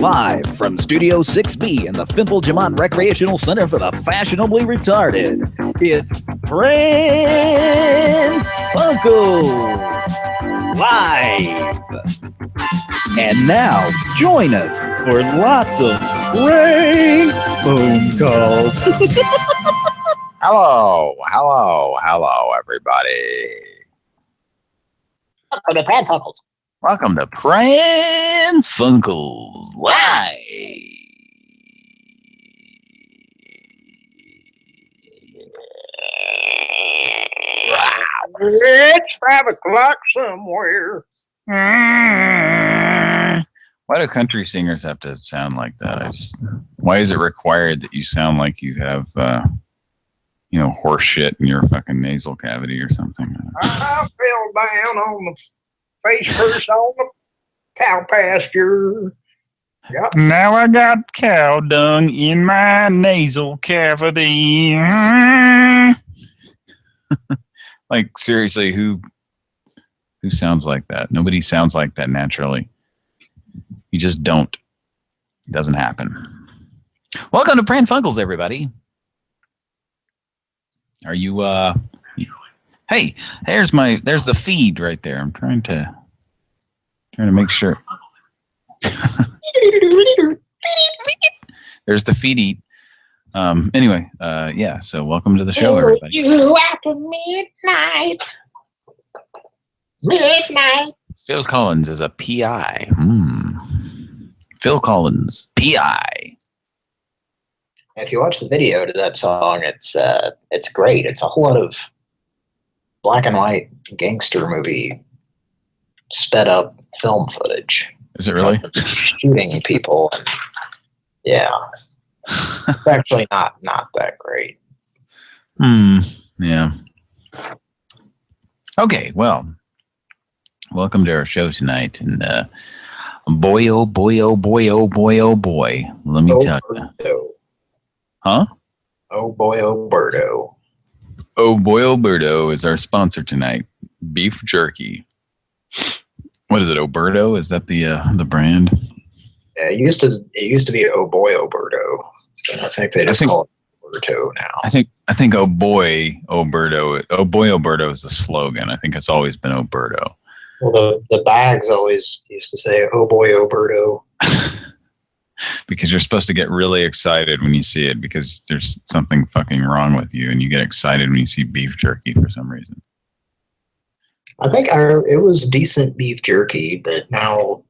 Live from Studio 6B in the Fimple Jamont Recreational Center for the Fashionably Retarded, it's Pran Funkels Live. And now, join us for lots of prank phone calls. Hello, everybody. Welcome to Pran Funkels. Welcome to Pran Funkels Live. It's 5 o'clock somewhere. Why do country singers have to sound like that? Why is it required that you sound like you have, horse shit in your fucking nasal cavity or something? I fell down on the face first on the cow pasture. Yep. Now I got cow dung in my nasal cavity. Like, seriously, who sounds like that? Nobody sounds like that naturally. You just don't. It doesn't happen. Welcome to Pran Funkels, everybody. Are you, hey, there's the feed right there. I'm trying to make sure. There's the feed. Anyway, yeah, so welcome to the show, everybody. You after midnight. Phil Collins is a PI. Phil Collins, PI. If you watch the video to that song, it's great. It's a whole lot of black and white gangster movie sped up film footage. Is it really? Shooting people. Yeah. It's actually not that great. Yeah. Okay, well, welcome to our show tonight, and boy, oh boy, oh boy, oh boy, oh boy, let me tell you. Huh? Oh boy, Alberto. Oh boy, Alberto is our sponsor tonight. Beef jerky. What is it, Oberto? Is that the brand? Yeah, it used to be Oh boy, Alberto. And I think they just call it Alberto now. I think oh boy, Alberto. Oh boy, Alberto is the slogan. I think it's always been Alberto. Well, the bags always used to say Oh boy, Alberto. Because you're supposed to get really excited when you see it, because there's something fucking wrong with you, and you get excited when you see beef jerky for some reason. I think it was decent beef jerky, but now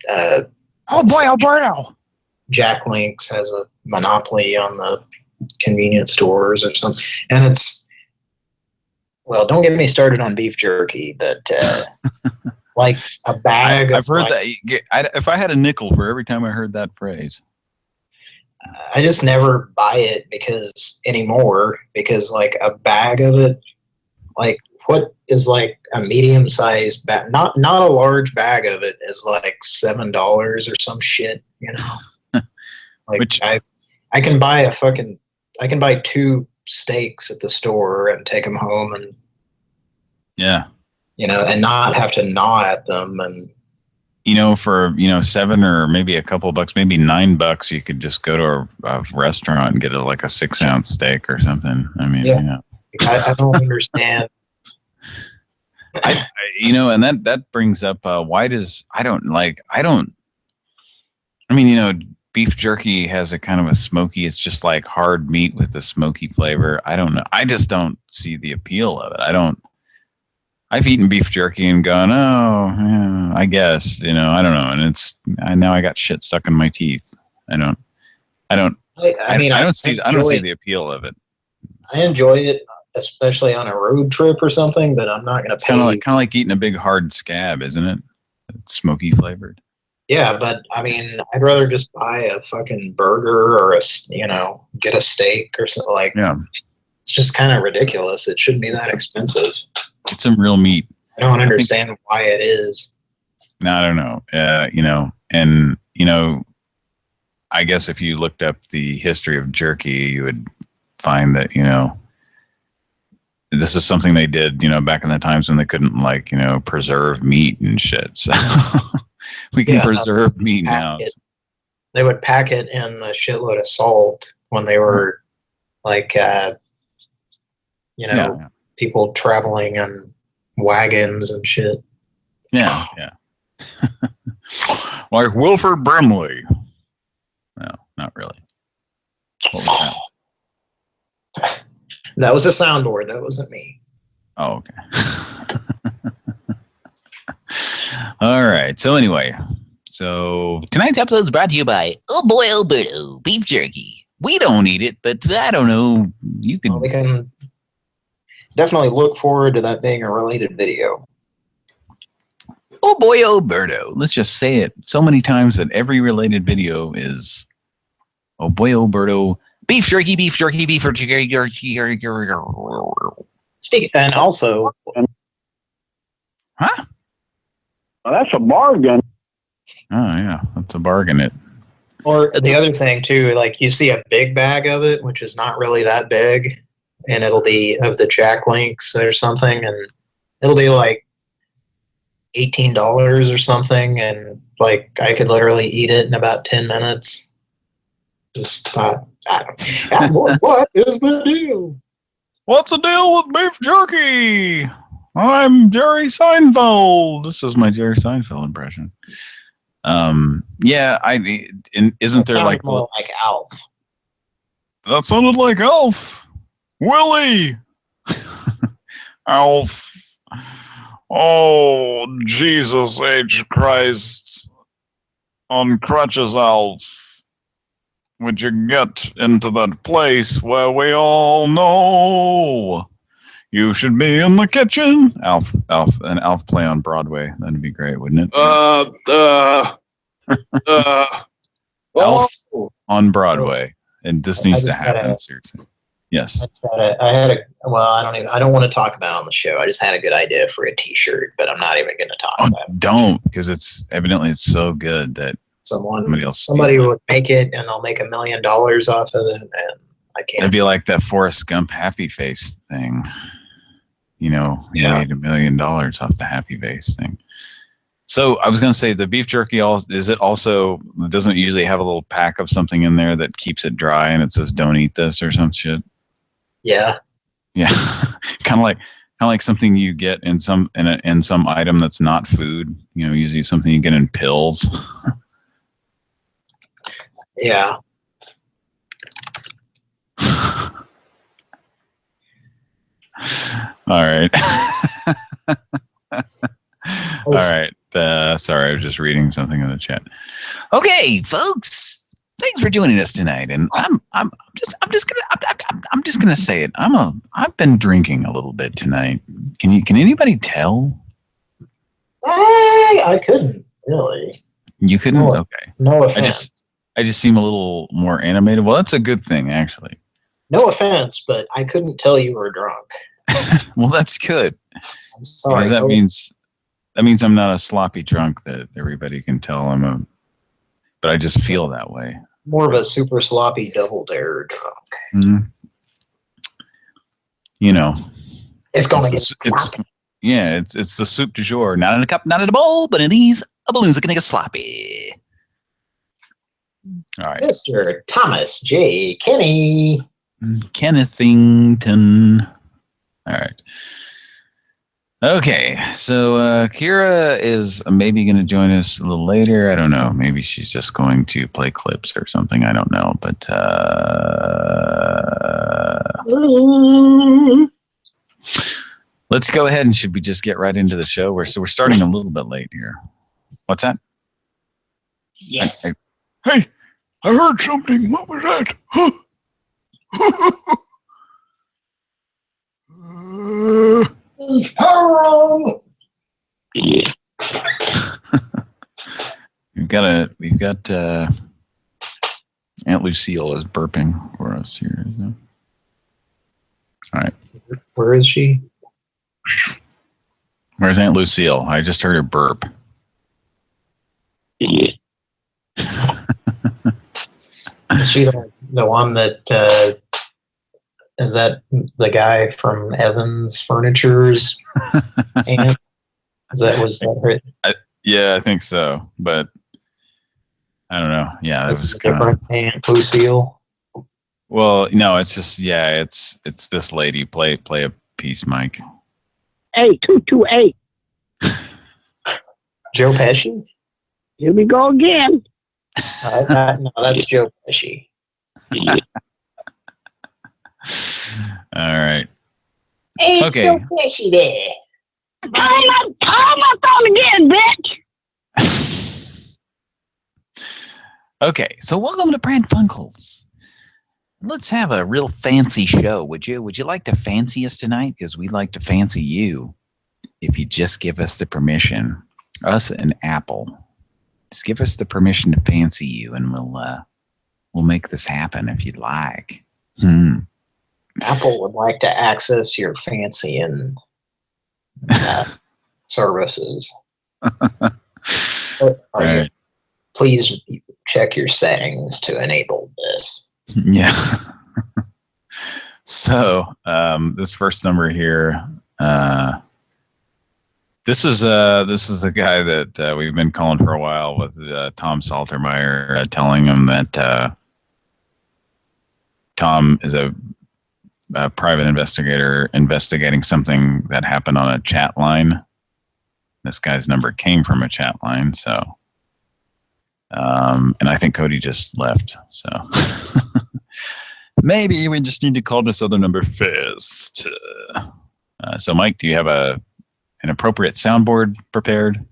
oh boy, Alberto! Jack Link's has a monopoly on the convenience stores or something. And it's, well, don't get me started on beef jerky, but like a bag I've heard that. If I had a nickel for every time I heard that phrase. I just never buy it anymore because like a bag of it, like what is like a medium-sized bag, not a large bag of it is like $7 or some shit, you know. Like I can buy I can buy 2 steaks at the store and take them home and and not have to gnaw at them. And for $7 or maybe a couple of bucks, maybe $9, you could just go to a restaurant and get like a 6-ounce steak or something. I mean, I don't understand. And that brings up beef jerky has a kind of a smoky, it's just like hard meat with a smoky flavor. I don't know. I just don't see the appeal of it. I've eaten beef jerky and gone, oh, yeah, I guess, I don't know. And now I got shit stuck in my teeth. I don't see the appeal of it. I enjoy it, especially on a road trip or something, but I'm not going to pay. Kind of like eating a big hard scab, isn't it? It's smoky flavored. Yeah, but I mean, I'd rather just buy a fucking burger or get a steak or something like. Yeah. It's just kind of ridiculous. It shouldn't be that expensive. It's some real meat. I don't understand why it is. No, I don't know. I guess if you looked up the history of jerky, you would find that, this is something they did, back in the times when they couldn't preserve meat and shit. So we can preserve meat now. they would pack it in a shitload of salt when they were like, Yeah. people traveling in wagons and shit. Yeah. Like Wilford Brimley. No, not really. What was that? That was a soundboard. That wasn't me. Oh, okay. All right. So anyway, tonight's episode is brought to you by Oh Boy Alberto beef jerky. We don't eat it, but I don't know. You can. Well, we can definitely look forward to that being a related video. Oh Boy Alberto. Let's just say it so many times that every related video is Oh Boy Alberto beef jerky, beef jerky, beef jerky. Speaking, and also, Huh? Well, that's a bargain. Oh yeah, that's a bargain. or the other thing too, like you see a big bag of it, which is not really that big, and it'll be of the Jack Links or something, and it'll be like $18 or something, and like I could literally eat it in about 10 minutes. Just thought, what is the deal? What's the deal with beef jerky? I'm Jerry Seinfeld. This is my Jerry Seinfeld impression. Yeah, isn't there like more like Alf? That sounded like Alf. Willie. Alf. Oh, Jesus H. Christ. On crutches, Alf. Would you get into that place where we all know you should be in the kitchen? An Alf play on Broadway. That'd be great, wouldn't it? Alf on Broadway. And this needs to happen, seriously. Yes. I don't want to talk about it on the show. I just had a good idea for a t-shirt, but I'm not even going to talk about it. Don't, because it's so good that somebody would make it and they'll make $1 million off of it, and I can't. It'd be like that Forrest Gump happy face thing. He made $1 million off the happy face thing. So I was going to say the beef jerky doesn't it usually have a little pack of something in there that keeps it dry and it says don't eat this or some shit? Yeah. Yeah. kind of like something you get in some item that's not food, usually something you get in pills. Yeah. All right. All right. Sorry, I was just reading something in the chat. Okay, folks. Thanks for joining us tonight. And I'm just gonna say it. I've been drinking a little bit tonight. Can anybody tell? I couldn't really. You couldn't? No, okay. No offense. I just seem a little more animated. Well, that's a good thing, actually. No offense, but I couldn't tell you were drunk. Well, that's good. I'm sorry. That means I'm not a sloppy drunk that everybody can tell but I just feel that way. More of a super sloppy double dare drunk. Mm-hmm. It's going to get sloppy. It's the soup du jour. Not in a cup, not in a bowl, but in these balloons are going to get sloppy. All right. Mr. Thomas J. Kenny. Kennethington. All right. Okay, so Kira is maybe going to join us a little later. I don't know. Maybe she's just going to play clips or something. I don't know. But let's go ahead and should we just get right into the show? We're starting a little bit late here. What's that? Yes. Hey, I heard something. What was that? We've got Aunt Lucille is burping for us here. All right. Where is she? Where's Aunt Lucille? I just heard her burp. Is she the one that is that the guy from Evans Furniture's aunt? Was that her? Yeah, I think so. But I don't know. Yeah, that This was is a kind of. different Aunt Lucille. Well, no, it's just it's this lady. Play a piece, Mike. Hey, 228. Joe Pesci? Here we go again. No, that's Joe Pesci. All right. Hey, Okay. Joe Pesci there. Call my phone again, bitch. Okay, so welcome to Pran Funkels. Let's have a real fancy show, would you? Would you like to fancy us tonight? Because we'd like to fancy you if you just give us the permission. Us and Apple. Just give us the permission to fancy you, and we'll make this happen if you'd like. Apple would like to access your fancy and services. Right. Please check your settings to enable this. Yeah. So this first number here, this is the guy that we've been calling for a while with Tom Saltermeyer, telling him that Tom is a private investigator investigating something that happened on a chat line. This guy's number came from a chat line, so and I think Cody just left, so maybe we just need to call this other number first. So Mike, do you have an appropriate soundboard prepared?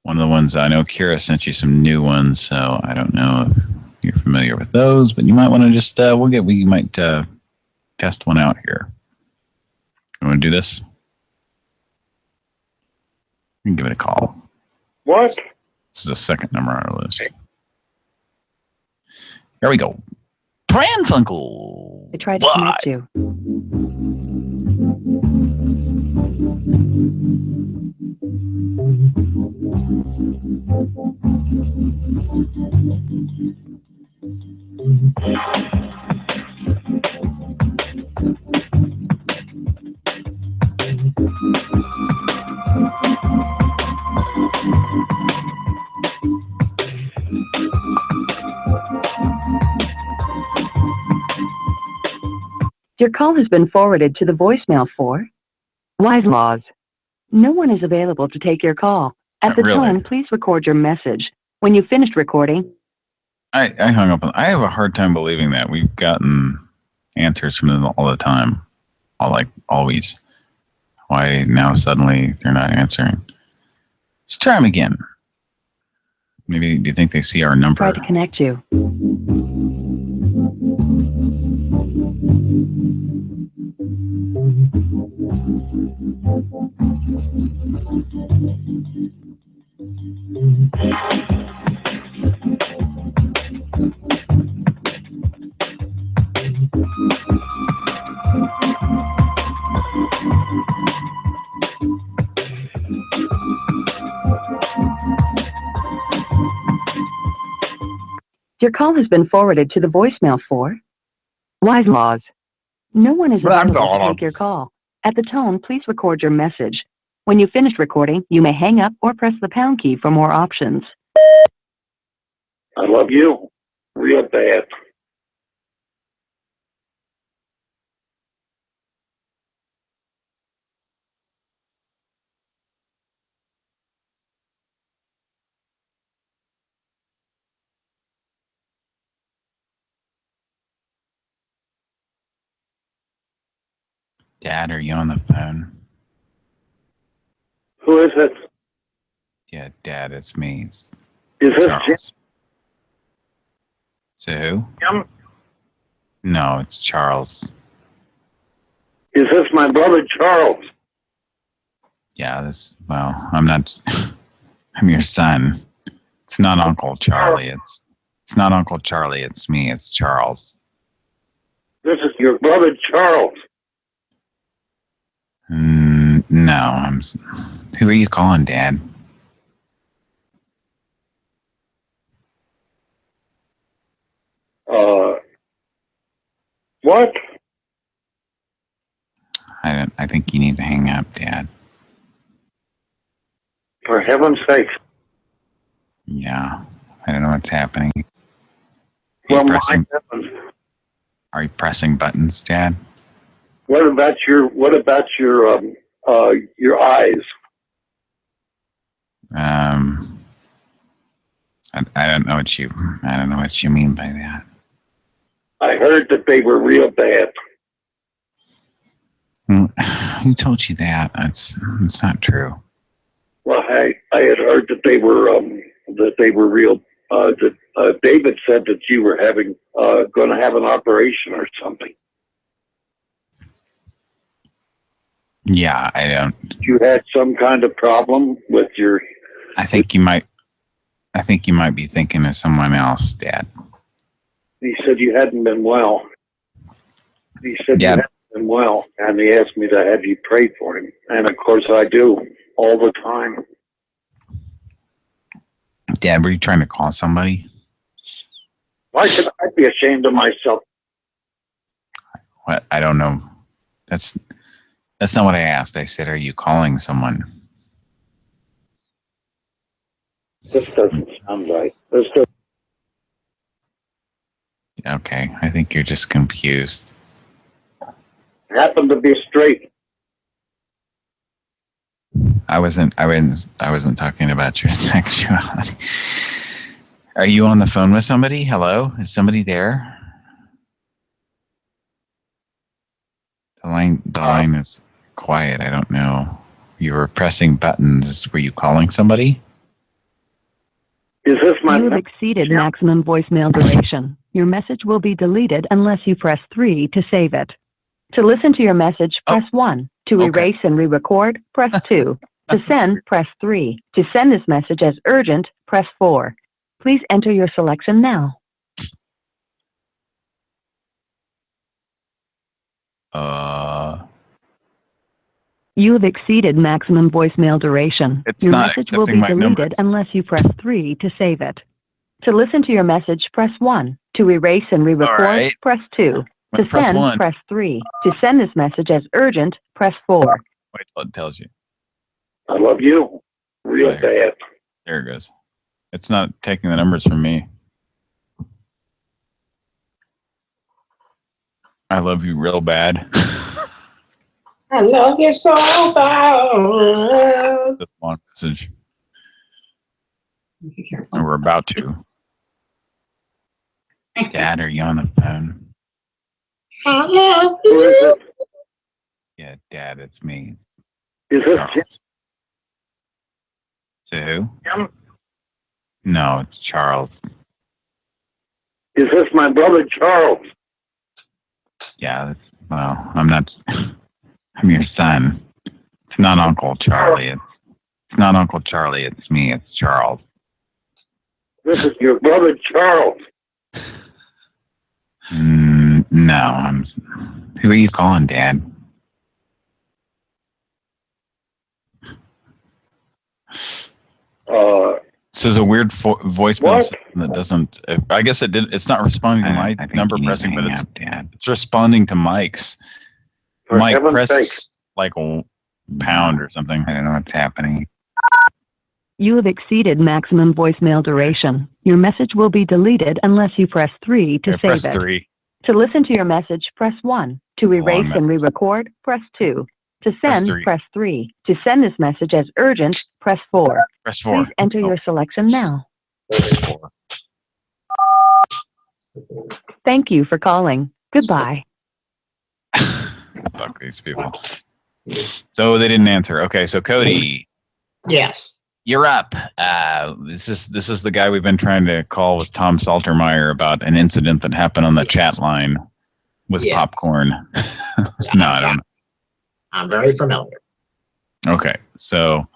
One of the ones I know Kira sent you some new ones, so I don't know if you're familiar with those, but you might want to just we might test one out here. You want to do this? You can give it a call. What? This is the second number on our list. Here we go. Pran Funkels. I tried to connect you. Your call has been forwarded to the voicemail for Wise Laws. No one is available to take your call. At the tone, please record your message. When you've finished recording... I hung up. I have a hard time believing that. We've gotten answers from them all the time. Always. Why now suddenly they're not answering? Let's try them again. Maybe, do you think they see our number? Try to connect you. Your call has been forwarded to the voicemail for Wise Laws. No one is available to take your call. At the tone, please record your message. When you've finished recording, you may hang up or press the pound key for more options. I love you real bad. Dad, are you on the phone? Who is it? Yeah, Dad, it's me. It's Is this Charles. So who? Jim? No, it's Charles. Is this my brother Charles? Yeah, I'm not, I'm your son. It's not Uncle Charlie. It's not Uncle Charlie. It's me. It's Charles. This is your brother Charles. No, who are you calling, Dad? What? I think you need to hang up, Dad. For heaven's sake. Yeah. I don't know what's happening. Well, Are you pressing buttons, Dad? what about your eyes? I don't know what you mean by that. I heard that they were real bad. Who told you that? It's not true. Well, I had heard that they were real. David said that you were going to have an operation or something. Yeah, I don't. You had some kind of problem with your. I think you might be thinking of someone else, Dad. He said you hadn't been well. He said you hadn't been well, and he asked me to have you pray for him. And of course, I do all the time. Dad, were you trying to call somebody? Why should I be ashamed of myself? What? I don't know. That's not what I asked. I said, are you calling someone? This doesn't sound right. Okay, I think you're just confused. Happened to be straight. I wasn't talking about your sexuality. Are you on the phone with somebody? Hello? Is somebody there? The line is quiet. I don't know. You were pressing buttons. Were you calling somebody? Is this my? You have exceeded maximum voicemail duration. Your message will be deleted unless you press 3 to save it. To listen to your message, press 1. To erase and re-record, press 2. To send, press 3. To send this message as urgent, press 4. Please enter your selection now. You have exceeded maximum voicemail duration. Your message will be deleted unless you press 3 to save it. To listen to your message, press 1. To erase and re-record, press 2. To send, press 3. To send this message as urgent, press 4. Wait till it tells you. I love you. Real bad. There it goes. It's not taking the numbers from me. I love you real bad. I love you so bad. That's a long message. And we're about to. Dad, are you on the phone? I love you. Yeah, Dad, it's me. Is this Jim? To who? Jim? No, it's Charles. Is this my brother Charles? Yeah, well, I'm not. I'm your son. It's not Uncle Charlie. It's not Uncle Charlie. It's me. It's Charles. This is your brother Charles. No, who are you calling, Dad? This is a weird voicemail that doesn't. I guess it did. It's not responding to my number pressing, but it's responding to Mike's. Mike, press like a pound or something. I don't know what's happening. You have exceeded maximum voicemail duration. Your message will be deleted unless you press 3 to save it. 3. To listen to your message, press 1. To erase and re-record, press 2. To send, press 3. To send this message as urgent, press 4. Press 4. Please enter your selection now. Press 4. Thank you for calling. Goodbye. Fuck these people. So they didn't answer. Okay, so Cody. Yes. You're up. This is the guy we've been trying to call with Tom Saltermeyer about an incident that happened on the chat line with popcorn. No, I don't know. I'm very familiar. Okay, so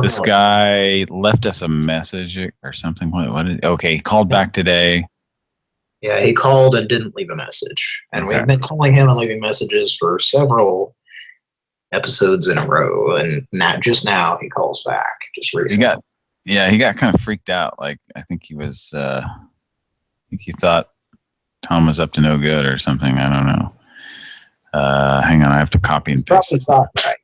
this guy left us a message or something. Okay, he called back today. Yeah, he called and didn't leave a message. And we've been calling him and leaving messages for several episodes in a row. And not just now, he calls back. Just recently. He got kind of freaked out. Like, I think he was, he thought Tom was up to no good or something. I don't know. Hang on, I have to copy and paste. Probably thought right.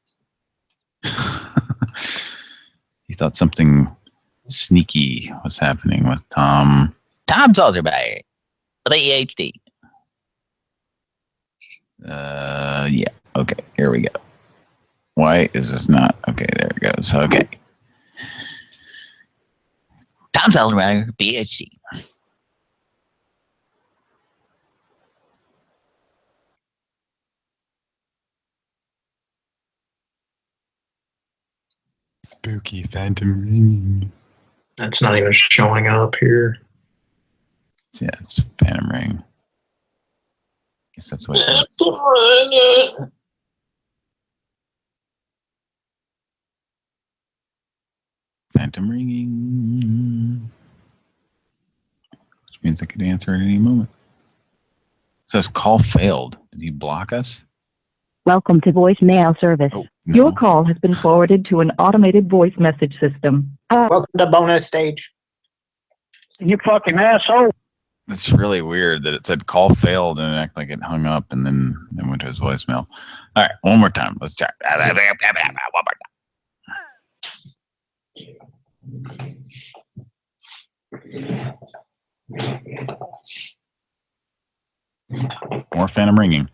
He thought something Sneaky. What's happening with Tom? Tom Salterby. PhD. Yeah. Okay. Here we go. Why is this not? Okay. There it goes. Okay. Tom Salterby, PhD. Spooky phantom ringing. That's not even showing up here. Yeah, it's phantom ring. Guess that's what. Phantom ringing. Which means I could answer at any moment. It says call failed. Did he block us? Welcome to voicemail service. Oh, no. Your call has been forwarded to an automated voice message system. Welcome to bonus stage. You fucking asshole. It's really weird that it said call failed and it acted like it hung up and then went to his voicemail. All right, one more time. Let's try. One more time. More phantom ringing.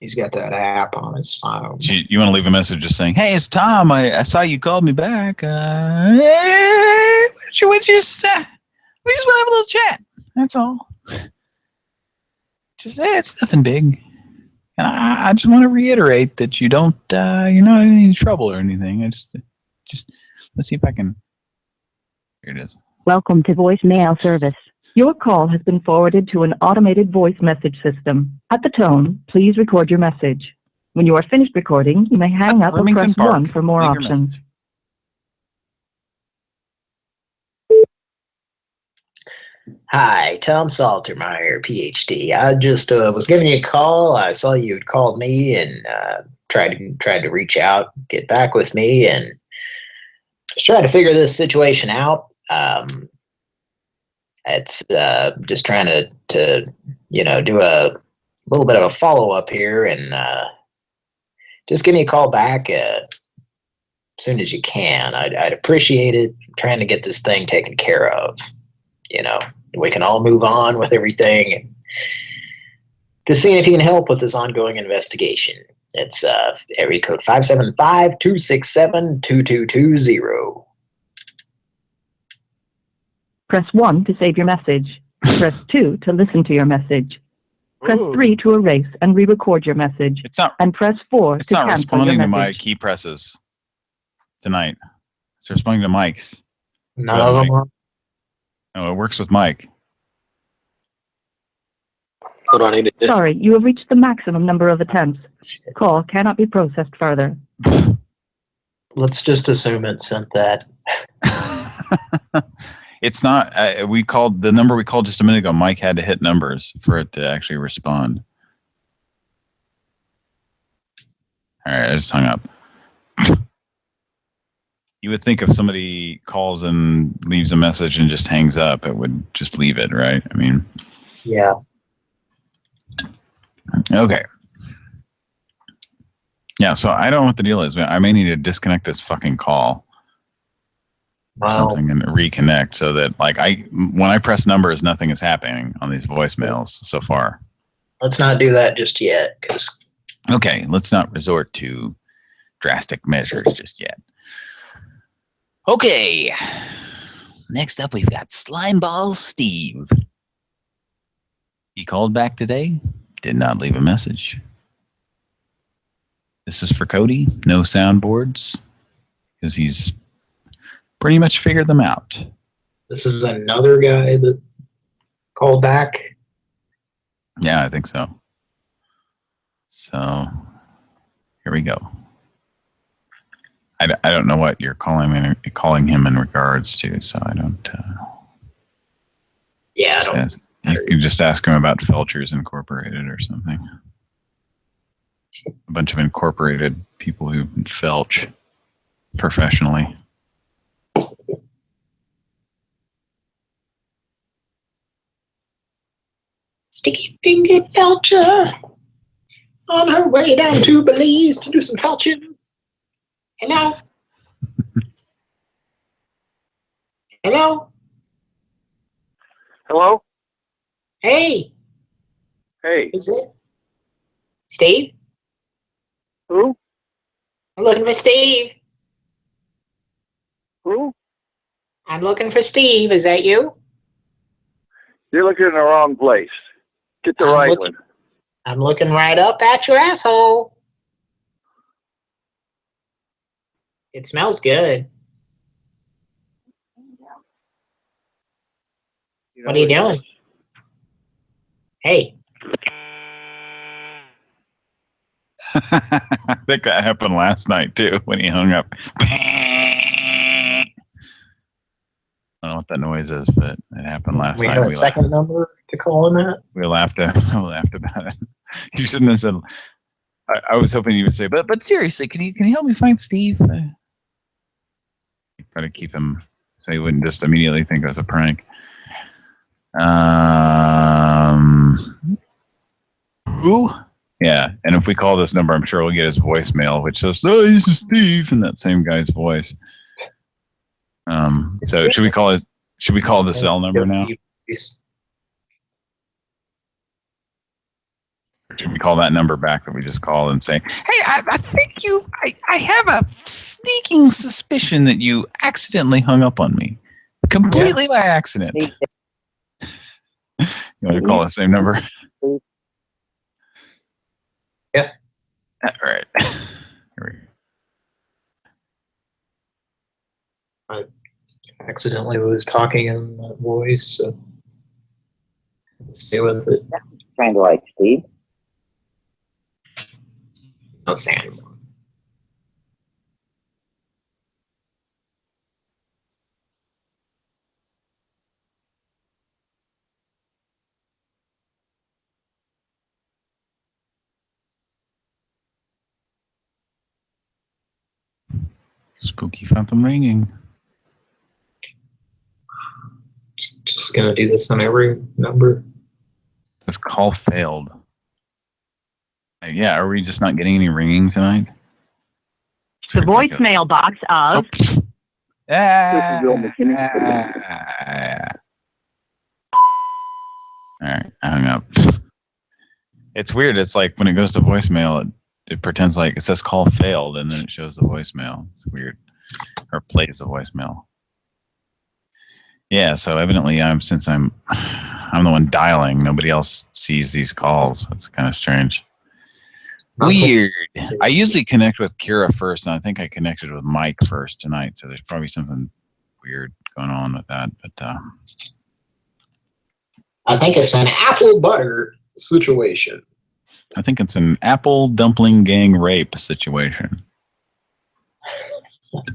He's got that app on his phone. You want to leave a message just saying, "Hey, it's Tom. I saw you called me back. We just want to have a little chat. That's all. It's nothing big. And I just want to reiterate that you're not in any trouble or anything. Just let's see if I can. Here it is. Welcome to voicemail service. Your call has been forwarded to an automated voice message system. At the tone, please record your message. When you are finished recording, you may hang up or press 1 for more options. Hi, Tom Saltermeyer, PhD. I just was giving you a call. I saw you had called me and tried to reach out, get back with me, and just trying to figure this situation out. It's just trying to do a little bit of a follow up here, and just give me a call back as soon as you can. I'd appreciate it. I'm trying to get this thing taken care of. We can all move on with everything. And just seeing if you can help with this ongoing investigation. It's area code 575-267-2220. Press 1 to save your message. Press 2 to listen to your message. Press 3 to erase and re-record your message. And press 4 to cancel your message. It's not responding to my key presses tonight. It's responding to Mike's. None of them are. No, it works with Mike. What do I need to do? Sorry, you have reached the maximum number of attempts. Call cannot be processed further. Let's just assume it sent that. It's not. We called the number we called just a minute ago. Mike had to hit numbers for it to actually respond. All right, I just hung up. You would think if somebody calls and leaves a message and just hangs up, it would just leave it, right? I mean, yeah. Okay. Yeah, so I don't know what the deal is. I may need to disconnect this fucking call or something and reconnect so that, when I press numbers, nothing is happening on these voicemails so far. Let's not do that just yet. Okay, let's not resort to drastic measures just yet. Okay. Next up, we've got Slimeball Steve. He called back today. Did not leave a message. This is for Cody. No soundboards. Because he's pretty much figured them out. This is another guy that called back? Yeah, I think so. So, here we go. I don't know what you're calling him in regards to, so I don't... Yeah, you can just ask him about Felchers Incorporated or something. A bunch of incorporated people who felch professionally. Sticky fingered Felcher on her way down to Belize to do some felching. Hello. Hello? Hello? Hey, Hey. who's it? Steve? Who? I'm looking for Steve. Who? I'm looking for Steve. Is that you? You're looking in the wrong place. Get the right one. I'm looking right up at your asshole. It smells good. What are you doing? Hey. I think that happened last night too when he hung up. I don't know what that noise is, but it happened last We night. have a second number to call in that? We laughed about it. You shouldn't have said. I was hoping you would say, but seriously, can you help me find Steve? Try to keep him so he wouldn't just immediately think it was a prank. Who? Yeah, and if we call this number, I'm sure we'll get his voicemail, which says, "Oh, this is Steve," in that same guy's voice. So should we call the cell number now? Or should we call that number back that we just called and say, "Hey, I think I have a sneaking suspicion that you accidentally hung up on me, completely by accident." You want to call the same number? Yeah. All right. Here we go. I accidentally was talking in that voice, so stay with it. Kind of like Steve. No Sam. Spooky phantom ringing. Just gonna do this on every number. This call failed. Yeah, are we just not getting any ringing tonight? It's The ridiculous. voicemail box of All right, I hung up. It's weird. It's like when it goes to voicemail, it pretends like it says call failed, and then it shows the voicemail. It's weird. Or plays the voicemail. Yeah, so evidently since I'm the one dialing, nobody else sees these calls. It's kind of strange. Weird. I usually connect with Kira first, and I think I connected with Mike first tonight, so there's probably something weird going on with that. But I think it's an apple butter situation. I think it's an apple dumpling gang rape situation. Did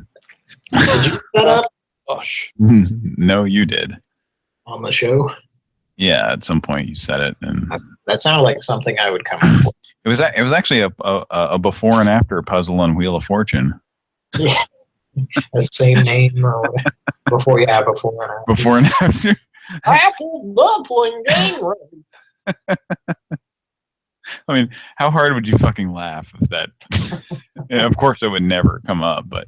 you set up? Gosh. No, you did. On the show? Yeah, at some point you said it, and that sounded like something I would come up with. It was actually a before and after puzzle on Wheel of Fortune. Yeah, the same name or whatever. Before and after. Before and after. Apple dumpling gang rape. I mean, how hard would you fucking laugh if that? Yeah, of course, it would never come up. But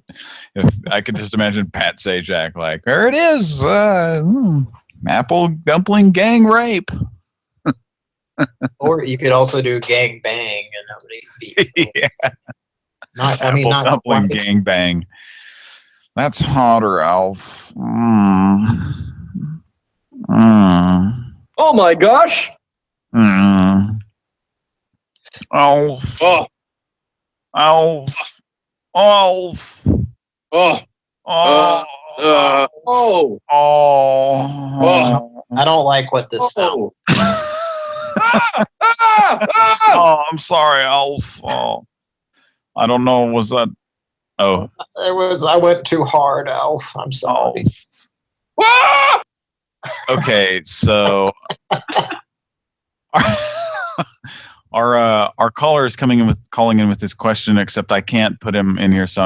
if I could just imagine Pat Sajak like, there it is, apple dumpling gang rape. Or you could also do gang bang and nobody beat. Yeah. Not dumpling gang bang. That's hotter, Alf. Oh my gosh! Alf. Oh. Alf. Alf. Oh. Oh. Oh. Oh. I don't like what this sounds. Oh, I'm sorry, Alf. Oh, I don't know. Was that? Oh, I went too hard, Alf. I'm sorry. Oh. Okay, so our caller is calling in with this question. Except I can't put him in here. So,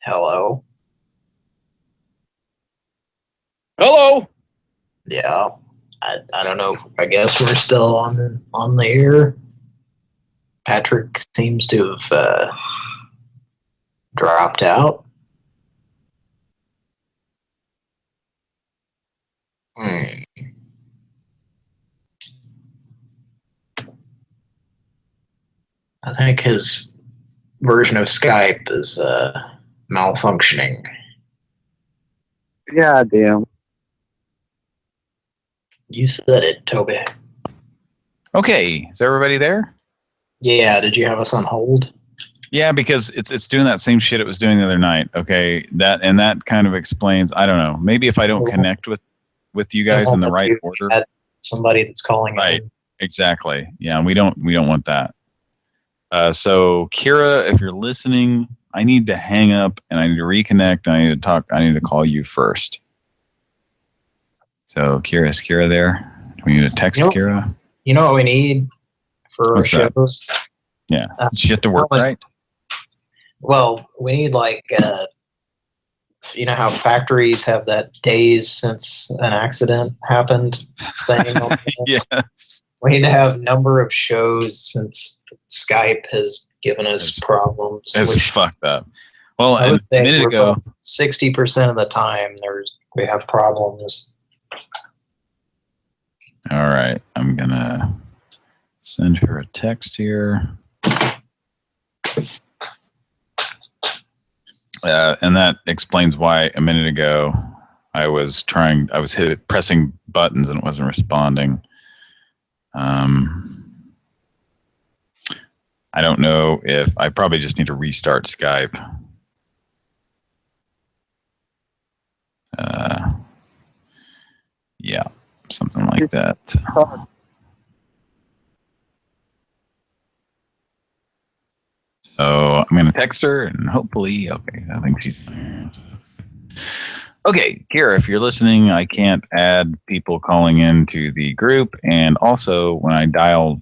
Hello. hello. Yeah. I don't know. I guess we're still on the air. Patrick seems to have dropped out. Hmm. I think his version of Skype is malfunctioning. Yeah, damn. You said it, Toby. Okay, is everybody there? Yeah, did you have us on hold? Yeah, because it's doing that same shit it was doing the other night. Okay, that kind of explains. I don't know. Maybe if I don't connect with you guys in the right order. Somebody that's calling Right. in. Exactly. Yeah, we don't want that. So Kira, if you're listening, I need to hang up and I need to reconnect. And I need to talk. I need to call you first. So Kira, is Kira there? Do we need to text Kira? You know what we need for What's our that? show? Yeah, shit to work, right? Well, we need you know how factories have that days since an accident happened thing? Yes. We need to have number of shows since Skype has given us problems. It's fucked up. Well, I would a minute ago, 60% of the time we have problems. All right, I'm gonna send her a text here. And that explains why a minute ago I was pressing buttons and it wasn't responding. I don't know if I probably just need to restart Skype. Yeah, something like that. So I'm going to text her and hopefully, okay, I think she's. Okay, Kira, if you're listening, I can't add people calling into the group. And also, when I dial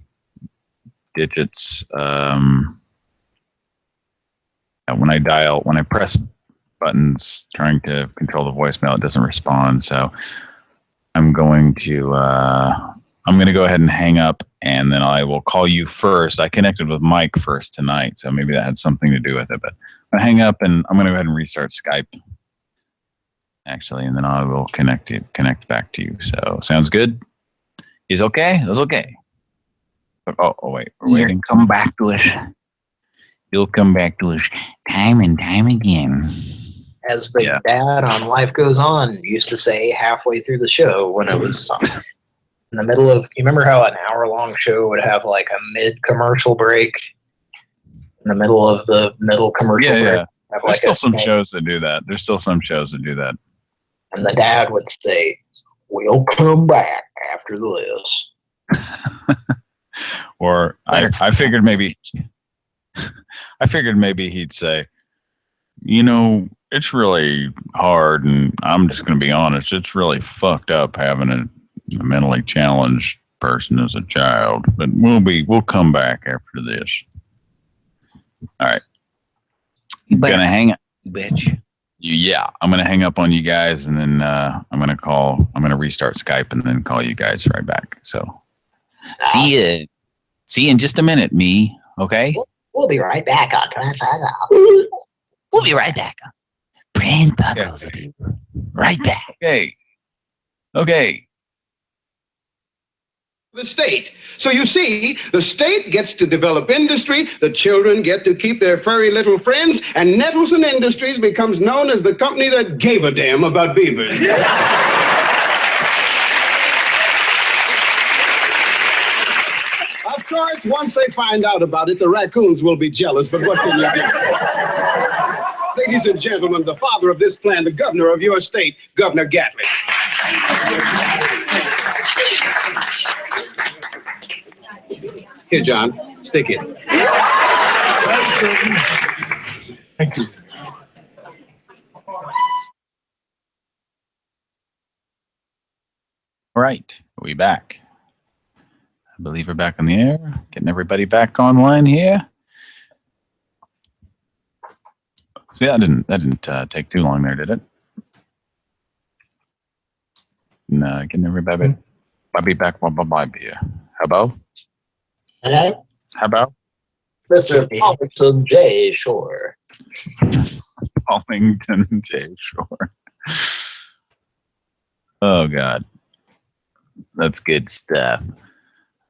digits, when I press buttons trying to control the voicemail, it doesn't respond. So I'm going to go ahead and hang up, and then I will call you first. I connected with Mike first tonight, so maybe that had something to do with it. But I'm going to hang up, and I'm going to go ahead and restart Skype, actually, and then I will connect back to you. So sounds good? Is okay? That's okay. Oh, wait. We're waiting. Come back to us. You'll come back to us time and time again. As the dad on Life Goes On used to say halfway through the show when it was in the middle of, you remember how an hour-long show would have like a mid-commercial break? In the middle of the middle commercial break. Yeah. There's still some shows that do that. And the dad would say, "We'll come back after this." Or I figured maybe he'd say, you know, it's really hard, and I'm just going to be honest, it's really fucked up having a mentally challenged person as a child, but we'll come back after this. All right. Gonna hang up, bitch. Yeah, I'm gonna hang up on you guys, and then I'm gonna restart Skype and then call you guys right back. So see you in just a minute, me. Okay? We'll be right back on Pran Funkels. We'll be right back. Pran Funkels will be right back. Okay. The state. So you see, the state gets to develop industry, the children get to keep their furry little friends, and Nettleson Industries becomes known as the company that gave a damn about beavers. Of course, once they find out about it, the raccoons will be jealous, but what can you do? Ladies and gentlemen, the father of this plan, the governor of your state, Governor Gatlin. Here, John, stick it. Thank you. All right, we back. I believe we're back on the air. Getting everybody back online here. See, that didn't take too long there, did it? No, getting everybody back. Bye here. Hello? Hello? How about Mr. Paulington J. Shore. Paulington J. Shore? Oh God. That's good stuff.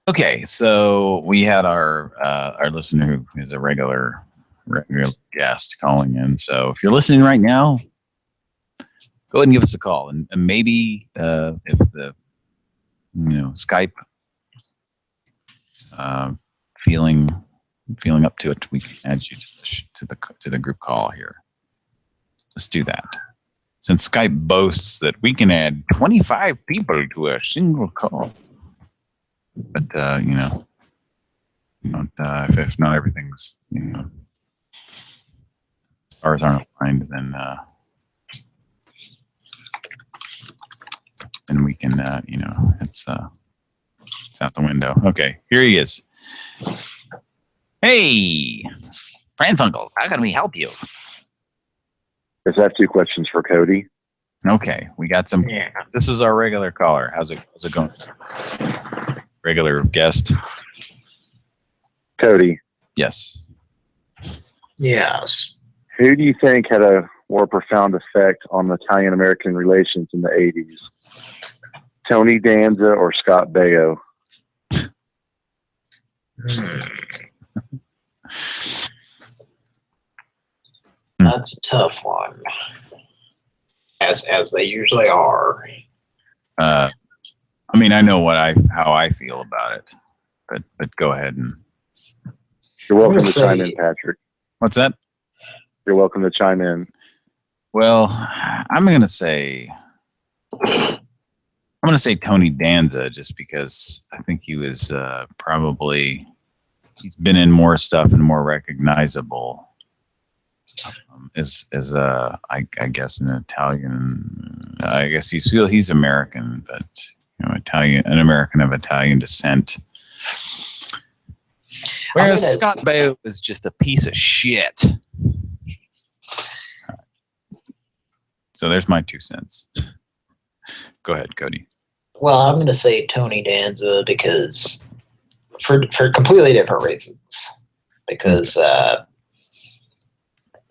Okay, so we had our listener who is a regular guest calling in. So if you're listening right now, go ahead and give us a call, and maybe if the Skype feeling up to it, we can add you to the group call here. Let's do that. Since Skype boasts that we can add 25 people to a single call, but if not everything's stars aren't aligned, then we can it's out the window. Okay, here he is. Hey, Pran Funkels, how can we help you? I have 2 questions for Cody. Okay, we got some. Yeah. This is our regular caller. How's it going? Regular guest. Cody. Yes. Yes. Who do you think had a more profound effect on Italian-American relations in the 80s? Tony Danza or Scott Baio? That's a tough one. As they usually are. I mean, I know how I feel about it, but go ahead and. You're welcome to chime in, Patrick. What's that? You're welcome to chime in. Well, I'm gonna say Tony Danza, just because I think he was he's been in more stuff and more recognizable. I guess an Italian. I guess he's American, but an American of Italian descent. Whereas Scott Baio is just a piece of shit. So there's my 2 cents. Go ahead, Cody. Well, I'm going to say Tony Danza because for completely different reasons. Because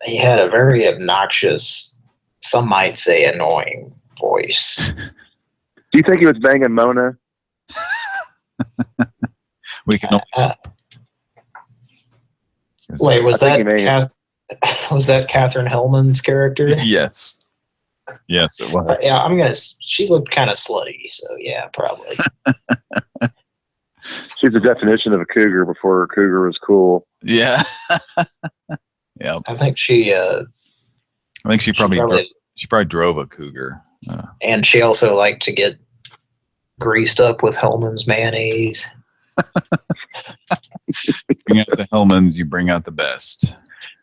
he had a very obnoxious, some might say annoying voice. Do you think he was banging Mona? We can. Wait, was that Catherine Hellman's character? Yes. Yes, it was. Yeah, she looked kind of slutty, so yeah, probably. She's the definition of a cougar before a cougar was cool. Yeah. Yeah. I think she probably drove a cougar. And she also liked to get greased up with Hellman's mayonnaise. Bring out the Hellmans, you bring out the best.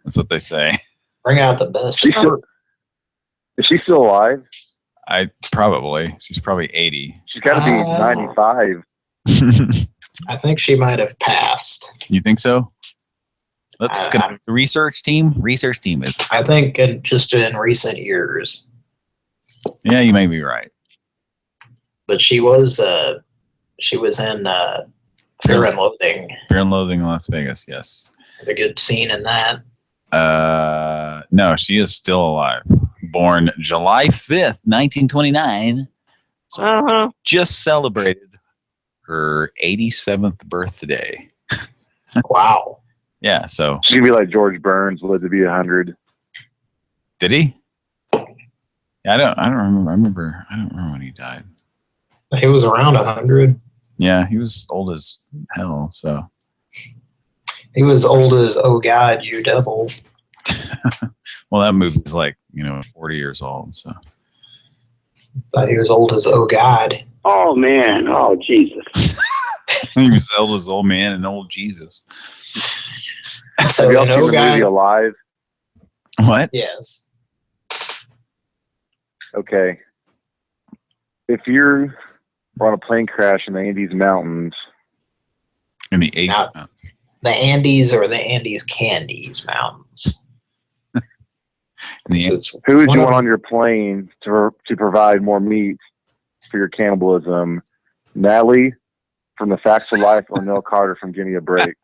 That's what they say. Bring out the best. Is she still alive? She's probably 80. She's got to be 95. I think she might have passed. You think so? Let's get the research team. Research team is. I think just in recent years. Yeah, you may be right. But she was in Fear and Loathing. Fear and Loathing in Las Vegas. Yes. Had a good scene in that. No, she is still alive. Born July 5th, 1929. So just celebrated her 87th birthday. Wow. Yeah, so she's gonna be like George Burns, lived to be 100. Did he? Yeah, I don't remember. I don't remember when he died. He was around 100. Yeah, he was old as hell. So he was old as oh god, you devil. Well, that movie's like 40 years old. So thought he was old as oh god. Oh man! Oh Jesus! He was old as old man and old Jesus. So have y'all seen the movie Alive? What? Yes. Okay. If you're on a plane crash in the Andes Mountains. In the Andes? The Andes or the Andes Candies Mountains? Who would you want on your plane to provide more meat for your cannibalism? Natalie from The Facts of Life or Nell Carter from Give Me a Break?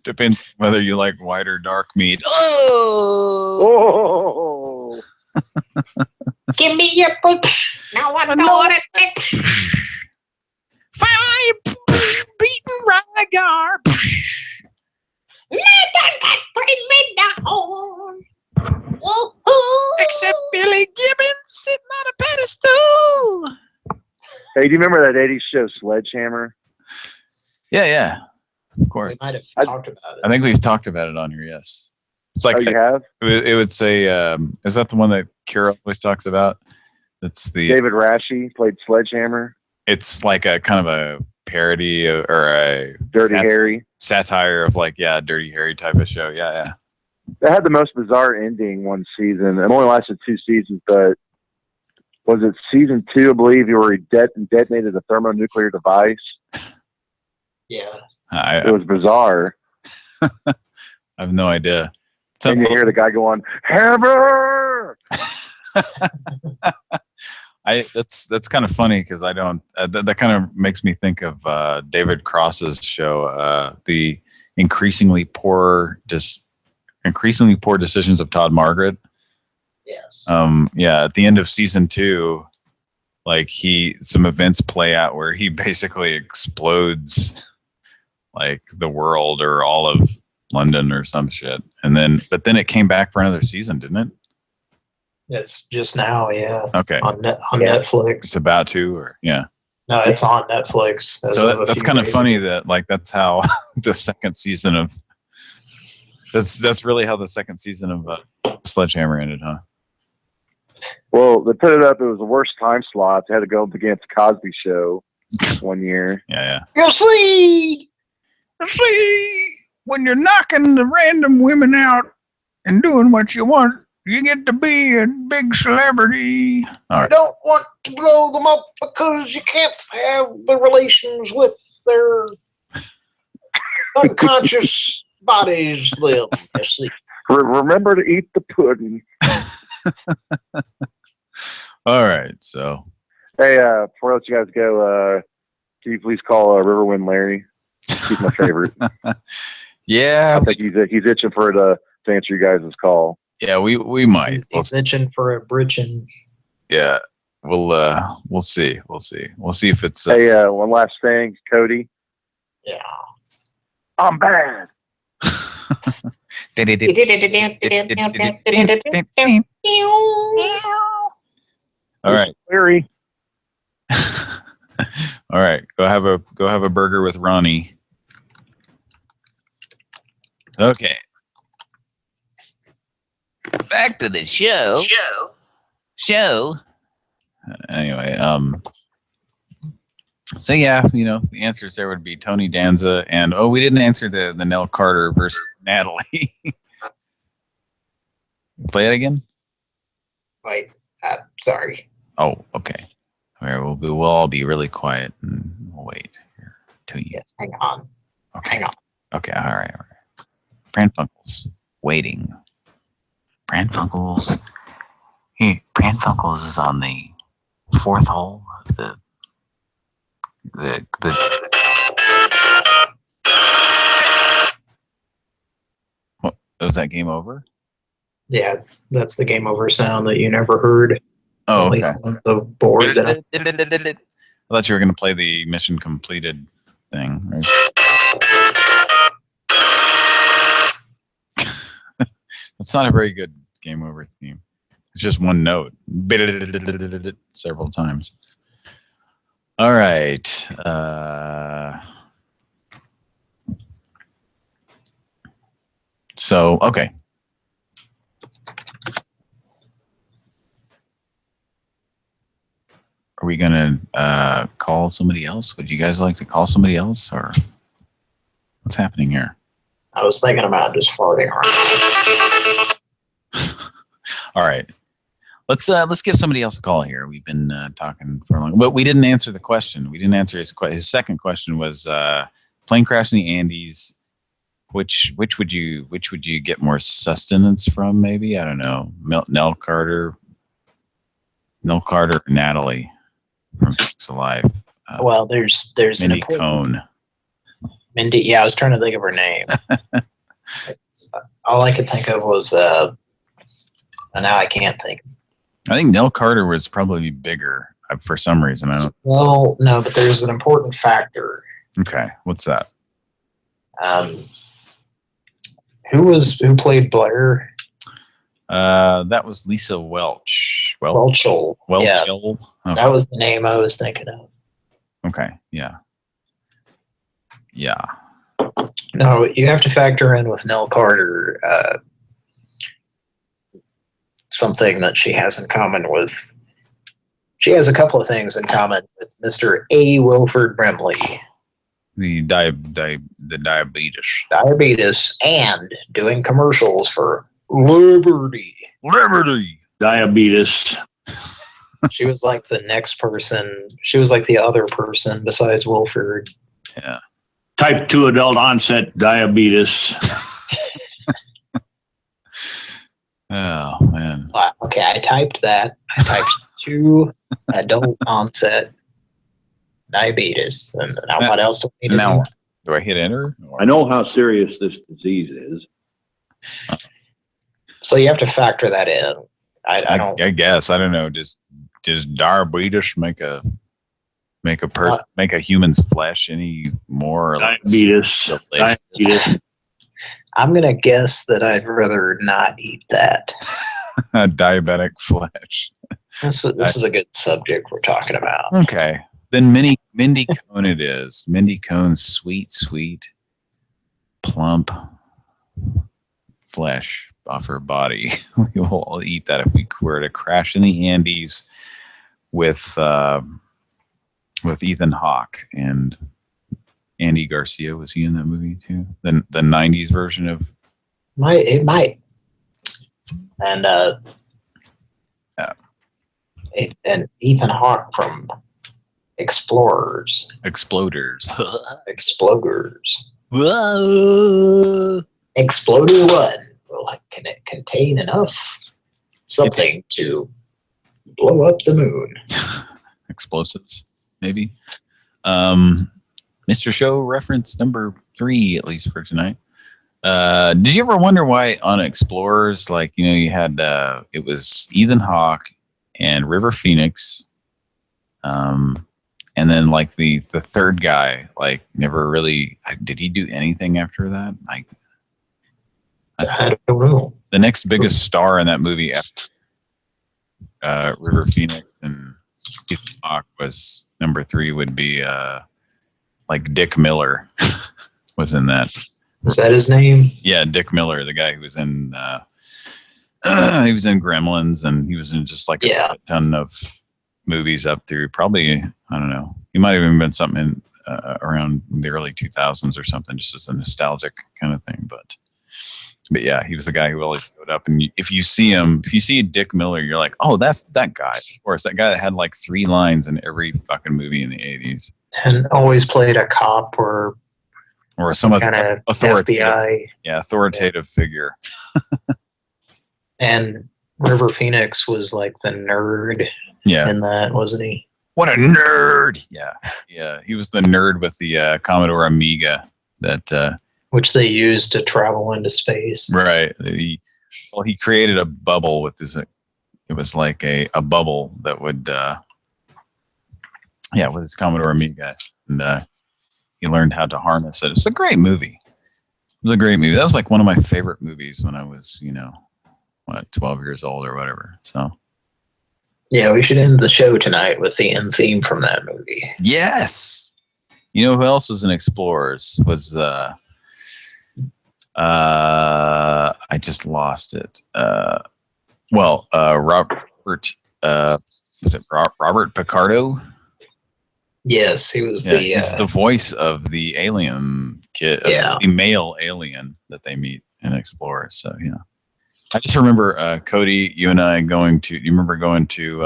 Depends whether you like white or dark meat. Oh! Give me your push. Now I know what it takes. Finally beaten Rygar. Nothing can bring me down. Woo-hoo. Except Billy Gibbons sitting on a pedestal. Hey, do you remember that 80s show Sledgehammer? Yeah. Of We course. might have talked about it. I think we've talked about it on here, yes. It's like Oh, you have? it would say, is that the one that Kira always talks about? It's the David Rasche played Sledgehammer. It's like a kind of a parody or a Dirty Harry. satire of like, Dirty Harry type of show. Yeah. It had the most bizarre ending one season. It only lasted 2 seasons, but was it season 2, I believe, where he detonated a thermonuclear device? Yeah. It was bizarre. I have no idea. And you hear the guy go on, Hammer! That's kind of funny because I don't. That kind of makes me think of David Cross's show, the increasingly poor decisions of Todd Margaret. Yes. At the end of season 2, like some events play out where he basically explodes like the world or all of London or some shit, but then it came back for another season, didn't it? It's just now, yeah. Okay. On Netflix. It's about to, or yeah. No, it's on Netflix. So that's kind of funny that like that's how the second season of that's really how the second season of Sledgehammer ended, huh? Well, they put it up. It was the worst time slot. They had to go up against Cosby Show one year. Yeah. You see, when you're knocking the random women out and doing what you want, you get to be a big celebrity. All right. You don't want to blow them up because you can't have the relations with their unconscious bodies live. You see. Remember to eat the pudding. All right, so. Hey, before I let you guys go, can you please call Riverwind Larry? He's my favorite. Yeah. I think he's itching for to answer you guys' call. Yeah, we might. He's itching for a britching. Yeah, we'll see. We'll see if it's. Hey, one last thing, Cody. Yeah. I'm bad. All right. Larry. All right. Go have a burger with Ronnie. Okay. Back to the show. Anyway, so yeah, the answers there would be Tony Danza and we didn't answer the Nell Carter versus Natalie. Play it again. Wait, sorry. Oh, okay. All right, we'll all be really quiet and we'll wait here. Yes, hang on. Okay. Hang on. Okay, all right. Pran Funkels, waiting. Pran Funkels. Here, Pran Funkels is on the 4th hole of the. What, was that game over? Yeah, that's the game over sound that you never heard. Oh, at least on the board. I thought you were going to play the mission completed thing. Right? That's not a very good game over theme. It's just one note. Several times. All right. So, okay. Are we going to call somebody else? Would you guys like to call somebody else, or what's happening here? I was thinking about just farting around. All right. Let's give somebody else a call here. We've been talking for a long, but we didn't answer the question. We didn't answer his second question was plane crash in the Andes. Which would you get more sustenance from? Maybe, I don't know. Nell Carter, or Natalie from Six Alive. Well, there's Mindy Cohn. Mindy, yeah, I was trying to think of her name. All I could think of was, and now I can't think. I think Nell Carter was probably bigger for some reason. I don't. Well, no, but there's an important factor. Okay, what's that? Who played Blair? That was Lisa Welch. Welchel. Yeah, Okay. that was the name I was thinking of. Okay. Yeah. Yeah. No, you have to factor in with Nell Carter something that she has in common with. She has a couple of things in common with Mr. A. Wilford Brimley. The diabetes. Diabetes and doing commercials for Liberty. Diabetes. She was like the next person. She was like the other person besides Wilford. Yeah. Type 2 adult onset diabetes. Oh, man. Okay, I typed that. I typed 2 adult onset diabetes. And now what else do we need to Now, do? do I hit enter? I know how serious this disease is. So you have to factor that in. I don't. I guess. I don't know. Does diabetes make a person make a human's flesh any more or diabetes? Diabetes. I'm gonna guess that I'd rather not eat that. Diabetic flesh. This is a good subject we're talking about. Okay. Then Mindy Cohn it is. Mindy Cohn's sweet, plump flesh off her body. We will all eat that if we were to crash in the Andes with Ethan Hawke and Andy Garcia. Was he in that movie too? The 90s version of It might. And and Ethan Hawke from Explorers. Exploders. Whoa. Exploder 1. Well, can it contain enough something to blow up the moon? Explosives, maybe. Mr. Show reference number 3, at least for tonight. Did you ever wonder why on Explorers, like, you know, you had it was Ethan Hawke and River Phoenix, and then like the third guy, like, never really did he do anything after that? Like, I don't know. The next biggest star in that movie after River Phoenix and Ethan Hawke was number 3 would be like Dick Miller was in that. Was that his name? Yeah, Dick Miller, the guy who was in he was in Gremlins, and he was in just like a ton of movies up through probably, I don't know, he might have even been something in around the early 2000s or something, just as a nostalgic kind of thing. But yeah, he was the guy who always showed up. And if you see Dick Miller, you're like, oh, that guy. Of course, that guy that had like 3 lines in every fucking movie in the 80s. And always played a cop or some kind of authoritative, FBI. Yeah, authoritative figure. And River Phoenix was like the nerd in that, wasn't he? What a nerd! Yeah, he was the nerd with the Commodore Amiga that which they used to travel into space. Right. He created a bubble with his. It was like a bubble that would. With his Commodore Amiga, and he learned how to harness it. It's a great movie. It was a great movie. That was like one of my favorite movies when I was, 12 years old or whatever. So. Yeah, we should end the show tonight with the end theme from that movie. Yes. You know who else was in Explorers? Was I just lost it. Robert. Was it Robert Picardo? Yes, he was he's the voice of the alien kid, the male alien that they meet in Explorers. So yeah, I just remember Cody, you and I going to. You remember going to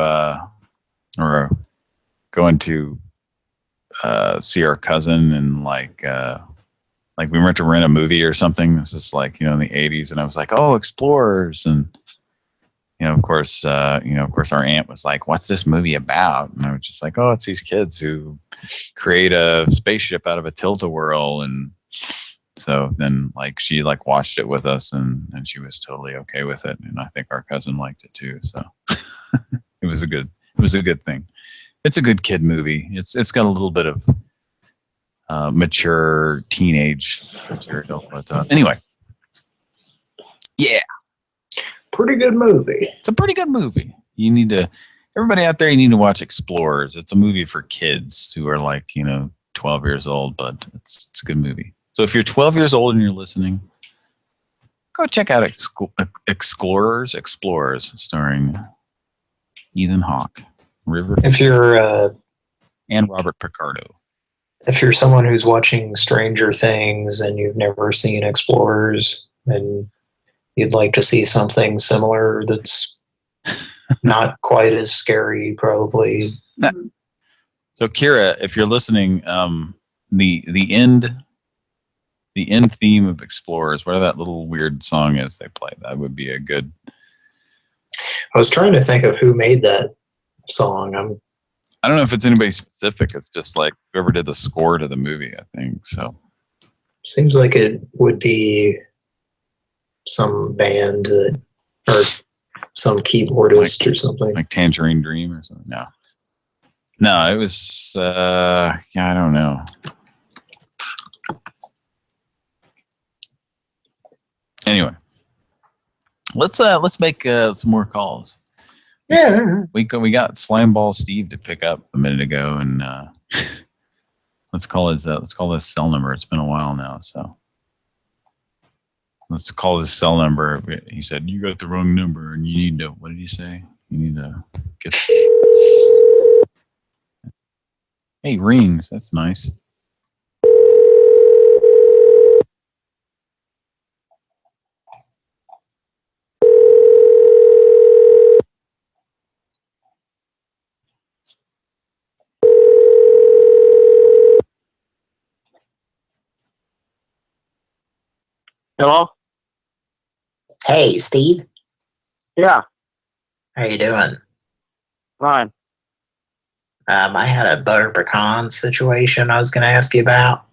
see our cousin, and like we went to rent a movie or something. It was just like, in the 80s, and I was like, oh, Explorers, and of course our aunt was like, what's this movie about? And I was just like, oh, it's these kids who create a spaceship out of a tilt-a-whirl. And so then like she like watched it with us, and she was totally okay with it, and I think our cousin liked it too. So It was a good thing. It's a good kid movie. It's got a little bit of mature teenage material, but anyway, yeah, pretty good movie. It's a pretty good movie. Everybody out there, you need to watch Explorers. It's a movie for kids who are like 12 years old, but it's a good movie. So if you're 12 years old and you're listening, go check out Explorers, starring Ethan Hawke, If you're and Robert Picardo. If you're someone who's watching Stranger Things and you've never seen Explorers and you'd like to see something similar that's not quite as scary, probably. So Kira, if you're listening, the end theme of Explorers, whatever that little weird song is they play, that would be a good. I was trying to think of who made that song. I don't know if it's anybody specific. It's just like whoever did the score to the movie, I think. So seems like it would be some band or some keyboardist or something. Like Tangerine Dream or something. No, it was I don't know. Anyway, let's make some more calls. Yeah, we got Slimeball Steve to pick up a minute ago, and let's call his cell number. It's been a while now, so let's call his cell number. He said you got the wrong number, and you need to. What did he say? You need to get. Hey, rings. That's nice. Hello? Hey, Steve. Yeah. How you doing? Fine. I had a butter pecan situation I was going to ask you about.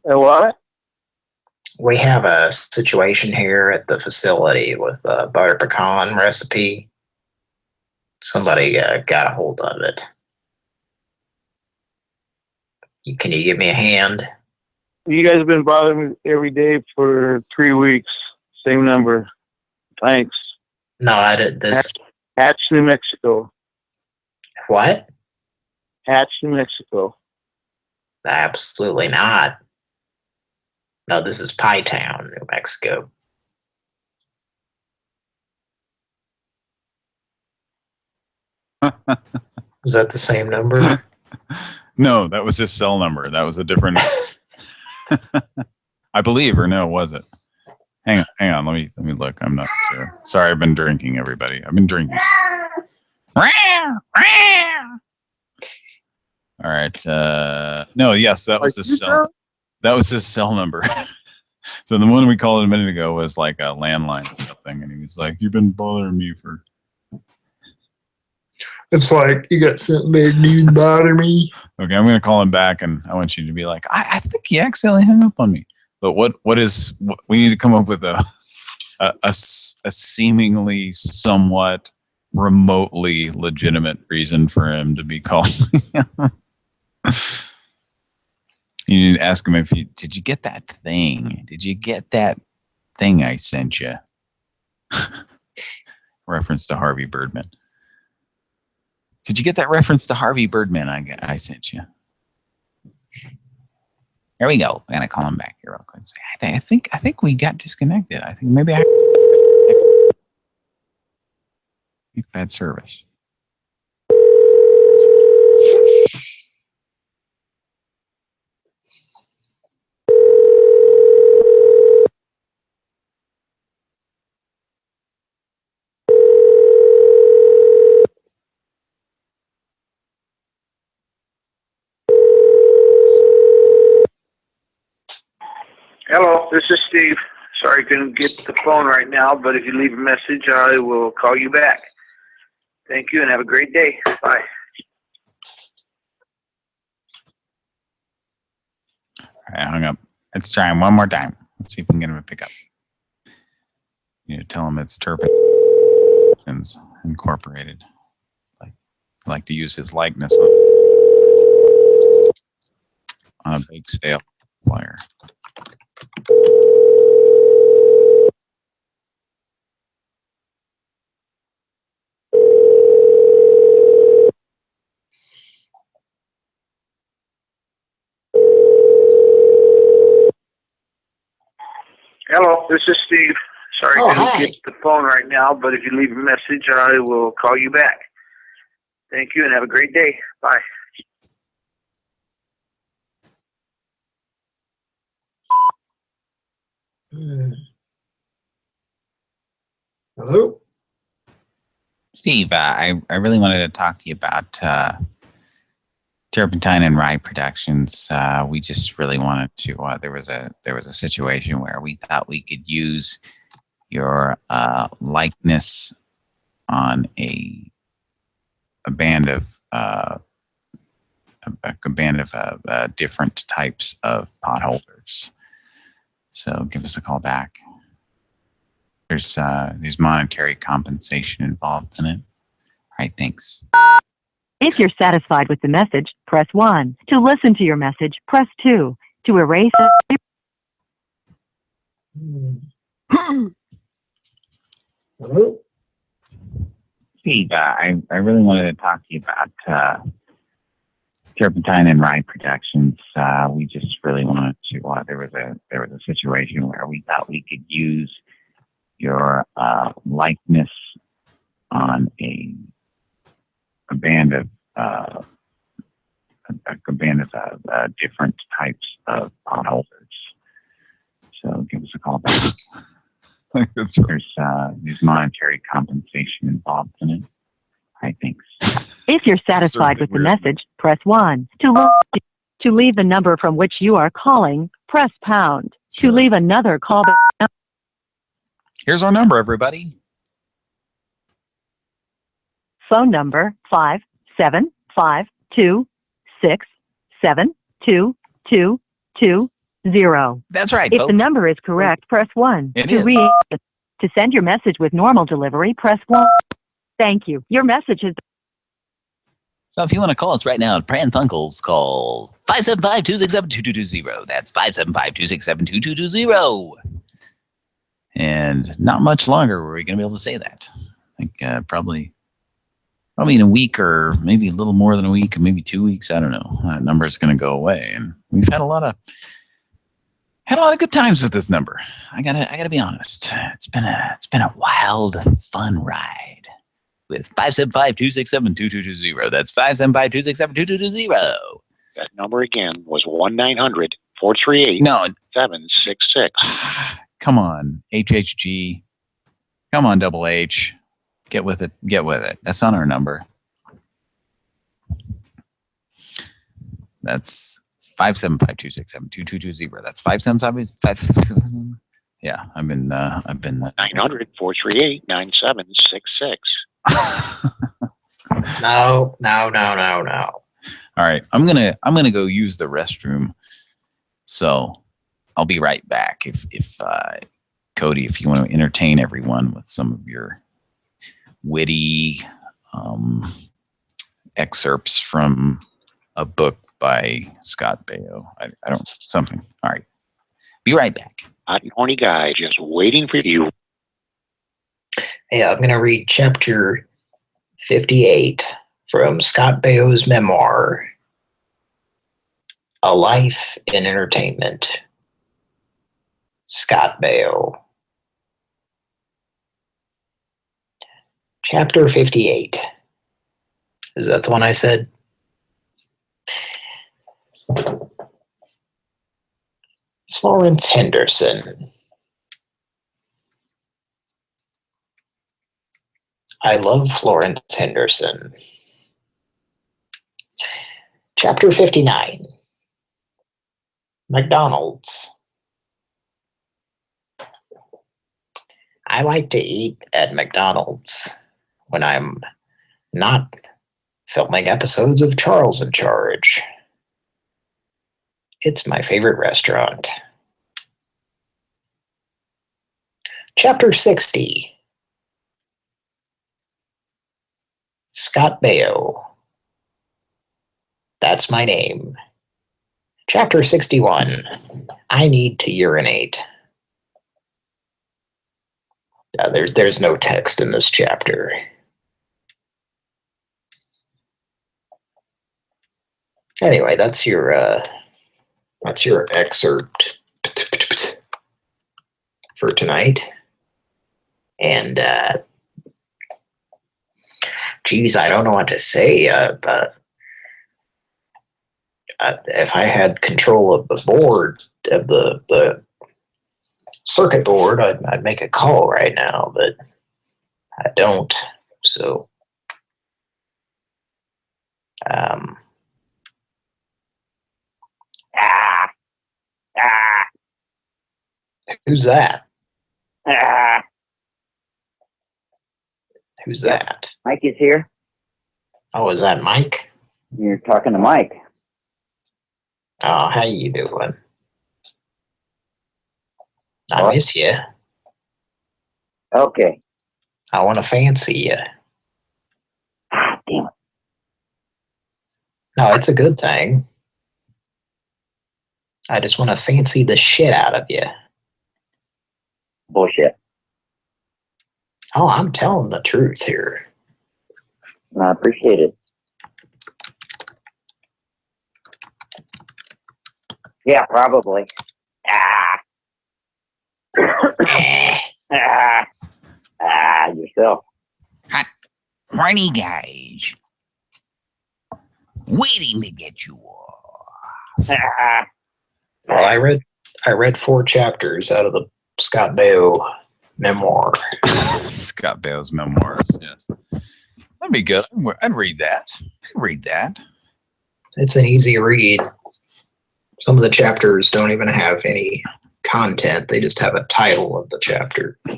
What? We have a situation here at the facility with a butter pecan recipe. Somebody got a hold of it. Can you give me a hand? You guys have been bothering me every day for 3 weeks. Same number. Thanks. No, I did this. Hatch, New Mexico. What? Hatch, New Mexico. Absolutely not. No, this is Pie Town, New Mexico. Is that the same number? No, that was his cell number. That was a different. I believe, or no, was it? Hang on. Let me look. I'm not sure. Sorry, I've been drinking. Everybody, I've been drinking. All right. No, yes, that was his cell. That was his cell number. So the one we called a minute ago was like a landline or something, and he was like, "You've been bothering me for." It's like you got something big to bother me. Okay, I'm gonna call him back, and I want you to be like, I think he accidentally hung up on me. But what we need to come up with a seemingly somewhat remotely legitimate reason for him to be calling. You need to ask him did you get that thing? Did you get that thing I sent you? Reference to Harvey Birdman. Did you get that reference to Harvey Birdman I sent you? Here we go. I'm gonna call him back here real quick. I think we got disconnected. I think maybe bad service. Hello, this is Steve. Sorry I couldn't get the phone right now, but if you leave a message, I will call you back. Thank you and have a great day. Bye. All right, I hung up. Let's try him one more time. Let's see if we can get him to pick up. You know, tell him it's Turpin. Incorporated. I like to use his likeness on a big sale flyer. Hello, this is Steve. Sorry Oh, I couldn't hi. get the phone right now, but if you leave a message, I will call you back. Thank you and have a great day. Bye. Hello? Steve, I really wanted to talk to you about Turpentine and Rye Productions. We just really wanted to. There was a situation where we thought we could use your likeness on a band of different types of potholders. So give us a call back. There's monetary compensation involved in it. All right, thanks. If you're satisfied with the message, press 1. To listen to your message, press 2. To erase it. Hello? Steve, I really wanted to talk to you about Turpentine and Rye Productions. We just really wanted to. There was a situation where we thought we could use your likeness on a band of different types of potholders. So give us a call back. There's monetary compensation involved in it. I think. If you're satisfied with the message, press 1. To leave the number from which you are calling, press pound. Sure. To leave another call. Here's our number, everybody. Phone number 57526722220. That's right, If folks. the number is correct, press 1. It to is. To send your message with normal delivery, press 1. Thank you. Your message has. So if you want to call us right now at Pran Funkels, call 575-267-2220. That's 575-267-2220. And not much longer were we going to be able to say that. I think probably in a week, or maybe a little more than a week, or maybe 2 weeks. I don't know. That number is going to go away, and we've had a lot of good times with this number. I gotta be honest. It's been a wild, fun ride with 575-267-2220. That's 575-267-2220. That number again was 1-900-438-766. No. Come on, HHG. Come on, Double H. Get with it. That's not our number. That's 575-267-2220. That's 575. Yeah, I've been 900-438-9766. No. All right, I'm gonna go use the restroom. So I'll be right back. If Cody, if you want to entertain everyone with some of your witty excerpts from a book by Scott Baio. I don't something. All right, be right back. Hot and horny guy just waiting for you. Yeah, I'm going to read chapter 58 from Scott Baio's memoir, A Life in Entertainment. Scott Baio. Chapter 58. Is that the one I said? Florence Henderson. I love Florence Henderson. Chapter 59. McDonald's. I like to eat at McDonald's when I'm not filming episodes of Charles in Charge. It's my favorite restaurant. Chapter 60. Scott Baio. That's my name. Chapter 61. I need to urinate. There's no text in this chapter. Anyway, that's your excerpt for tonight. And geez, I don't know what to say. But if I had control of the board, of the circuit board, I'd make a call right now, but I don't. So, who's that? Who's that? Mike is here. Oh, is that Mike? You're talking to Mike. Oh, how you doing? I miss you. Okay. I want to fancy you. Ah, damn it. No, it's a good thing. I just want to fancy the shit out of you. Bullshit. Oh, I'm telling the truth here. I appreciate it. Yeah, probably. Yourself. Hot, horny guys. Waiting to get you off. Well, I read 4 chapters out of the Scott Baio memoir. Scott Baio's memoirs, yes. That'd be good. I'd read that. It's an easy read. Some of the chapters don't even have any content. They just have a title of the chapter. I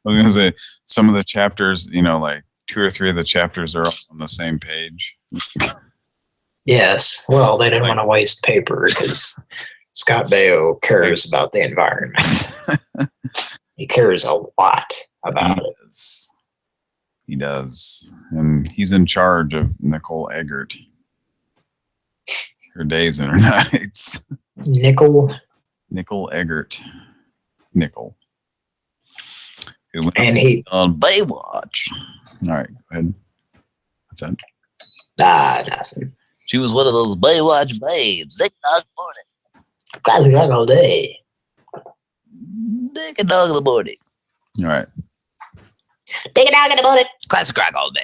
was going to say, some of the chapters, like 2 or 3 of the chapters are all on the same page. Yes. Well, they didn't want to waste paper because Scott Baio cares about the environment. He cares a lot about it. He does. And he's in charge of Nicole Eggert. Her days and her nights. Nicole Eggert. Nickel. And he on Baywatch. All right, go ahead. What's that? Nothing. She was one of those Baywatch babes. They dog morning. Classic rock all day. Dick and dog in the morning. All right. Take it out in the morning. Classic rock all day.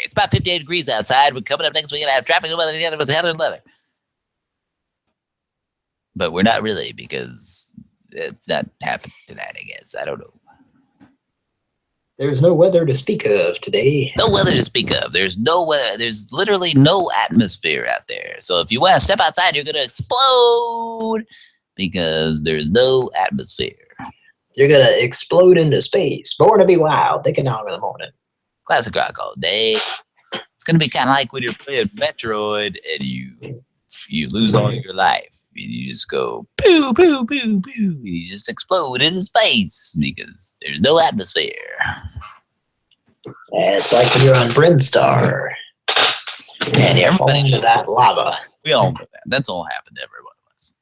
It's about 58 degrees outside. We're coming up next week and I have traffic and weather together with Heather and Leather. But we're not really because it's not happening tonight, I guess. I don't know. There's no weather to speak of today. No weather to speak of. There's no weather. There's literally no atmosphere out there. So if you want to step outside, you're going to explode because there's no atmosphere. You're going to explode into space. Born to be wild. Take a dog in the morning. Classic rock all day. It's going to be kind of like when you're playing Metroid and you lose all your life. And you just go, poo, poo, poo, poo. And you just explode into space because there's no atmosphere. It's like when you're on Brinstar. And you fall into that lava. We all know that. That's all happened to every one of us.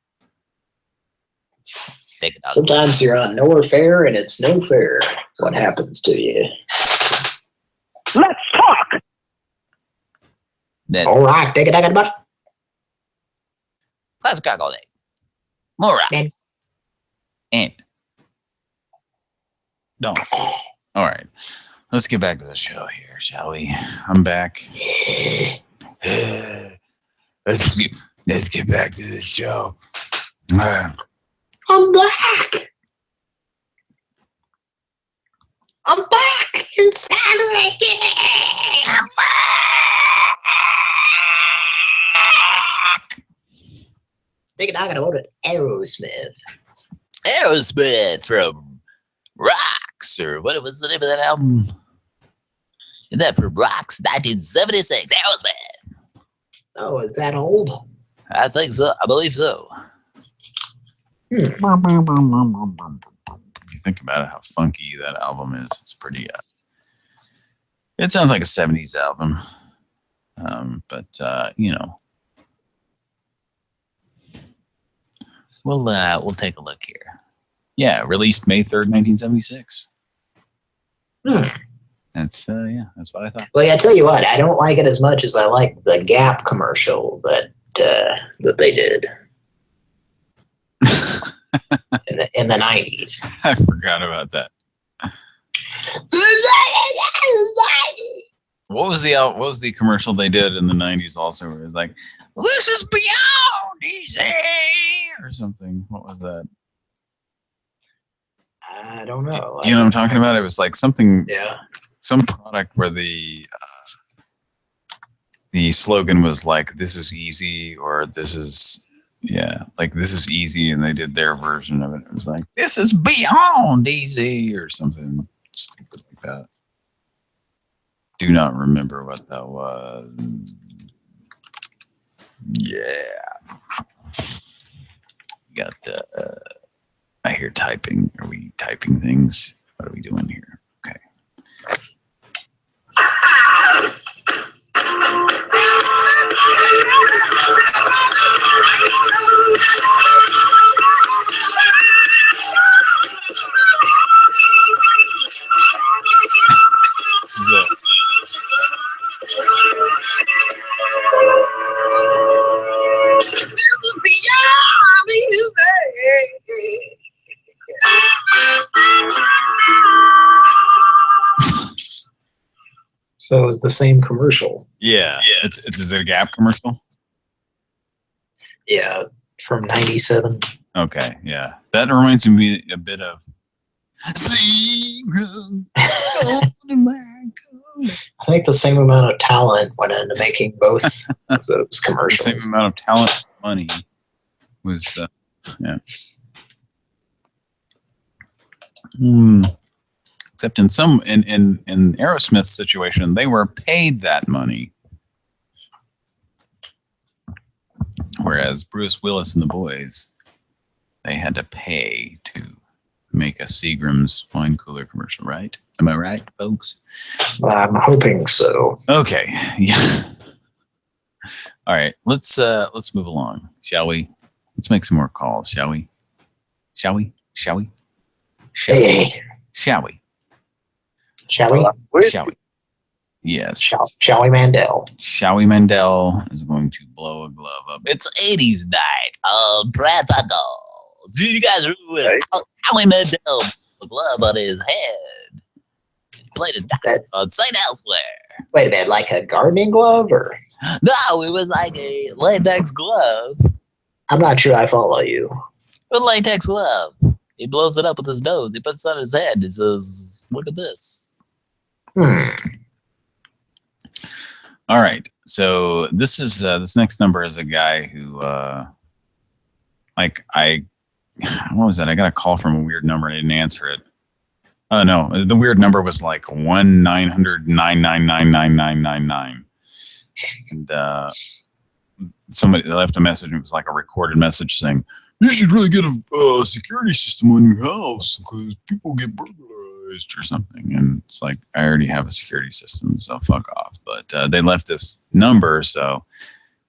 Take it out. Sometimes you're on nowhere fair and it's no fair. What happens to you? Let's talk. All right, take it out of the butt. Classic rock all day. More rock. And. No. All right. Let's get back to the show here, shall we? I'm back. Let's get back to the show. I'm back. I'm back inside again. I'm back. Take a dog about it. Aerosmith. Aerosmith from Rocks, or what was the name of that album? Isn't that from Rocks, 1976? Aerosmith. Oh, is that old? I think so. I believe so. If you think about it, how funky that album is, it's pretty. It sounds like a 70s album. But you know, we'll take a look here. Yeah, released May 3rd, 1976. That's that's what I thought. Well, I tell you what, I don't like it as much as I like the Gap commercial that they did in the 90s. I forgot about that. What was the commercial they did in the 90s also? Where it was like, "This is beyond easy" or something. What was that? I don't know. Do you know what I'm talking about? It was like something, Yeah. some product where the slogan was like, "This is easy," or "This is," like "This is easy," and they did their version of it. It was like, "This is beyond easy," or something stupid like that. Do not remember what that was. Yeah. Got I hear typing. Are we typing things? What are we doing here? Okay. This is it. So it was the same commercial. Yeah. Is it a Gap commercial? Yeah, from 97. Okay, yeah. That reminds me a bit of I think the same amount of talent went into making both of those commercials. The same amount of talent and money was, yeah. Except in Aerosmith's situation, they were paid that money. Whereas Bruce Willis and the boys, they had to pay to make a Seagram's wine cooler commercial, right? Am I right, folks? I'm hoping so. Okay, yeah. All right, let's move along, shall we? Let's make some more calls, shall we? Shall we? Shall we? Shall we? Shall we? Shall we? Shall we? Yes. Shall we Mandel? Showy Mandel is going to blow a glove up. It's 80s night on Pran Funkels. Do you guys remember Showy Mandel blew a glove on his head? He played a dive on St. Elsewhere. Wait a minute, like a gardening glove or? No, it was like a latex glove. I'm not sure I follow you. A latex glove. He blows it up with his nose. He puts it on his head. He says, "Look at this." All right. So this is this next number is a guy who what was that? I got a call from a weird number and I didn't answer it. Oh no, the weird number was like 1-900-999-9999. And somebody left a message and it was like a recorded message saying, "You should really get a security system on your house because people get burglarized," or something. And it's like, I already have a security system, so fuck off. But they left this number, so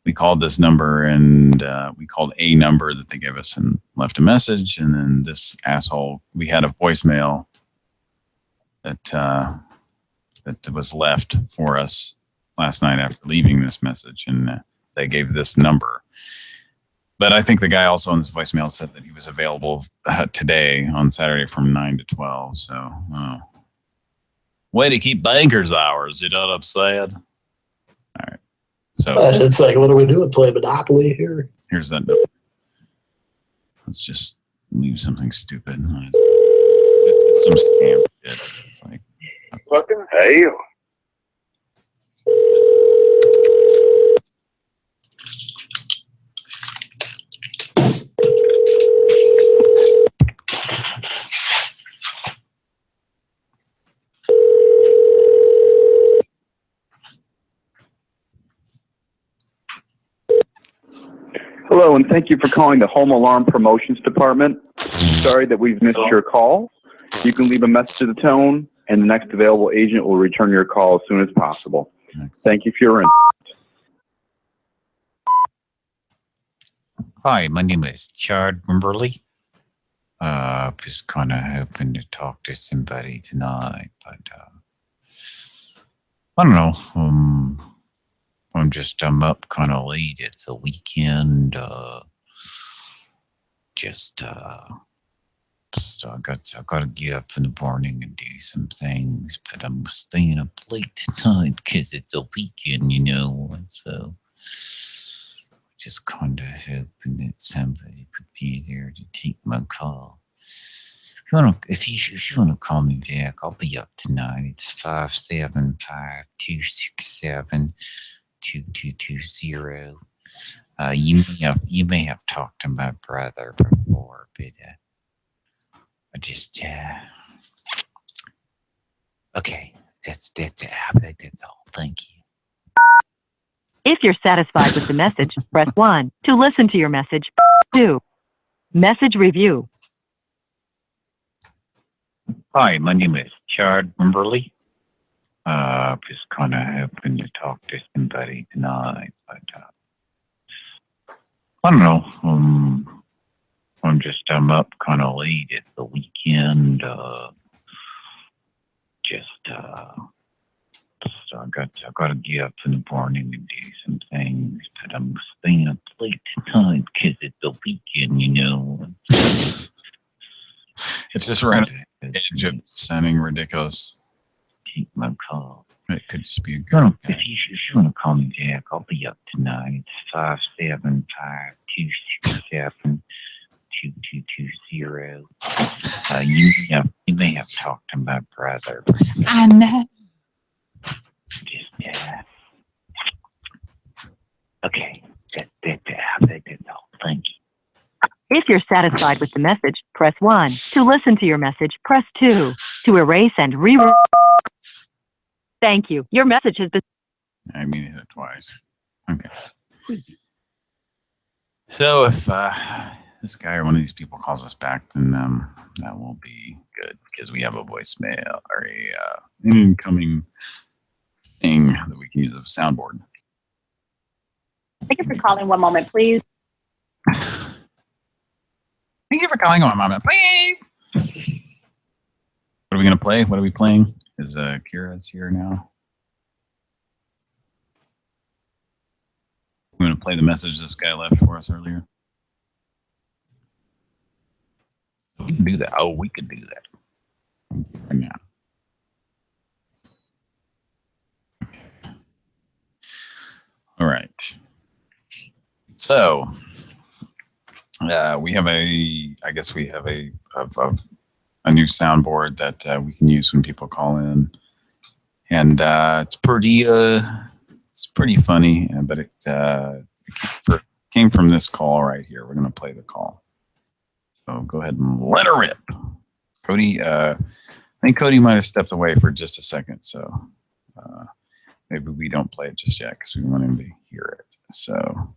we called this number and we called a number that they gave us and left a message. And then this asshole, we had a voicemail that was left for us last night after leaving this message, and they gave this number. But I think the guy also in this voicemail said that he was available today on Saturday from 9 to 12. So, way to keep bankers' hours. You know what I'm saying? All right. So it's like, what are we doing? Play Monopoly here? Here's that number. Let's just leave something stupid. It's some scam shit. It's like, fucking hell. Hello, and thank you for calling the Home Alarm Promotions Department. Sorry that we've missed your call. You can leave a message to the tone and the next available agent will return your call as soon as possible. Thank you for your interest. Hi, my name is Chad Wimberly. Just kind of hoping to talk to somebody tonight, but I don't know. I'm up kind of late. It's a weekend. I got to get up in the morning and do some things, but I'm staying up late tonight because it's a weekend, and so just kind of hoping that somebody would be there to take my call. If you want to call me back, I'll be up tonight. It's 575-267-2220. You may have talked to my brother before, but I just okay. That's all. Thank you. If you're satisfied with the message, press 1. To listen to your message, 2. Message review. Hi, my name is Chad Wimberly. Just kind of hoping to talk to somebody tonight, but I don't know. I'm up kind of late. It's the weekend. I got to get up in the morning and do some things, but I'm staying up late tonight because it's the weekend, It's just right at the edge of sounding ridiculous. Take my call. It could just be a good. If you want to call me back, I'll be up tonight. It's 575-267-2220. You may have talked to my brother. I know. Just okay. That's all. Thank you. If you're satisfied with the message, press 1. To listen to your message, press 2. To erase and re-record. Thank you. Your message has been... I mean, hit it twice. Okay. So if this guy or one of these people calls us back, then that will be good because we have a voicemail or an incoming thing that we can use as a soundboard. Thank you for calling. One moment, please. Thank you for calling. One moment, please. What are we going to play? What are we playing? Is Kira's here now? We're going to play the message this guy left for us earlier. We can do that. Oh, we can do that. Right now. All right. So we have I guess we have a new soundboard that we can use when people call in, and it's pretty funny, but it came from this call right here. We're gonna play the call. So go ahead and let her rip, Cody. I think Cody might have stepped away for just a second, so maybe we don't play it just yet because we want him to hear it. So.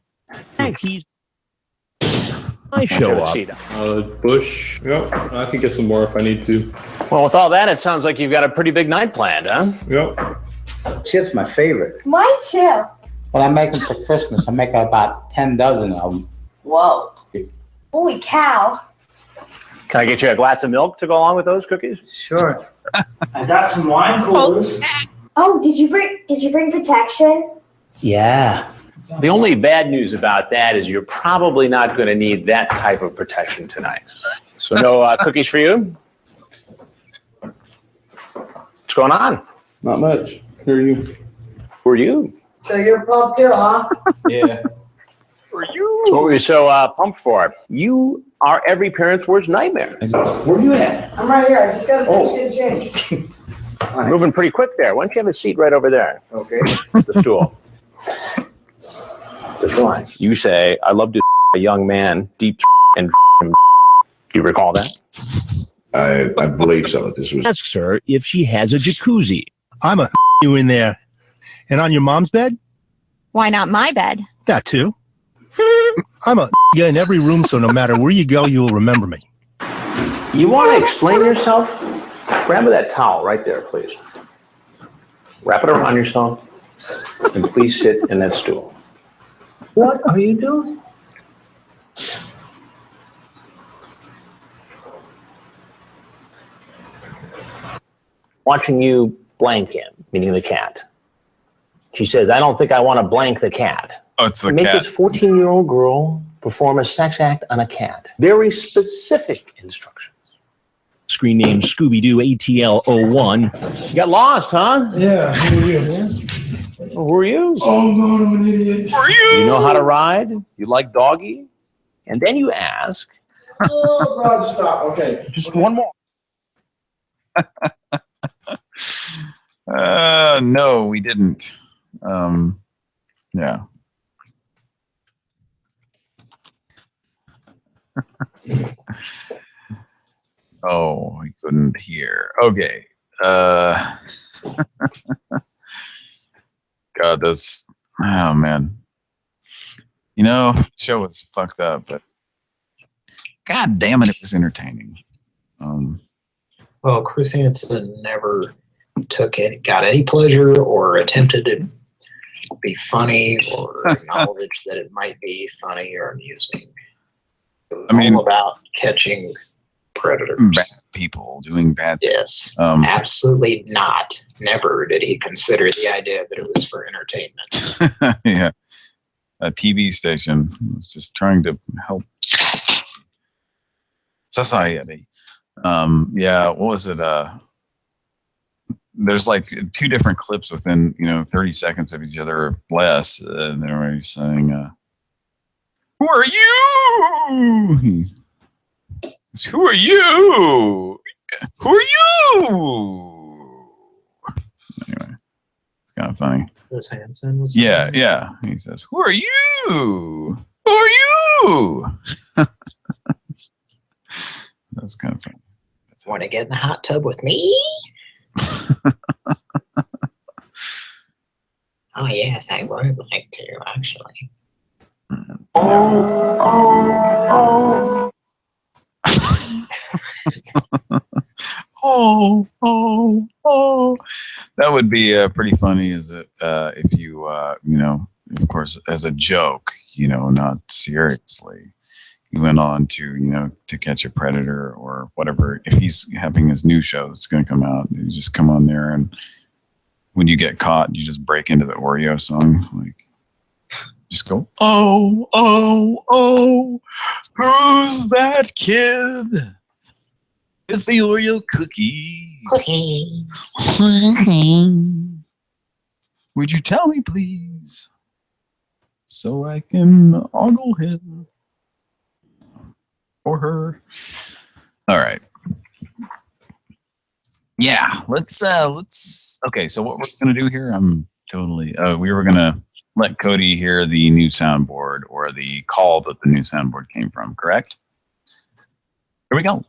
I show up. Bush. Yep. I can get some more if I need to. Well, with all that, it sounds like you've got a pretty big night planned, huh? Yep. Chip's my favorite. Mine too. Well, I make them for Christmas. I make about 10 dozen of them. Whoa. Holy cow. Can I get you a glass of milk to go along with those cookies? Sure. I got some wine coolers. Oh, did you bring protection? Yeah. The only bad news about that is you're probably not going to need that type of protection tonight. So no cookies for you? What's going on? Not much. Who are you? Who are you? So you're pumped too, huh? Yeah. Who are you? So what were you so pumped for? You are every parent's worst nightmare. Where are you at? I'm right here. I just got to change. Moving pretty quick there. Why don't you have a seat right over there? Okay. The stool. Just relax. You say, I love to a young man, deep and do you recall that? I believe so. This was. Asks her if she has a jacuzzi. I'm a you in there. And on your mom's bed? Why not my bed? That too. I'm a in every room, so no matter where you go, you'll remember me. You want to explain yourself? Grab that towel right there, please. Wrap it around yourself, and please sit in that stool. What are you doing? Watching you blank him, meaning the cat. She says, I don't think I want to blank the cat. Oh, it's the Make cat. this 14-year-old girl perform a sex act on a cat. Very specific instructions. Screen name Scooby-Doo ATL01. You got lost, huh? Yeah, who are you, man? Who are you? Oh, no, I'm an idiot. Who are you? You know how to ride? You like doggy? And then you ask. Oh, God, stop. Okay. Just one more. No, we didn't. Yeah. Oh, I couldn't hear. Okay. God, that's, oh man. You know, the show was fucked up, but God damn it, it was entertaining. Well, Chris Hansen never got any pleasure or attempted to be funny or acknowledge that it might be funny or amusing. It was all about catching predators. Bad people doing bad things. Yes, absolutely not. Never did he consider the idea that it was for entertainment. Yeah. A TV station was just trying to help society. Yeah, what was it? There's like two different clips within, 30 seconds of each other or less. And they were saying, who are you? Who are you? Who are you? Anyway, it's kind of funny. Chris Hansen was. Yeah, yeah. He says, who are you? Who are you? That's kind of funny. Want to get in the hot tub with me? Oh, yes, I would like to, actually. Oh. That would be pretty funny if you, of course, as a joke, not seriously. He went on to, to catch a predator or whatever. If he's having his new show that's going to come out, you just come on there, and when you get caught, you just break into the Oreo song. Like, just go, oh, who's that kid? It's the Oreo cookie. Cookie. Would you tell me, please, so I can ogle him? Or her. All right. Yeah, let's okay, so what we're gonna do here, we were gonna let Cody hear the new soundboard or the call that the new soundboard came from, correct? Here we go.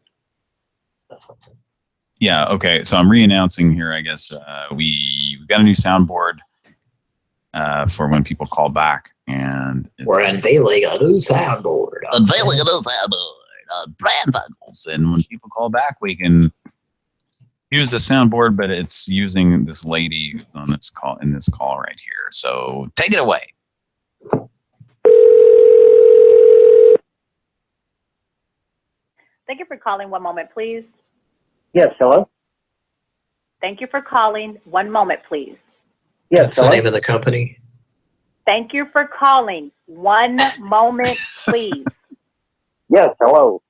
Yeah, okay, so I'm re-announcing here, I guess. We've got a new soundboard for when people call back, and we're unveiling a new soundboard. Pran Funkels. And when people call back, we can use the soundboard, but it's using this lady who's on this call right here. So take it away. Thank you for calling. One moment, please. Yes, hello? Thank you for calling. One moment, please. Yes, That's the name of the company. Thank you for calling. One moment, please. Yes, hello.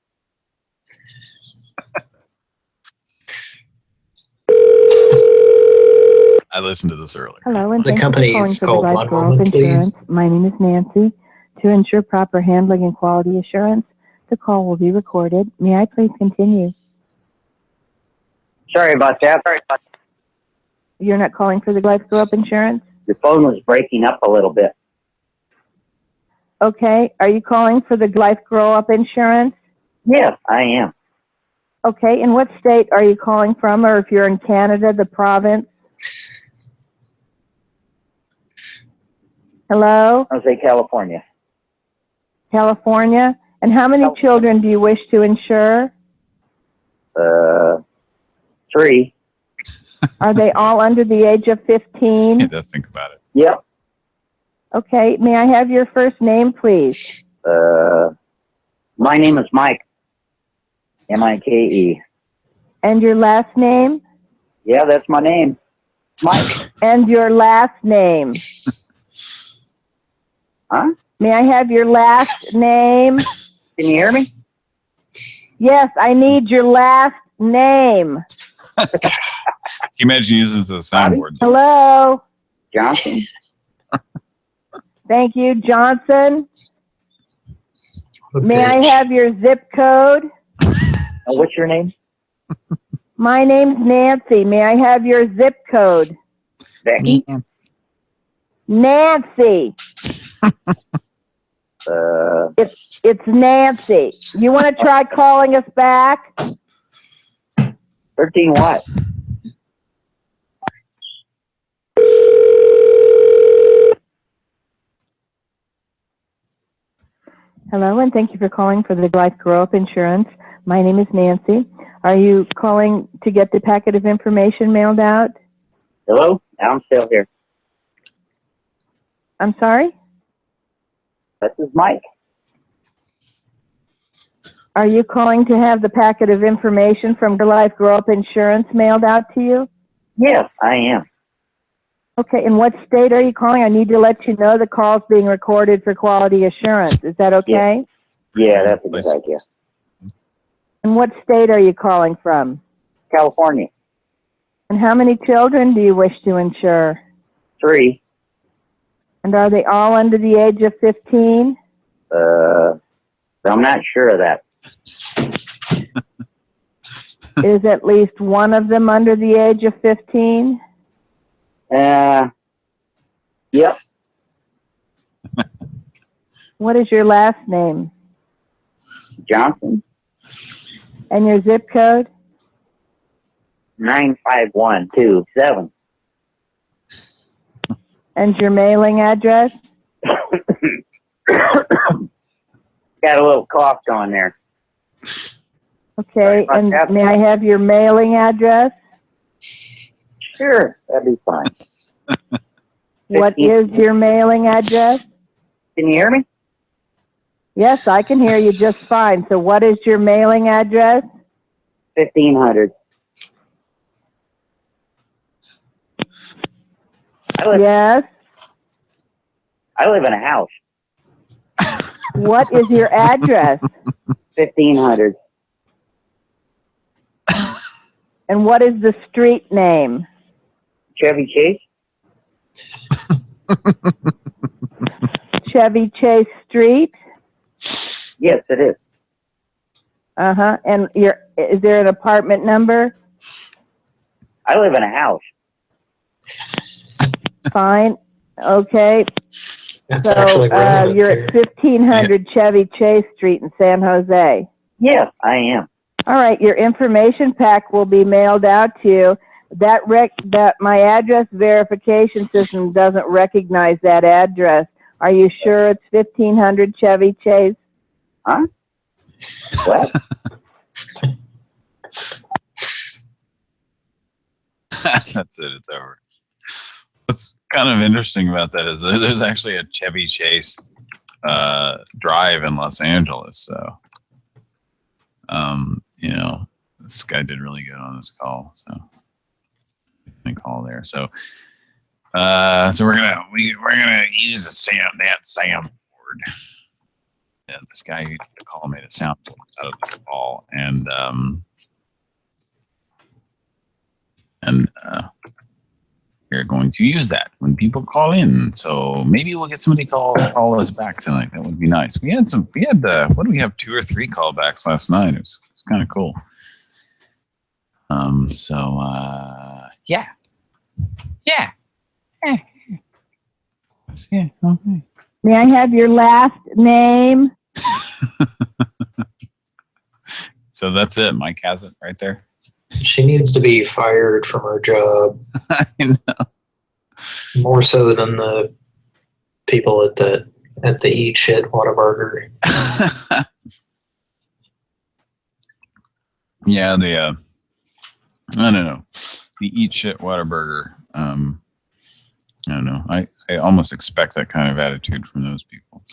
I listened to this earlier. Hello, and The thank company you for calling is for called the One Life Growth Moment, please. Insurance. My name is Nancy. To ensure proper handling and quality assurance, the call will be recorded. May I please continue? Sorry about that. You're not calling for the Life Growth Insurance? Your phone was breaking up a little bit. Okay. Are you calling for the Life Grow Up Insurance? Yes, I am. Okay. In what state are you calling from? Or if you're in Canada, the province? Hello? Jose, California. California? And how many children do you wish to insure? 3. Are they all under the age of 15? He does think about it. Yep. Okay. May I have your first name, please? My name is Mike. Mike. And your last name? Yeah, that's my name. Mike. And your last name? Huh? May I have your last name? Can you hear me? Yes, I need your last name. Can you imagine using this as a soundboard? Hello? Johnson. Thank you, Johnson. May I have your zip code? What's your name? My name's Nancy. May I have your zip code? Becky. Nancy. It's Nancy. You want to try calling us back? 13 what? Hello, and thank you for calling for the Life Grow Up Insurance. My name is Nancy. Are you calling to get the packet of information mailed out? Hello? I'm still here. I'm sorry? This is Mike. Are you calling to have the packet of information from Your Life Grow Up Insurance mailed out to you? Yes, I am. Okay, in what state are you calling? I need to let you know the call's being recorded for quality assurance. Is that okay? Yeah, that's a good idea. And what state are you calling from? California. And how many children do you wish to insure? 3. And are they all under the age of 15? I'm not sure of that. Is at least one of them under the age of 15? Yep. What is your last name? Johnson. And your zip code? 95127. And your mailing address? Got a little cough going there. Okay, and may I have your mailing address? Sure, that'd be fine. What is your mailing address? Can you hear me? Yes, I can hear you just fine. So what is your mailing address? 1500. Yes. I live in a house. What is your address? 1500. And what is the street name? Chevy Chase. Chevy Chase Street? Yes, it is. Uh-huh. And is there an apartment number? I live in a house. Fine. Okay. That's actually So relevant you're here. at 1500 Chevy Chase Street in San Jose. Yes, I am. All right. Your information pack will be mailed out to you. That my address verification system doesn't recognize that address. Are you sure it's 1500 Chevy Chase? Huh? What? That's it. It's over. What's kind of interesting about that is there's actually a Chevy Chase drive in Los Angeles. So, you know, this guy did really good on this call. So, call there. So, so we're gonna use a soundboard. Yeah, this guy who did the call made a soundboard out of the call, and we're going to use that when people call in. So maybe we'll get somebody call us back tonight. That would be nice. We had what do we have, 2 or 3 callbacks last night? It was kind of cool. Yeah. Yeah, okay. May I have your last name? So that's it. Mike has it right there. She needs to be fired from her job. I know. More so than the people at the Eat Shit Whataburger. Yeah, I don't know. The eat shit Whataburger. I don't know. I almost expect that kind of attitude from those people.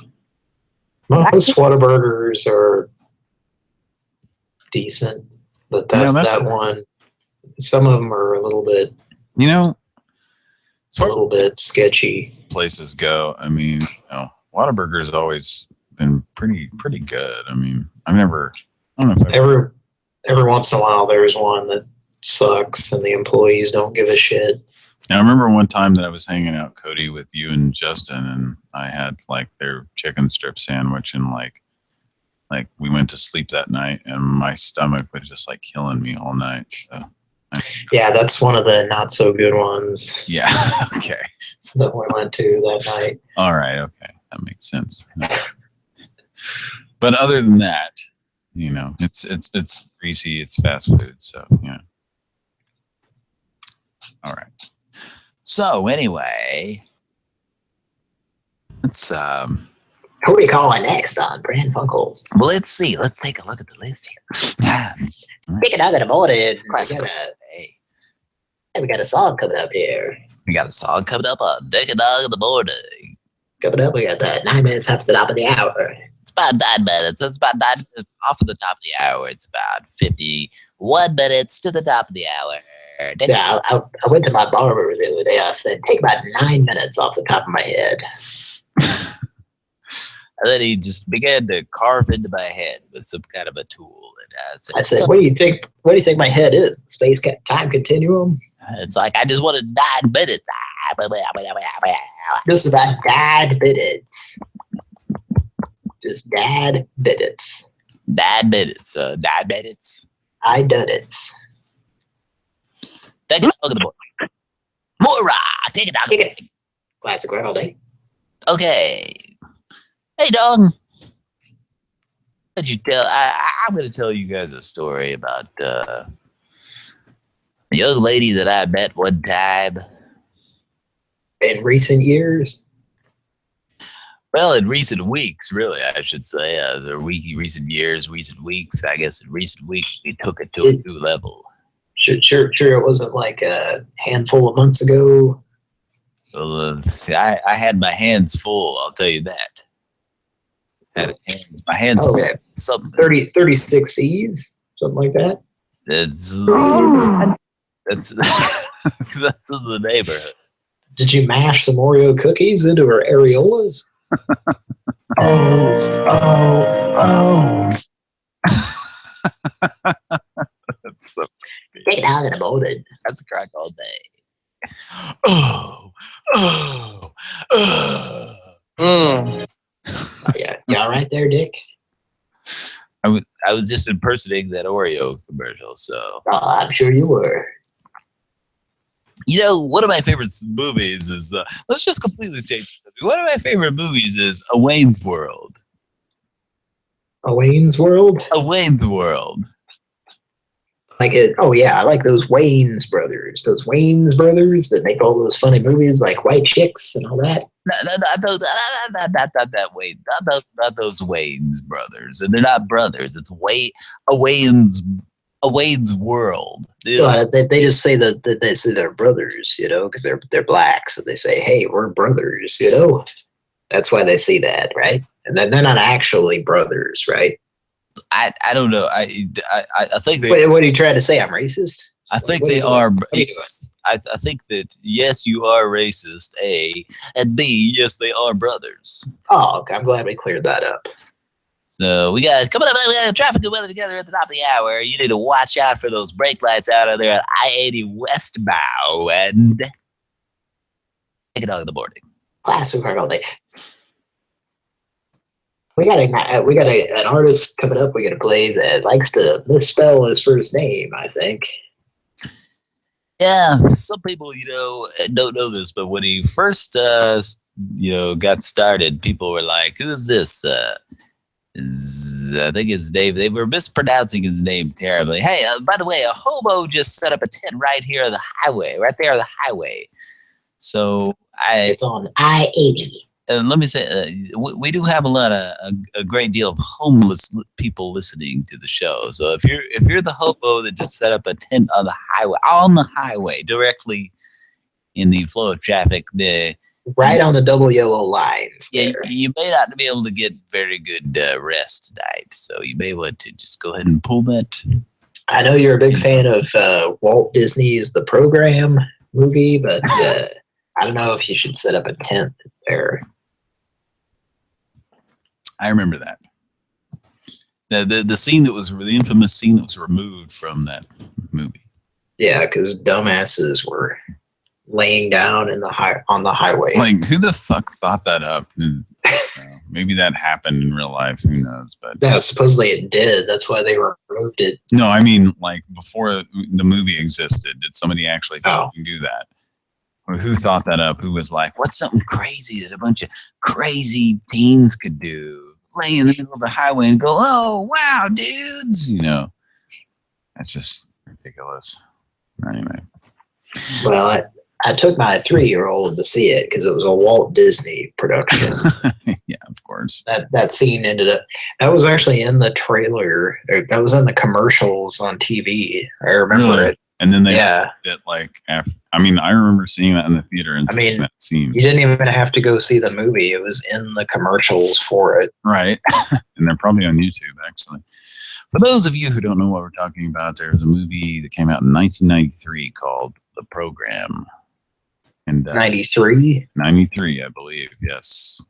Most Whataburgers are decent, but that one, some of them are a little bit, a little bit sketchy. Places go. I mean, Whataburger's always been pretty good. I mean, I don't know if every once in a while there's one that sucks and the employees don't give a shit. And I remember one time that I was hanging out, Cody, with you and Justin, and I had like their chicken strip sandwich, and like we went to sleep that night, and my stomach was just like killing me all night. So, yeah, that's one of the not so good ones. Yeah. Okay. That we went to that night. All right. Okay, that makes sense. But other than that, it's greasy, it's fast food, so yeah. All right. So anyway, let's who are we calling next on Pran Funkels? Well, let's see. Let's take a look at the list here. Take it out of the morning. We got a song coming up here. We got a song coming up on Dick and Dog in the morning. Coming up, we got 9 minutes after the top of the hour. It's about 9 minutes. It's about 9 minutes off of the top of the hour. It's about 51 minutes to the top of the hour. Yeah, I went to my barber the other day. I said, take about 9 minutes off the top of my head. And then he just began to carve into my head with some kind of a tool. I said, what do you think my head is? The space-time continuum? It's like, I just wanted 9 minutes. Just about 9 minutes. Just 9 minutes. 9 minutes. 9 minutes. I done it. Take it out of the board. More rock. Take it out. Take it. Classic rock all day. Okay. Hey, dog. What'd you tell? I'm going to tell you guys a story about a young lady that I met one time. In recent years? Well, in recent weeks, really, I should say. Recent years, recent weeks. I guess in recent weeks, we took it to a new level. Sure, it wasn't like a handful of months ago. Well, I had my hands full, I'll tell you that. My hands full. Something. 36 C's? Something like that? That's that's in the neighborhood. Did you mash some Oreo cookies into her areolas? Oh. That's so Take it out of the morning. That's a crack all day. Yeah, you all right there, Dick? I was just impersonating that Oreo commercial, so. Oh, I'm sure you were. One of my favorite movies is, let's just completely change the subject. One of my favorite movies is A Wayne's World. A Wayne's World? A Wayne's World. Like it. Oh yeah, I like those Wayne's brothers. Those Wayne's brothers that make all those funny movies like White Chicks and all that. Not that Wayne. Not those Wayne's brothers, and they're not brothers. It's a Wayne's World. So they just say that they say they're brothers, because they're black, so they say, "Hey, we're brothers," That's why they see that, right? And then they're not actually brothers, right? I don't know. I think they. What are you trying to say? I'm racist? I think they are. I think that yes, you are racist. A and B, yes, they are brothers. Oh, okay. I'm glad we cleared that up. So we got coming up. We got traffic and weather together at the top of the hour. You need to watch out for those brake lights out of there at I-80 westbound. Take it out in the morning. Classic rock all day. We got an artist coming up. We got to play that likes to misspell his first name, I think. Yeah, some people, don't know this, but when he first, got started, people were like, "Who's this?" I think his name. They were mispronouncing his name terribly. Hey, by the way, a hobo just set up a tent right here on the highway, right there on the highway. So it's on I-80. let me say, we do have a great deal of homeless people listening to the show. So if you're the hobo that just set up a tent on the highway directly in the flow of traffic, right on the double yellow lines. Yeah, you may not be able to get very good rest tonight. So you may want to just go ahead and pull that. I know you're a big fan of Walt Disney's The Program movie, but I don't know if you should set up a tent there. I remember that. The scene that was the infamous scene that was removed from that movie. Yeah, because dumbasses were laying down on the highway. Like, who the fuck thought that up? Maybe that happened in real life. Who knows? But yeah, supposedly it did. That's why they removed it. No, I mean, like before the movie existed, did somebody actually fucking do that? Or who thought that up? Who was like, what's something crazy that a bunch of crazy teens could do? Lay in the middle of the highway and go, oh, wow, dudes. You know, that's just ridiculous. Anyway. Well, I took my 3-year-old to see it because it was a Walt Disney production. Yeah, of course. That scene ended up, that was actually in the trailer. That was in the commercials on TV. I remember it. And then they did like after. I mean, I remember seeing that in the theater and seeing that scene. You didn't even have to go see the movie. It was in the commercials for it. Right. And they're probably on YouTube, actually. For those of you who don't know what we're talking about, there's a movie that came out in 1993 called The Program. And 93? 93, I believe, yes.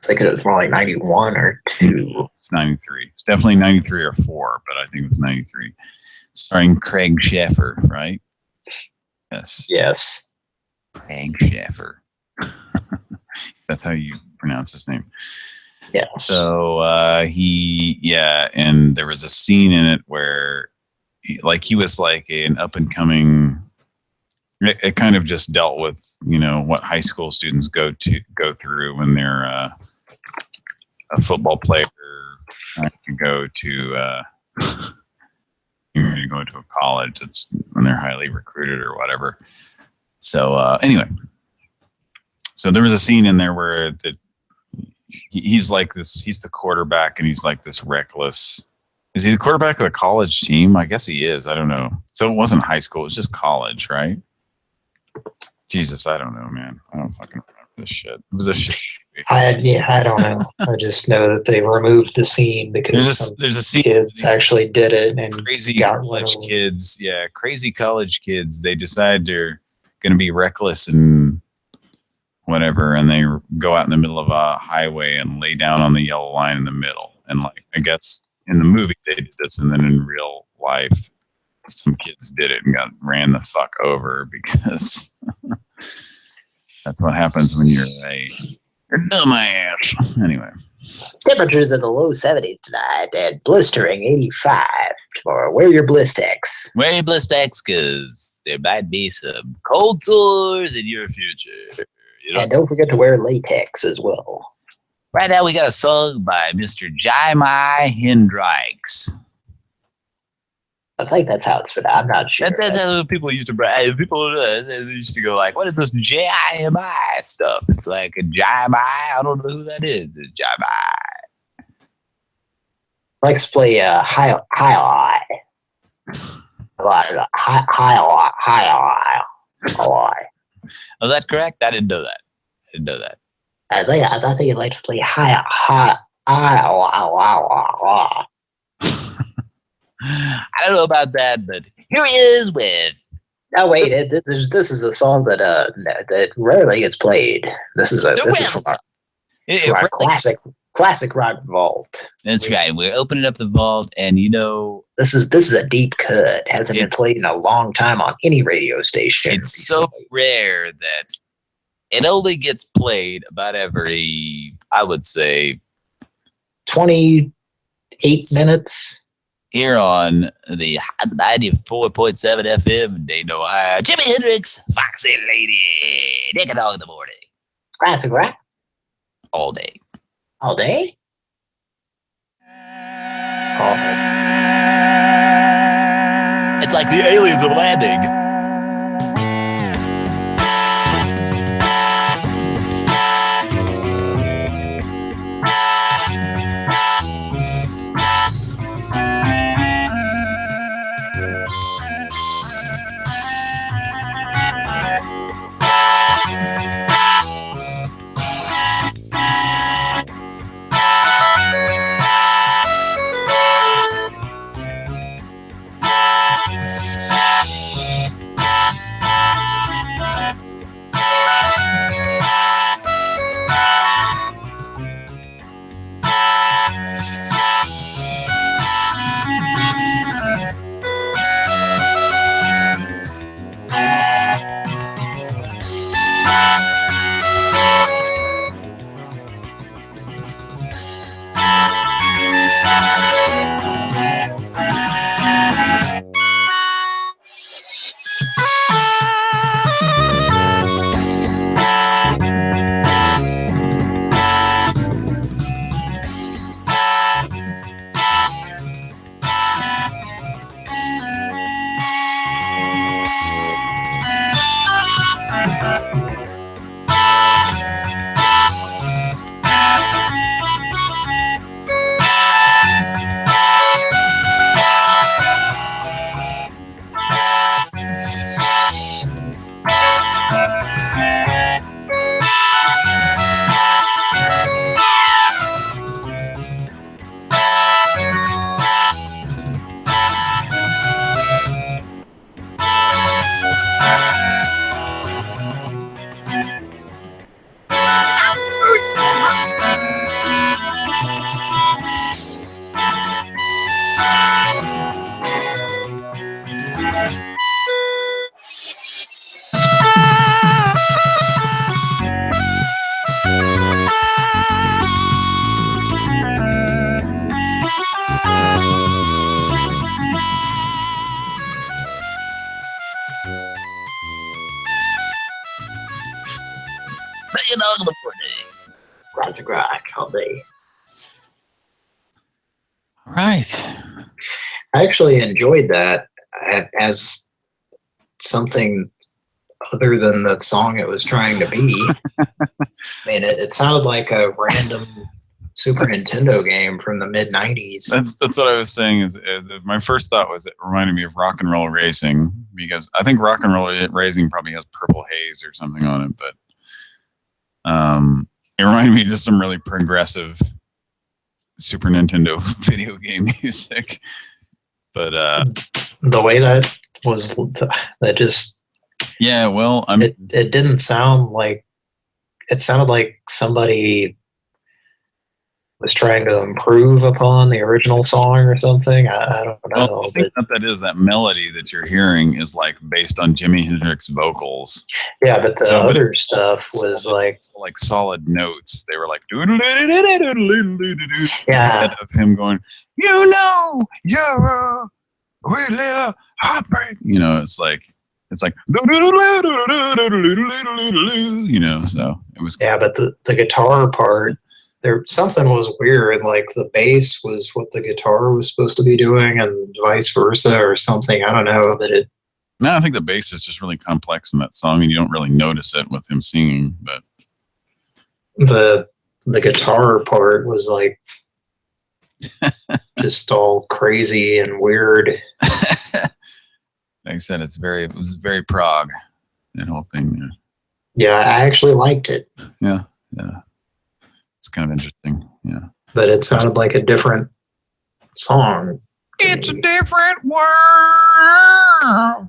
I think it was more like 91 or 2. It's 93. It's definitely 93 or 4, but I think it was 93. Starring Craig Sheffer, right? Yes. Yes. Craig Sheffer. That's how you pronounce his name. Yeah. So and there was a scene in it where he was like an up and coming. It kind of just dealt with, you know, what high school students go through when they're a football player trying to go to go to a college. It's when they're highly recruited or whatever. So anyway, so there was a scene in there where he's like this. He's the quarterback, and he's like this reckless. Is he the quarterback of the college team? I guess he is. I don't know. So it wasn't high school. It was just college, right? Jesus, I don't know, man. I don't fucking remember this shit. It was a shit. I don't know. I just know that they removed the scene because there's a scene kids actually did it and crazy college kids. Yeah, crazy college kids. They decide they're going to be reckless and whatever, and they go out in the middle of a highway and lay down on the yellow line in the middle. And like, I guess in the movie they did this, and then in real life, some kids did it and ran the fuck over because that's what happens when you're a dumbass. Anyway. Temperatures in the low 70s tonight and blistering 85 tomorrow. Wear your Blistex. Wear your Blistex because there might be some cold sores in your future. You know? And don't forget to wear latex as well. Right now we got a song by Mr. Jimmy Hendrix. I think that's how it's. I'm not sure. That's how people used to. People used to go like, "What is this JMI stuff?" It's like a JMI. I don't know who that is. It's JMI. Let's play highlight. Oh, that correct? I didn't know that. I think you'd like to play high. I don't know about that, but here he is with. Oh wait, this is a song that rarely gets played. This is from our classic rock vault. That's right. We're opening up the vault, and you know this is a deep cut. Hasn't been played in a long time on any radio station. It's so rare that it only gets played about every, I would say, 28 minutes. Here on the 94.7 FM, Dayton, Ohio. Jimi Hendrix, Foxy Lady, Nick and Dog in the morning. Classic rock. All day. All day? It's like the aliens of landing. o'clock in the morning. Roger, all day. All right. I actually enjoyed that as something other than the song it was trying to be. I mean, it sounded like a random Super Nintendo game from the mid '90s. That's what I was saying. Is my first thought was it reminded me of Rock and Roll Racing, because I think Rock and Roll Racing probably has Purple Haze or something on it, but it reminded me of just some really progressive Super Nintendo video game music. But the way that was, that just well, it didn't sound like, it sounded like somebody was trying to improve upon the original song or something. I don't know. Well, I think that is that melody that you're hearing is like based on Jimi Hendrix vocals. Yeah, but the other stuff was like solid notes. They were like yeah, instead of him going, you're a weird little heartbreak. It's like so it was. Yeah, but the guitar part, something was weird. Like the bass was what the guitar was supposed to be doing, and vice versa, or something. I don't know, but No, I think the bass is just really complex in that song, and you don't really notice it with him singing. But the guitar part was like just all crazy and weird. Like I said, it was very prog, that whole thing. Yeah, I actually liked it. Yeah. It's kind of interesting. Yeah. But it sounded like a different song. It's a different world.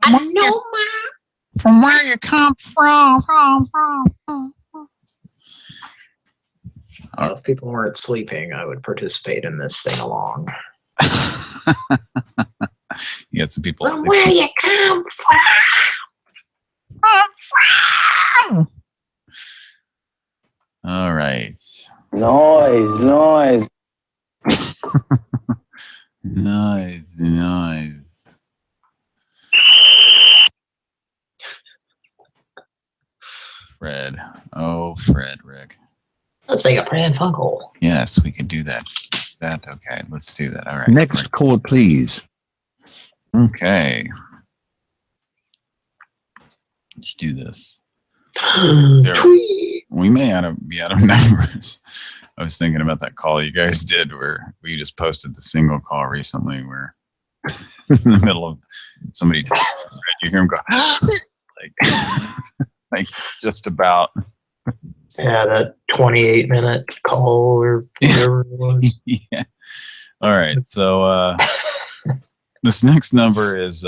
I know from where you come from. If people weren't sleeping, I would participate in this sing-along. You had some people from where you come from. All right. Noise. Nice. Fred. Oh, Fred, Rick. Let's make a Pran Funkel. Yes, we could do that. Okay, let's do that. All right. Next chord, please. Okay. Let's do this. We may be out of numbers. I was thinking about that call you guys did where we just posted the single call recently where in the middle of somebody talking, you hear him go like just about. Yeah, that 28-minute call or whatever it was. Yeah. All right. So this next number is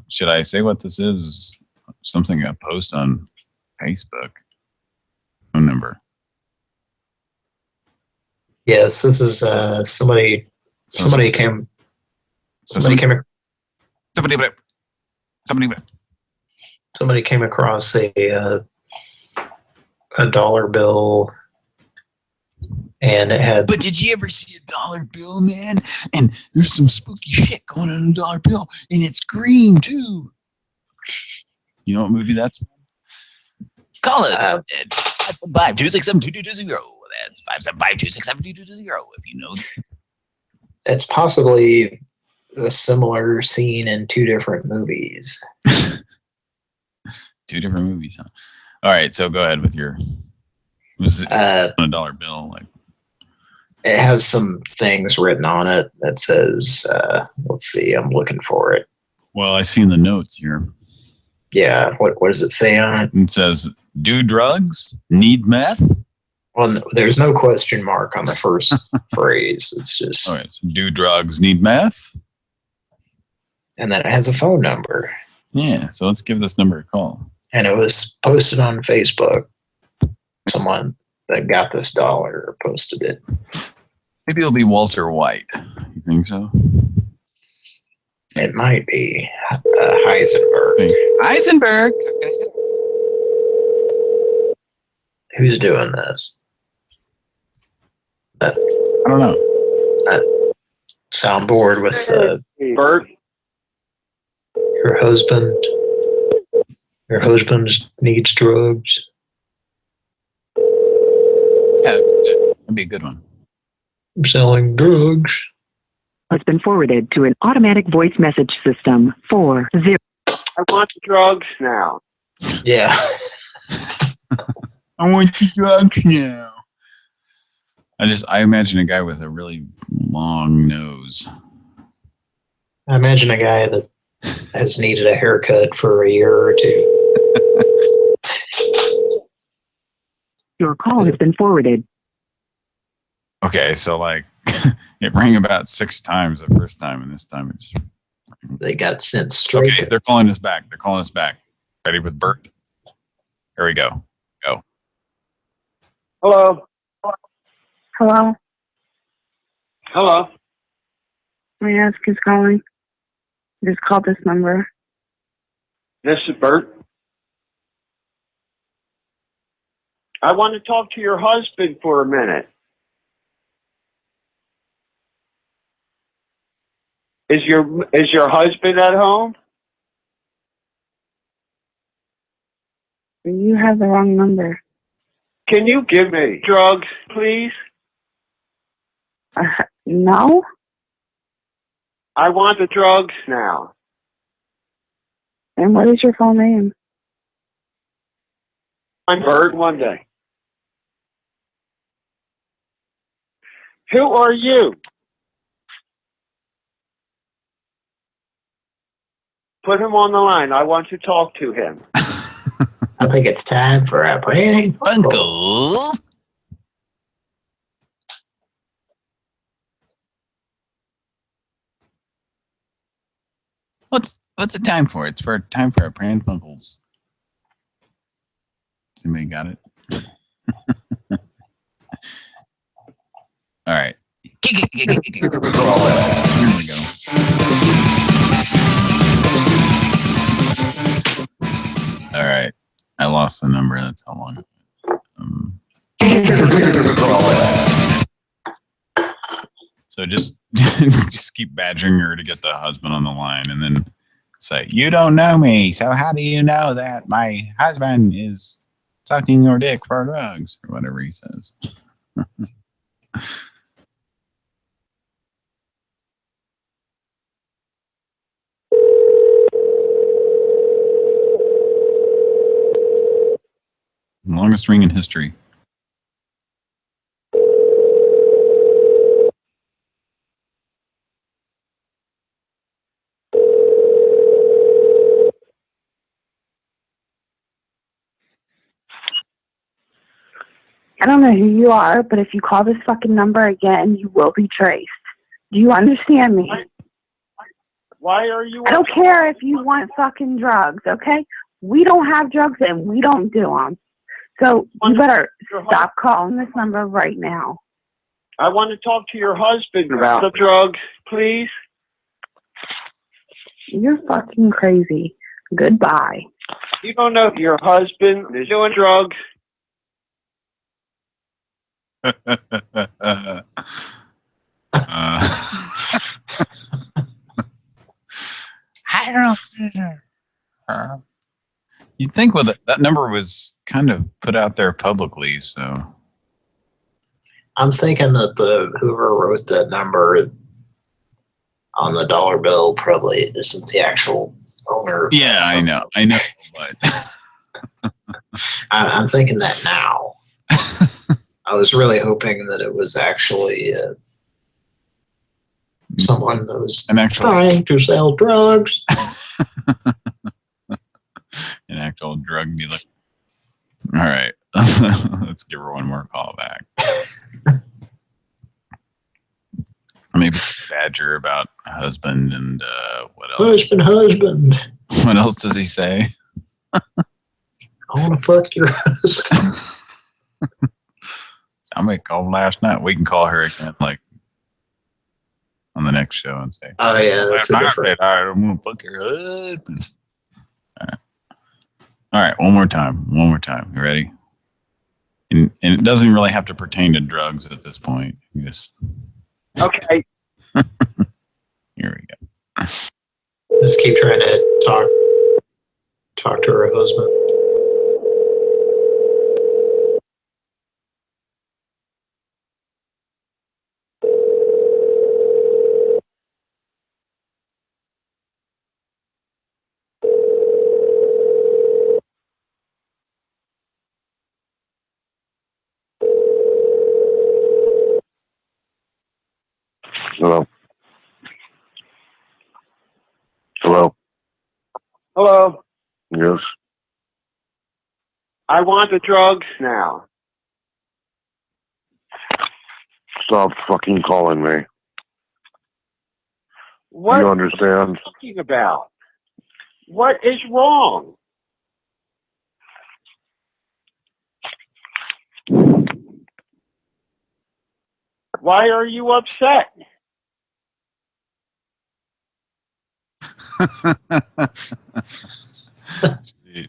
should I say what this is? Something I post on Facebook. Phone number. Yes, this is somebody came across a dollar bill, and it had. But did you ever see a dollar bill, man? And there's some spooky shit going on in a dollar bill, and it's green too. You know what movie that's from? Call it 5267220. That's 575267220. If you know. It's possibly a similar scene in two different movies. Two different movies, huh? All right, so go ahead with your. Was it on a dollar bill? Like it has some things written on it that says, let's see, I'm looking for it. Well, I see in the notes here. Yeah, what does it say on it? It says, do drugs, need meth? Well, no, there's no question mark on the first phrase. It's just. All right, so do drugs, need meth? And then it has a phone number. Yeah, so let's give this number a call. And it was posted on Facebook. Someone that got this dollar posted it. Maybe it'll be Walter White. You think so? It might be Heisenberg. Heisenberg! Who's doing this? I don't know. That soundboard with Bert. Your husband needs drugs. Yeah, that'd be a good one. I'm selling drugs. Has been forwarded to an automatic voice message system. 40. I want the drugs now. Yeah. I want the drugs now. I imagine a guy with a really long nose. I imagine a guy that has needed a haircut for a year or two. Your call has been forwarded. Okay, so like it rang about 6 times the first time, and this time it just... They got sent straight. Okay, they're calling us back. They're calling us back. Ready with Bert? Here we go. Go. Hello. Hello. Hello. May I ask who's calling? Just called this number. This is Bert. I want to talk to your husband for a minute. Is your husband at home? You have the wrong number. Can you give me drugs, please? No. I want the drugs now. And what is your full name? I'm Bert one day. Who are you? Put him on the line. I want to talk to him. I think it's time for a Pran Funkels. What's it time for? It's for time for a Pran Funkels. Somebody got it? All right. Here we go. All right. I lost the number. That's how long. So just keep badgering her to get the husband on the line, and then say, "You don't know me, so how do you know that my husband is sucking your dick for drugs?" or whatever he says. Longest ring in history. I don't know who you are, but if you call this fucking number again, you will be traced. Do you understand me? Why are you? I don't care if you want fucking drugs, okay? We don't have drugs and we don't do them. So you better stop calling this number right now. I want to talk to your husband about the drugs, please. You're fucking crazy. Goodbye. You don't know if your husband is doing drugs. I don't know. You'd think with that number was kind of put out there publicly, so I'm thinking that whoever wrote that number on the dollar bill probably isn't the actual owner. Yeah, I know, but I'm thinking that now. I was really hoping that it was actually someone that was trying to sell drugs. An actual drug dealer. All right, let's give her one more call back. Maybe badger about husband and what else? Husband. What else does he say? I want to fuck your husband. Somebody called last night. We can call her again, like on the next show, and say, "Oh yeah, that's a different." I'm gonna fuck your husband. All right, one more time. You ready? And it doesn't really have to pertain to drugs at this point. You just okay. Here we go. Just keep trying to talk to her husband. Hello. Hello. Hello. Yes. I want the drugs now. Stop fucking calling me. What You are understand? you talking about? What is wrong? Why are you upset?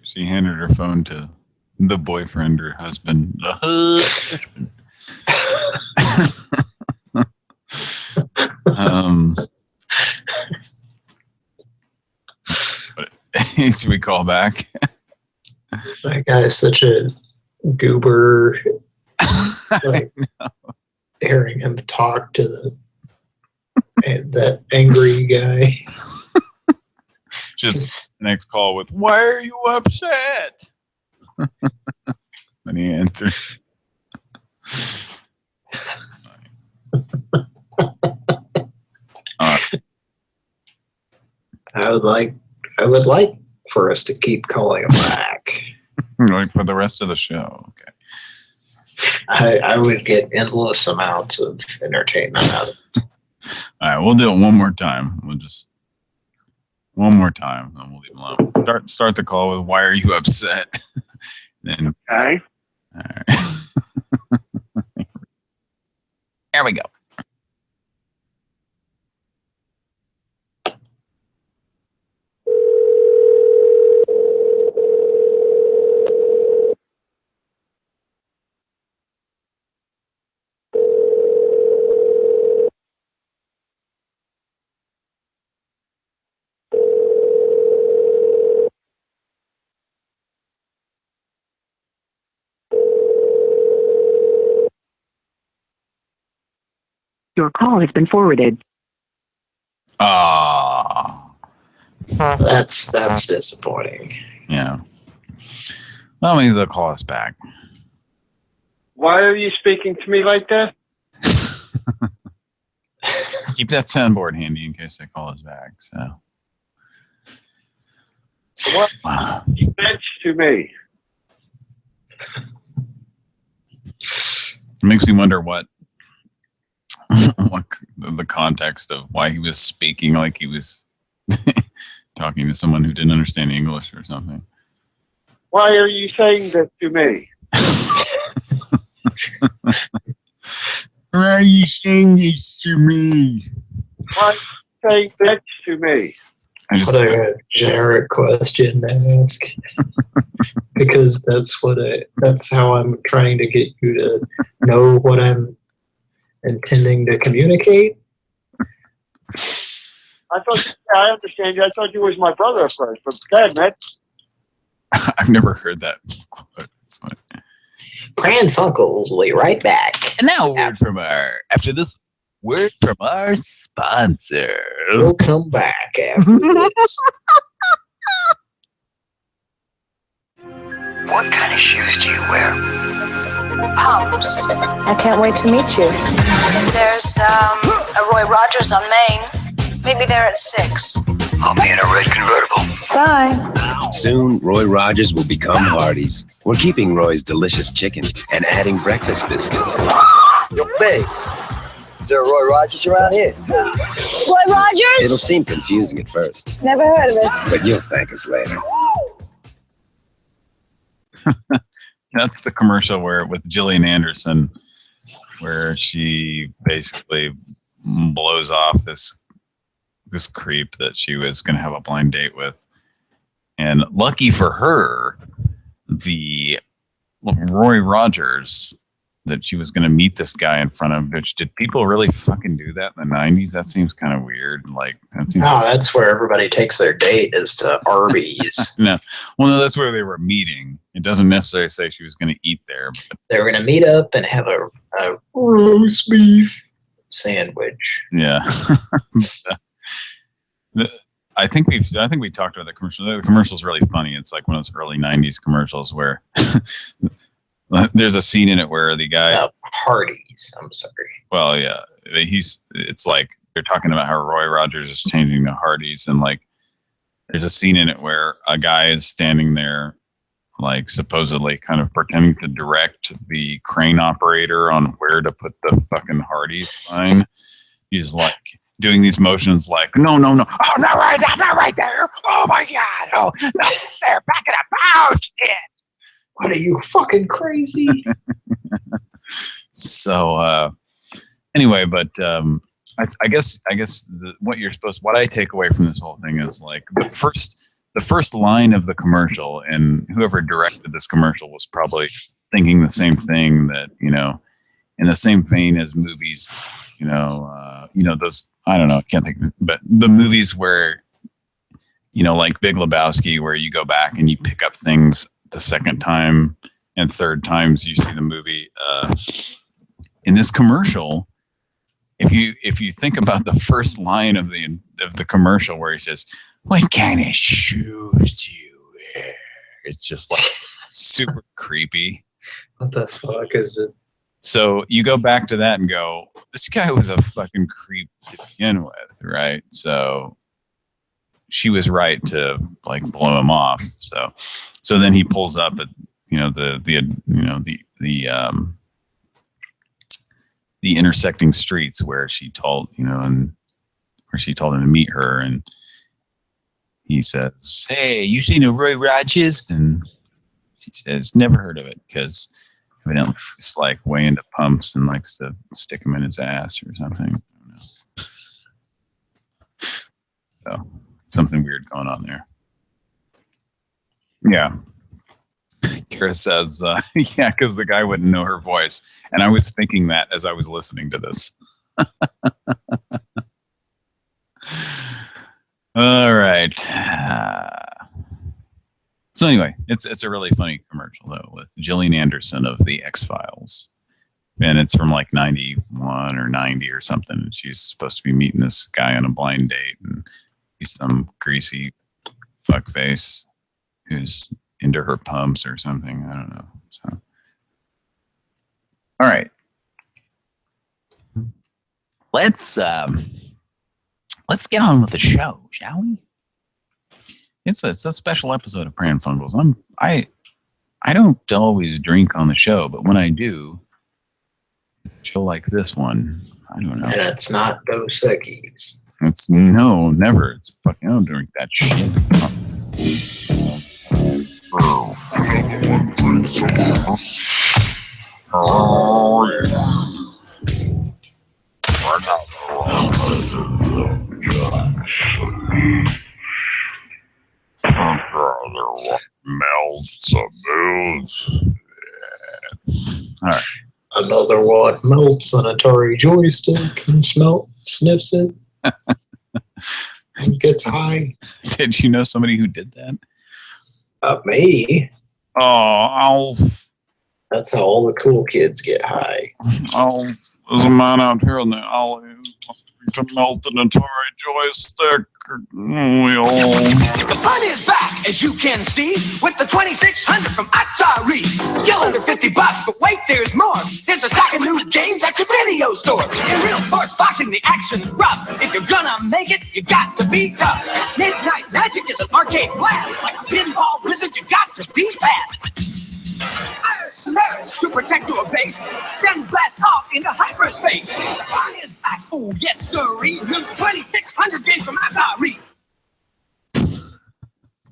she handed her phone to the boyfriend or husband. The husband. Should we call back? That guy is such a goober. Like, hearing him talk to that angry guy. Just next call with, why are you upset? When he answered. I would like for us to keep calling him back. Like for the rest of the show. Okay. I would get endless amounts of entertainment out of it. All right, we'll do it one more time. We'll just one more time, and we'll leave him alone. Start the call with, "Why are you upset?" Then, okay. All right. There we go. Your call has been forwarded. That's disappointing. Yeah. Well, maybe they'll call us back. Why are you speaking to me like that? Keep that soundboard handy in case they call us back. So. What you meant to me? It makes me wonder what the context of why he was speaking like he was talking to someone who didn't understand English or something. Why are you saying that to me? Why are you saying this to me? Why are you saying that to me? What a generic question to ask. Because that's how I'm trying to get you to know what I'm intending to communicate. I understand you. I thought you was my brother at first, but go ahead, man. I've never heard that quote. Pran Funkels will be right back. And now after this word from our sponsor. We'll come back after this. What kind of shoes do you wear? Pumps. I can't wait to meet you. There's a Roy Rogers on Main. Maybe they're at 6. I'll be in a red convertible. Bye. Soon, Roy Rogers will become Hardee's. We're keeping Roy's delicious chicken and adding breakfast biscuits. Yo, babe. Is there a Roy Rogers around here? Roy Rogers? It'll seem confusing at first, Never heard of it. but you'll thank us later. That's the commercial where with Gillian Anderson, where she basically blows off this creep that she was going to have a blind date with. And lucky for her, the Roy Rogers that she was going to meet this guy in front of, which did people really fucking do that in the 90s? That seems kind of weird. Like, that seems that's where everybody takes their date is to Arby's. no, that's where they were meeting. It doesn't necessarily say she was going to eat there. But They were going to meet up and have a roast beef sandwich. yeah. I think we talked about the commercial. The commercial's really funny. It's like one of those early 90s commercials where there's a scene in it where the guy Hardee's, I'm sorry. well, yeah, it's like they're talking about how Roy Rogers is changing to Hardee's, and like there's a scene in it where a guy is standing there, like supposedly kind of pretending to direct the crane operator on where to put the fucking Hardee's sign. He's like doing these motions like, no. Oh, not right there. Oh my God. Oh, no, there. Back it up. Oh, shit. What are you, fucking crazy? So, anyway, but I guess what I take away from this whole thing is like the first line of the commercial, and whoever directed this commercial was probably thinking the same thing, that, you know, in the same vein as movies, those, I don't know, I can't think, but the movies where, you know, like Big Lebowski, where you go back and you pick up things the second time and third times you see the movie. In this commercial, if you think about the first line of the commercial where he says, "What kind of shoes do you wear?" It's just like super creepy. What the fuck is it? So you go back to that and go, this guy was a fucking creep to begin with, right? So she was right to like blow him off. So then he pulls up at, you know, the intersecting streets where she told him to meet her, and he says, "Hey, you seen a Roy Rogers?" And she says, "Never heard of it," because evidently he's like way into pumps and likes to stick them in his ass or something. I don't know. So something weird going on there. Yeah. Kara says, yeah, because the guy wouldn't know her voice. And I was thinking that as I was listening to this. All right. So anyway, it's a really funny commercial, though, with Gillian Anderson of The X-Files. And it's from like 91 or 90 or something. And she's supposed to be meeting this guy on a blind date. And he's some greasy fuckface who's into her pumps or something. I don't know. So, all right. Let's get on with the show, shall we? It's a special episode of Pran Funkels. I don't always drink on the show, but when I do, a show like this one, I don't know. And it's not Dos Equis. It's no, never. It's fucking, I don't drink that shit. Oh, yeah. Melts a moves. All right. Another one melts an Atari joystick and sniffs it. And gets high. Did you know somebody who did that? Me. Oh, Alf. That's how all the cool kids get high. Alf, there's a man out here in the alley to melt an Atari joystick. The fun is back, as you can see, with the 2600 from Atari. Just under $50, but wait, there's more. There's a stack of new games at your video store. In real sports boxing, the action's rough. If you're gonna make it, you got to be tough. Midnight Magic is an arcade blast. Like a pinball wizard, you got to be fast. Slurs to protect your base, then blast off into hyperspace. The fun is back. Oh, yes, sirree. New 2600 games from Atari.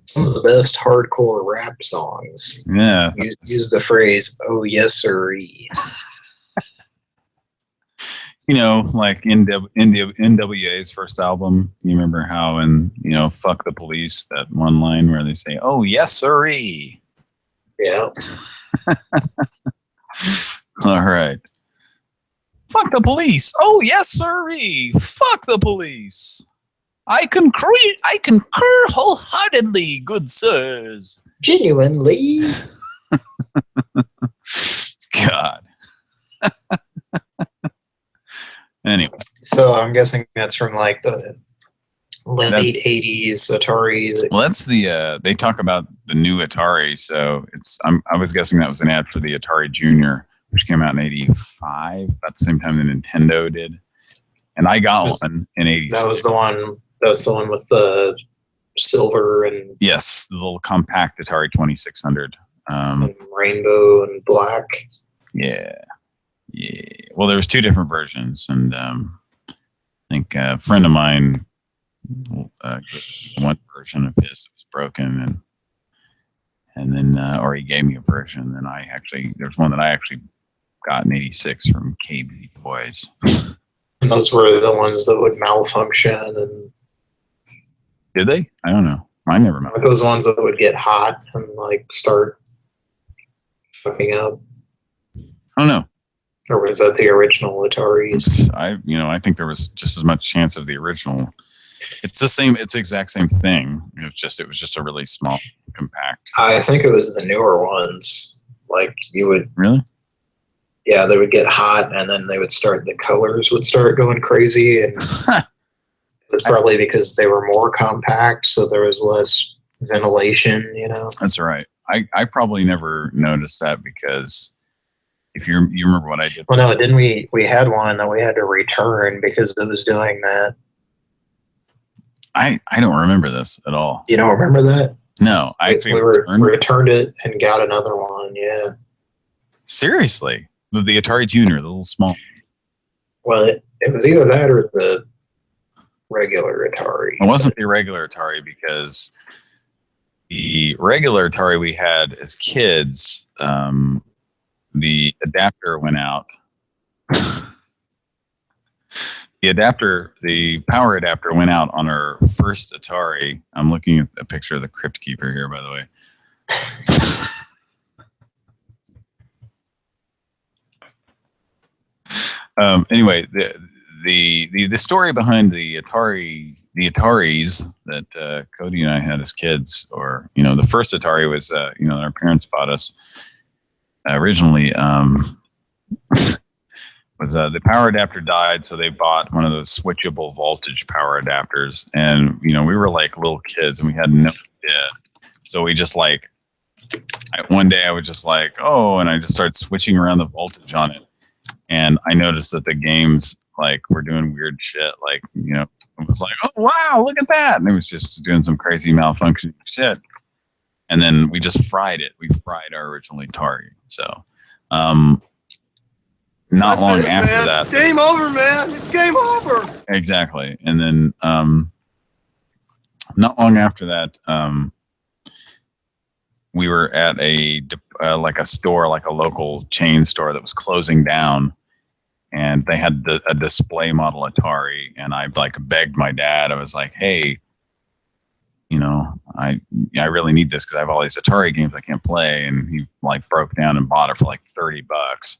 Some of the best hardcore rap songs. Yeah. Use the phrase, "Oh, yes, sirree." You know, like NWA's first album, you remember how in, you know, Fuck the Police, that one line where they say, "Oh, yes, sirree." Yeah. All right. Fuck the police. Oh, yes, sirree. Fuck the police. I concur wholeheartedly, good sirs. Genuinely. God. Anyway. So I'm guessing that's from like the late 80s Atari. Well, that's the they talk about the new Atari, so I was guessing that was an ad for the Atari Junior, which came out in '85, about the same time the Nintendo did. And I got one in 86. That was the one. That was the one with the silver and yes, the little compact Atari 2600. And rainbow and black. Yeah. Well, there was two different versions, and I think a friend of mine, one version of his that was broken, and then or he gave me a version. And there's one that I actually got in '86 from KB Toys. And those were the ones that would malfunction, and did they? I don't know. I never remember. Those ones that would get hot and like start fucking up. I don't know. Or was that the original Ataris? I think there was just as much chance of the original. It's the same. It's the exact same thing. It was just a really small, compact. I think it was the newer ones. Like you would really. Yeah, they would get hot, and then the colors would start going crazy, and it was probably because they were more compact, so there was less ventilation. That's right. I probably never noticed that because if you remember what I did. Well, no, didn't we? We had one that we had to return because it was doing that. I don't remember this at all. You don't remember that? No, I actually returned it and got another one. Yeah. Seriously, the Atari Junior, the little small. Well, it was either that or the regular Atari. It wasn't the regular Atari because the regular Atari we had as kids, the adapter went out. The power adapter went out on our first Atari. I'm looking at a picture of the Crypt Keeper here, by the way. Anyway, the story behind the Ataris that Cody and I had as kids, or the first Atari was that our parents bought us originally. Was the power adapter died, so they bought one of those switchable voltage power adapters, and we were like little kids and we had no idea. So we just one day I was just like, oh, and I just started switching around the voltage on it, and I noticed that the games were doing weird shit, it was like, oh wow, look at that, and it was just doing some crazy malfunctioning shit, and then we just fried it. We fried our original Atari, so. Not long after that. Game over, man. It's game over. Exactly. And then not long after that, we were at a store, like a local chain store that was closing down, and they had a display model Atari, and I begged my dad. I was like, hey, I really need this because I have all these Atari games I can't play, and he broke down and bought it for $30.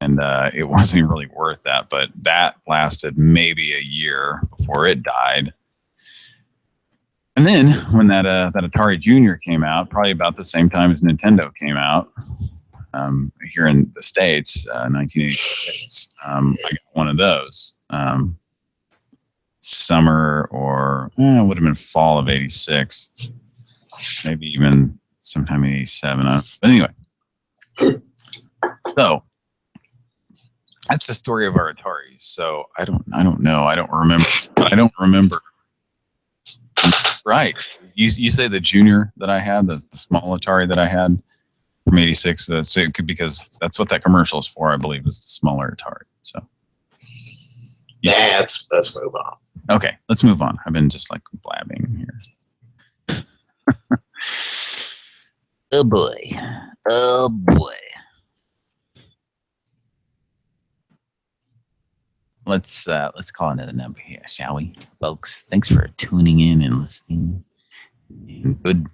And it wasn't really worth that, but that lasted maybe a year before it died. And then when that Atari Junior came out, probably about the same time as Nintendo came out, here in the States, 1986, I got one of those. Summer or it would have been fall of '86, maybe even sometime in '87. But anyway, so. That's the story of our Ataris. So I don't know. I don't remember. But I don't remember. Right. You say the Junior that I had, the small Atari that I had from '86. Because that's what that commercial is for, I believe, is the smaller Atari. So. Yeah, let's move on. Okay, let's move on. I've been just blabbing here. Oh boy. Oh boy. Let's call another number here, shall we, folks? Thanks for tuning in and listening. Good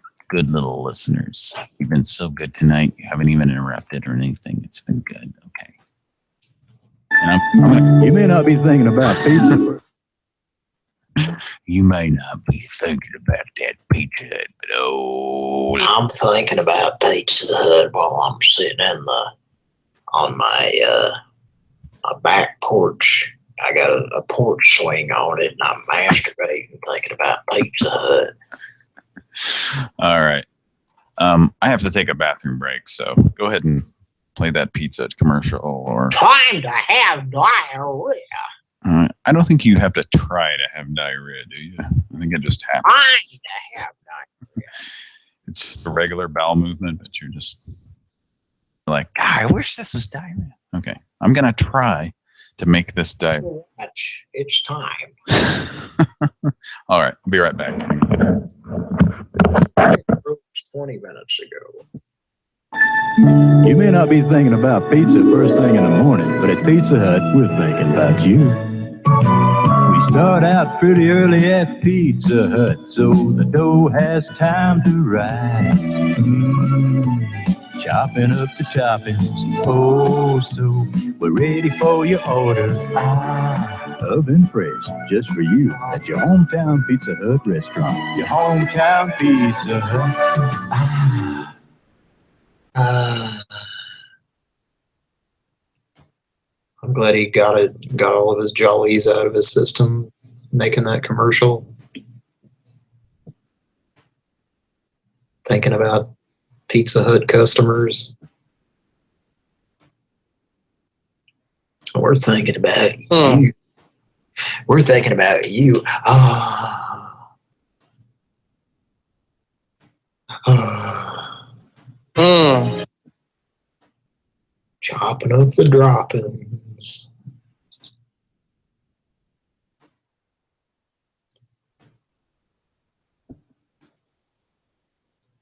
little listeners. You've been so good tonight. You haven't even interrupted or anything. It's been good. Okay. And you may not be thinking about pizza. You may not be thinking about that Pizza Hut, but I'm thinking about Pizza Hut while I'm sitting on my back porch. I got a porch swing on it, and I'm masturbating thinking about Pizza Hut. All right. I have to take a bathroom break, so go ahead and play that pizza commercial or time to have diarrhea. I don't think you have to try to have diarrhea, do you? I think it just happens. It's just a regular bowel movement, but you're just like, I wish this was diarrhea. Okay, I'm going to try to make this diarrhea. It's time. All right, I'll be right back. 20 minutes ago. You may not be thinking about pizza first thing in the morning, but at Pizza Hut, we're thinking about you. We start out pretty early at Pizza Hut, so the dough has time to rise. Chopping up the toppings, oh so we're ready for your order. Oven fresh, just for you, at your hometown Pizza Hut restaurant. Your hometown Pizza Hut. I'm glad he got all of his jollies out of his system, making that commercial. Thinking about Pizza Hut customers. We're thinking about you. We're thinking about you. Chopping up the droppings.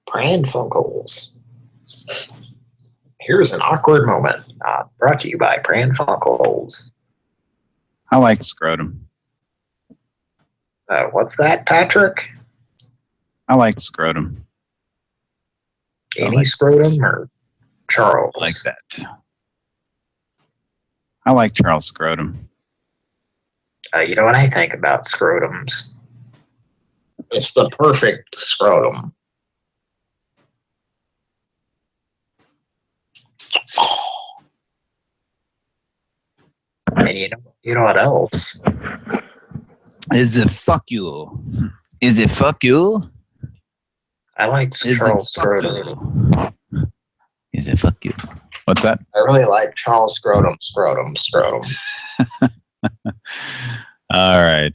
Pran Funkels. Here's an awkward moment. Brought to you by Pran Funkels. I like scrotum. What's that, Patrick? I like scrotum. Any scrotum or Charles? I like that. I like Charles Scrotum. You know what I think about scrotums? It's the perfect scrotum. And you know what else? Is it fuck you? Is it fuck you? I like Charles Scrotum. Is it fuck you? What's that? I really like Charles Scrotum. All right.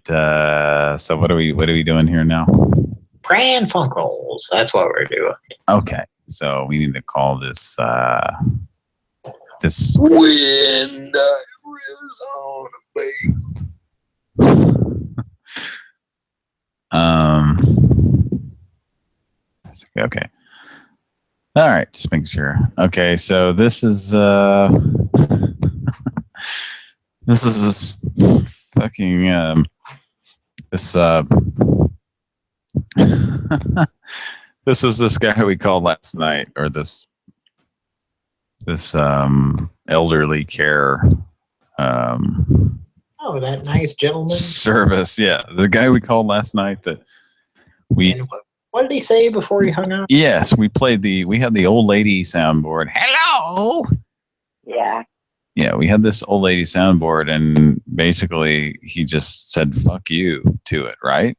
So what are we doing here now? Pran Funkels. That's what we're doing. Okay. So we need to call this this Wind okay. All right, just make sure. Okay, so this is this fucking this this was this guy we called last night, or this elderly care Oh, that nice gentleman. service. Yeah, the guy we called last night that we. And what did he say before he hung up? Yes, we had the old lady soundboard. Hello. Yeah. Yeah, we had this old lady soundboard, and basically he just said "fuck you" to it, right?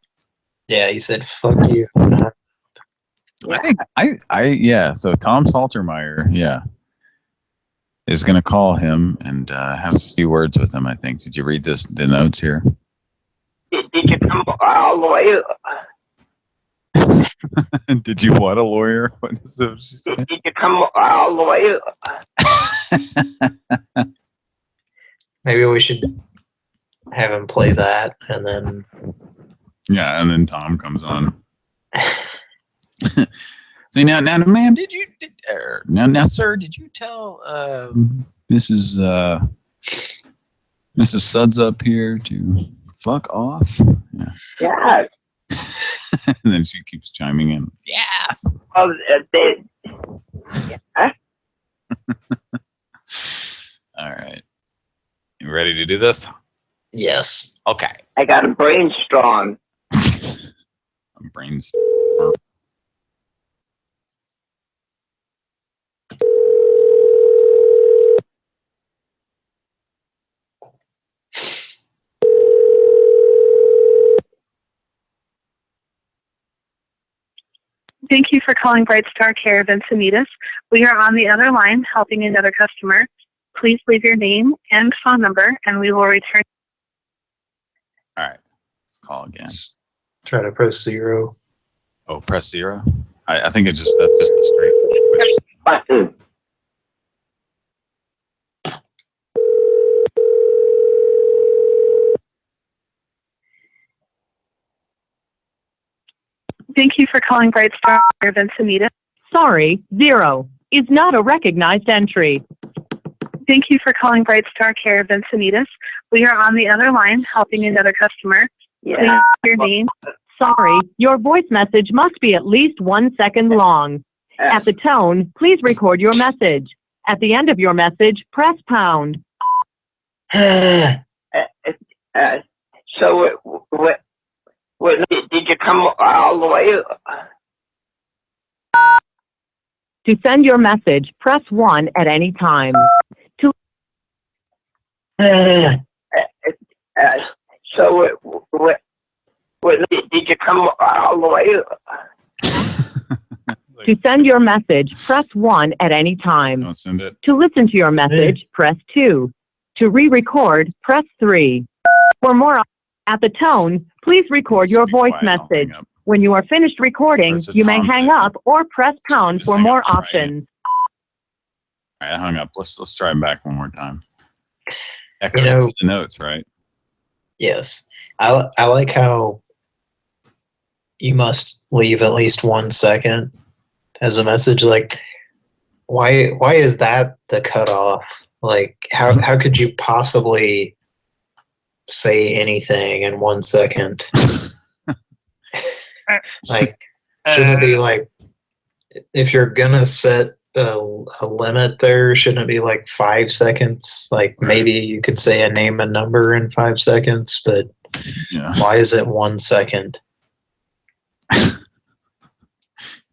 Yeah, he said "fuck you." I think yeah. So Tom Saltermeyer, yeah, is going to call him and have a few words with him. I think. Did you read the notes here? Did you come all the way? Did you want a lawyer? What is it she said? Did you come all the way? Maybe we should have him play that, and then. Yeah, and then Tom comes on. See now, ma'am, now, sir, did you tell Mrs. Suds up here to fuck off? Yeah. Yeah. And then she keeps chiming in. Yes. Oh, they, yeah. All right. You ready to do this? Yes. Okay. I got a brainstorm. Brainstorm. Thank you for calling Bright Star Care of Encinitas. We are on the other line helping another customer. Please leave your name and phone number, and we will return. All right. Let's call again. Try to press 0. Oh, press 0? I think that's just a straight. Button. Thank you for calling Bright Star Events Anita. Sorry, 0 is not a recognized entry. Thank you for calling Bright Star Care of Encinitas. We are on the other line helping another customer. Please your name. Sorry, your voice message must be at least 1 second long. At the tone, please record your message. At the end of your message, press pound. So, what, did you come all the way? To send your message, press 1 at any time. To So, what, did you come all the way? To send your message, press 1 at any time. Don't send it. To listen to your message, press 2. To re-record, press 3. For more, at the tone, please record your voice message. When you are finished recording, you may hang up or press pound for more options. All right, I hung up. Let's try it back one more time. Echo the notes, right? Yes. I like how you must leave at least 1 second as a message. Like, why is that the cutoff? Like, how could you possibly say anything in 1 second? Like, shouldn't it be like, if you're gonna set a limit there, shouldn't it be like 5 seconds? Like, maybe you could say a name and number in 5 seconds, but why is it 1 second?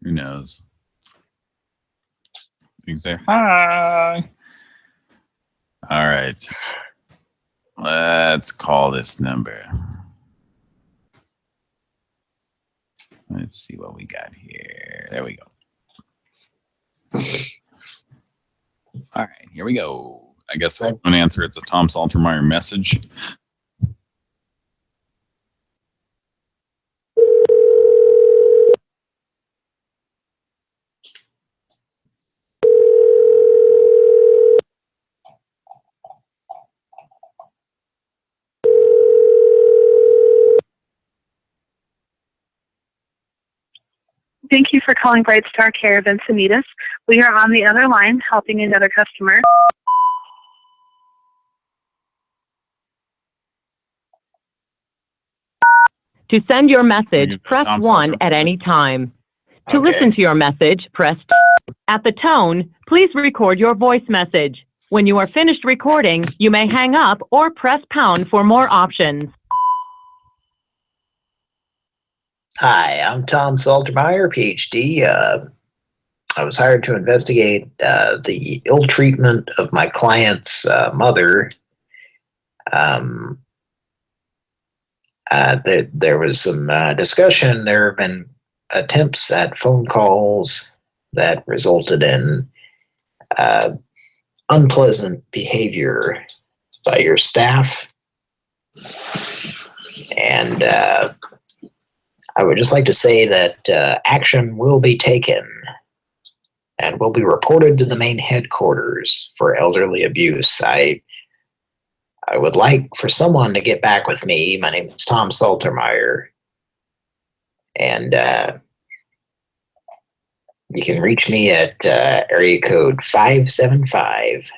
Who knows? You can say hi. All right. Let's call this number. Let's see what we got here. There we go. All right, here we go. I guess I won't answer. It's a Tom Saltermeyer message. Thank you for calling Bright Star Care of Encinitas. We are on the other line helping another customer. To send your message, press 1 at any time. To listen to your message, press 2. At the tone, please record your voice message. When you are finished recording, you may hang up or press pound for more options. Hi, I'm Tom Saltermeyer, PhD. I was hired to investigate the ill treatment of my client's mother. There was some discussion. There have been attempts at phone calls that resulted in unpleasant behavior by your staff. And I would just like to say that action will be taken and will be reported to the main headquarters for elderly abuse. I would like for someone to get back with me. My name is Tom Saltermeyer. And you can reach me at area code 575.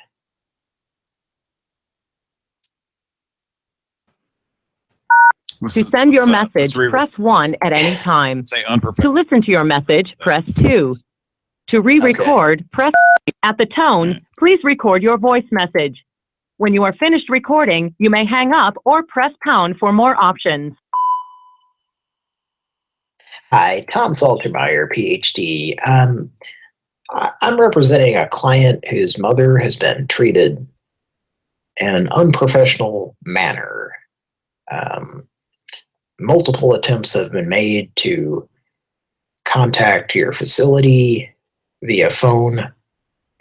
To send your message, press 1 at any time. To listen to your message, press 2. To re-record, press 3. At the tone, please record your voice message. When you are finished recording, you may hang up or press pound for more options. Hi, Tom Saltermeyer, PhD. I'm representing a client whose mother has been treated in an unprofessional manner. Multiple attempts have been made to contact your facility via phone,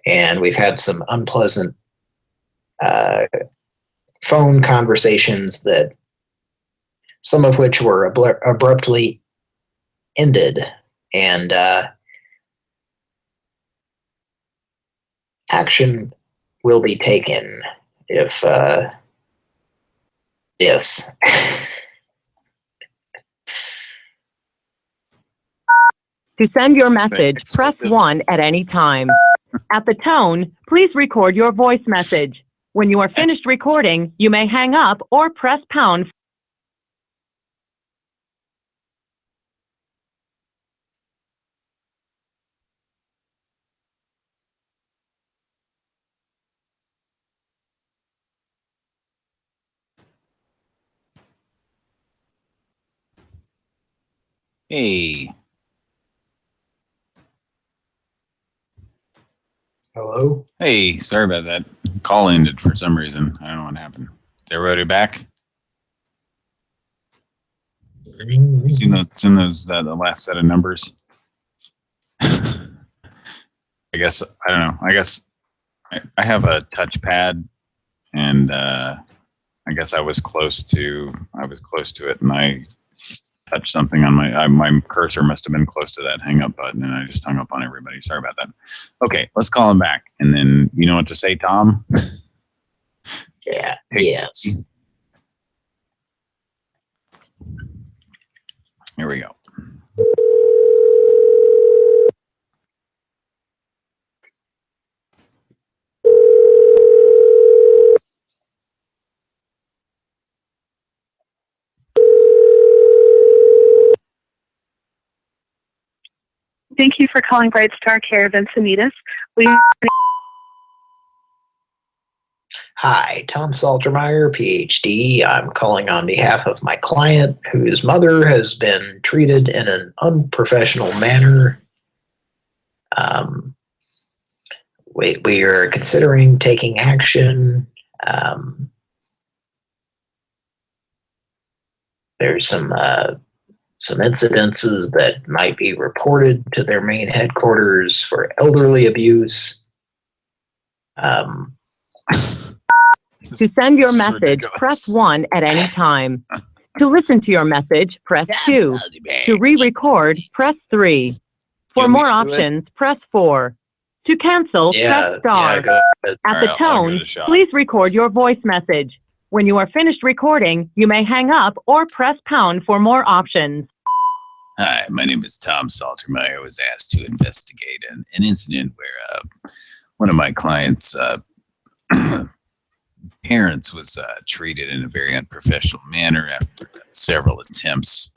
and we've had some unpleasant phone conversations that some of which were abruptly ended, and action will be taken if yes. To send your message, press 1 at any time. At the tone, please record your voice message. When you are finished recording, you may hang up or press pound. Hey. Hello? Hey, sorry about that. Call ended for some reason. I don't know what happened. Is everybody back? Seen those the last set of numbers? I guess I don't know. I guess I have a touchpad, and I guess I was close to it, and I touched something on my cursor must have been close to that hang up button, and I just hung up on everybody. Sorry about that. Okay, let's call him back, and then you know what to say, Tom? Yeah. Yes. Here we go. Thank you for calling Bright Star Care of Encinitas. Hi, Tom Saltermeyer, PhD. I'm calling on behalf of my client whose mother has been treated in an unprofessional manner. We are considering taking action. There's some incidences that might be reported to their main headquarters for elderly abuse. To send your message, press 1 at any time. To listen to your message, press 2. To re-record, press 3. For more options, press 4. To cancel, press star. At the tone, please record your voice message. When you are finished recording, you may hang up or press pound for more options. Hi, my name is Tom Saltermeyer. I was asked to investigate an incident where one of my clients' parents was treated in a very unprofessional manner after several attempts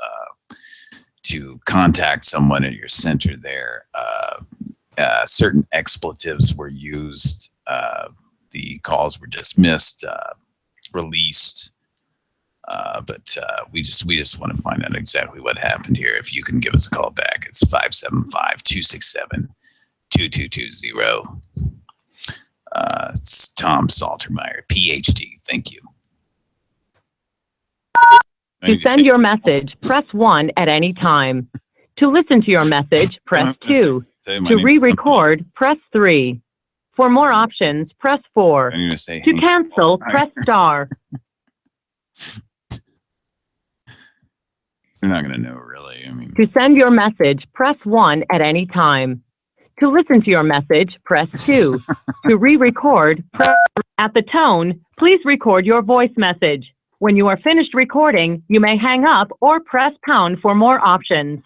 to contact someone at your center there. Certain expletives were used. The calls were dismissed, released. But we just want to find out exactly what happened here. If you can give us a call back, it's 575-267-2220. It's Tom Saltermeyer, PhD. Thank you. To send your message, press 1 at any time. To listen to your message, press 2. To re-record, press 3. For more options, press 4. To cancel, press star. They're not going to know, really. I mean, to send your message, press 1 at any time. To listen to your message, press 2. To re-record, press at the tone, please record your voice message. When you are finished recording, you may hang up or press pound for more options.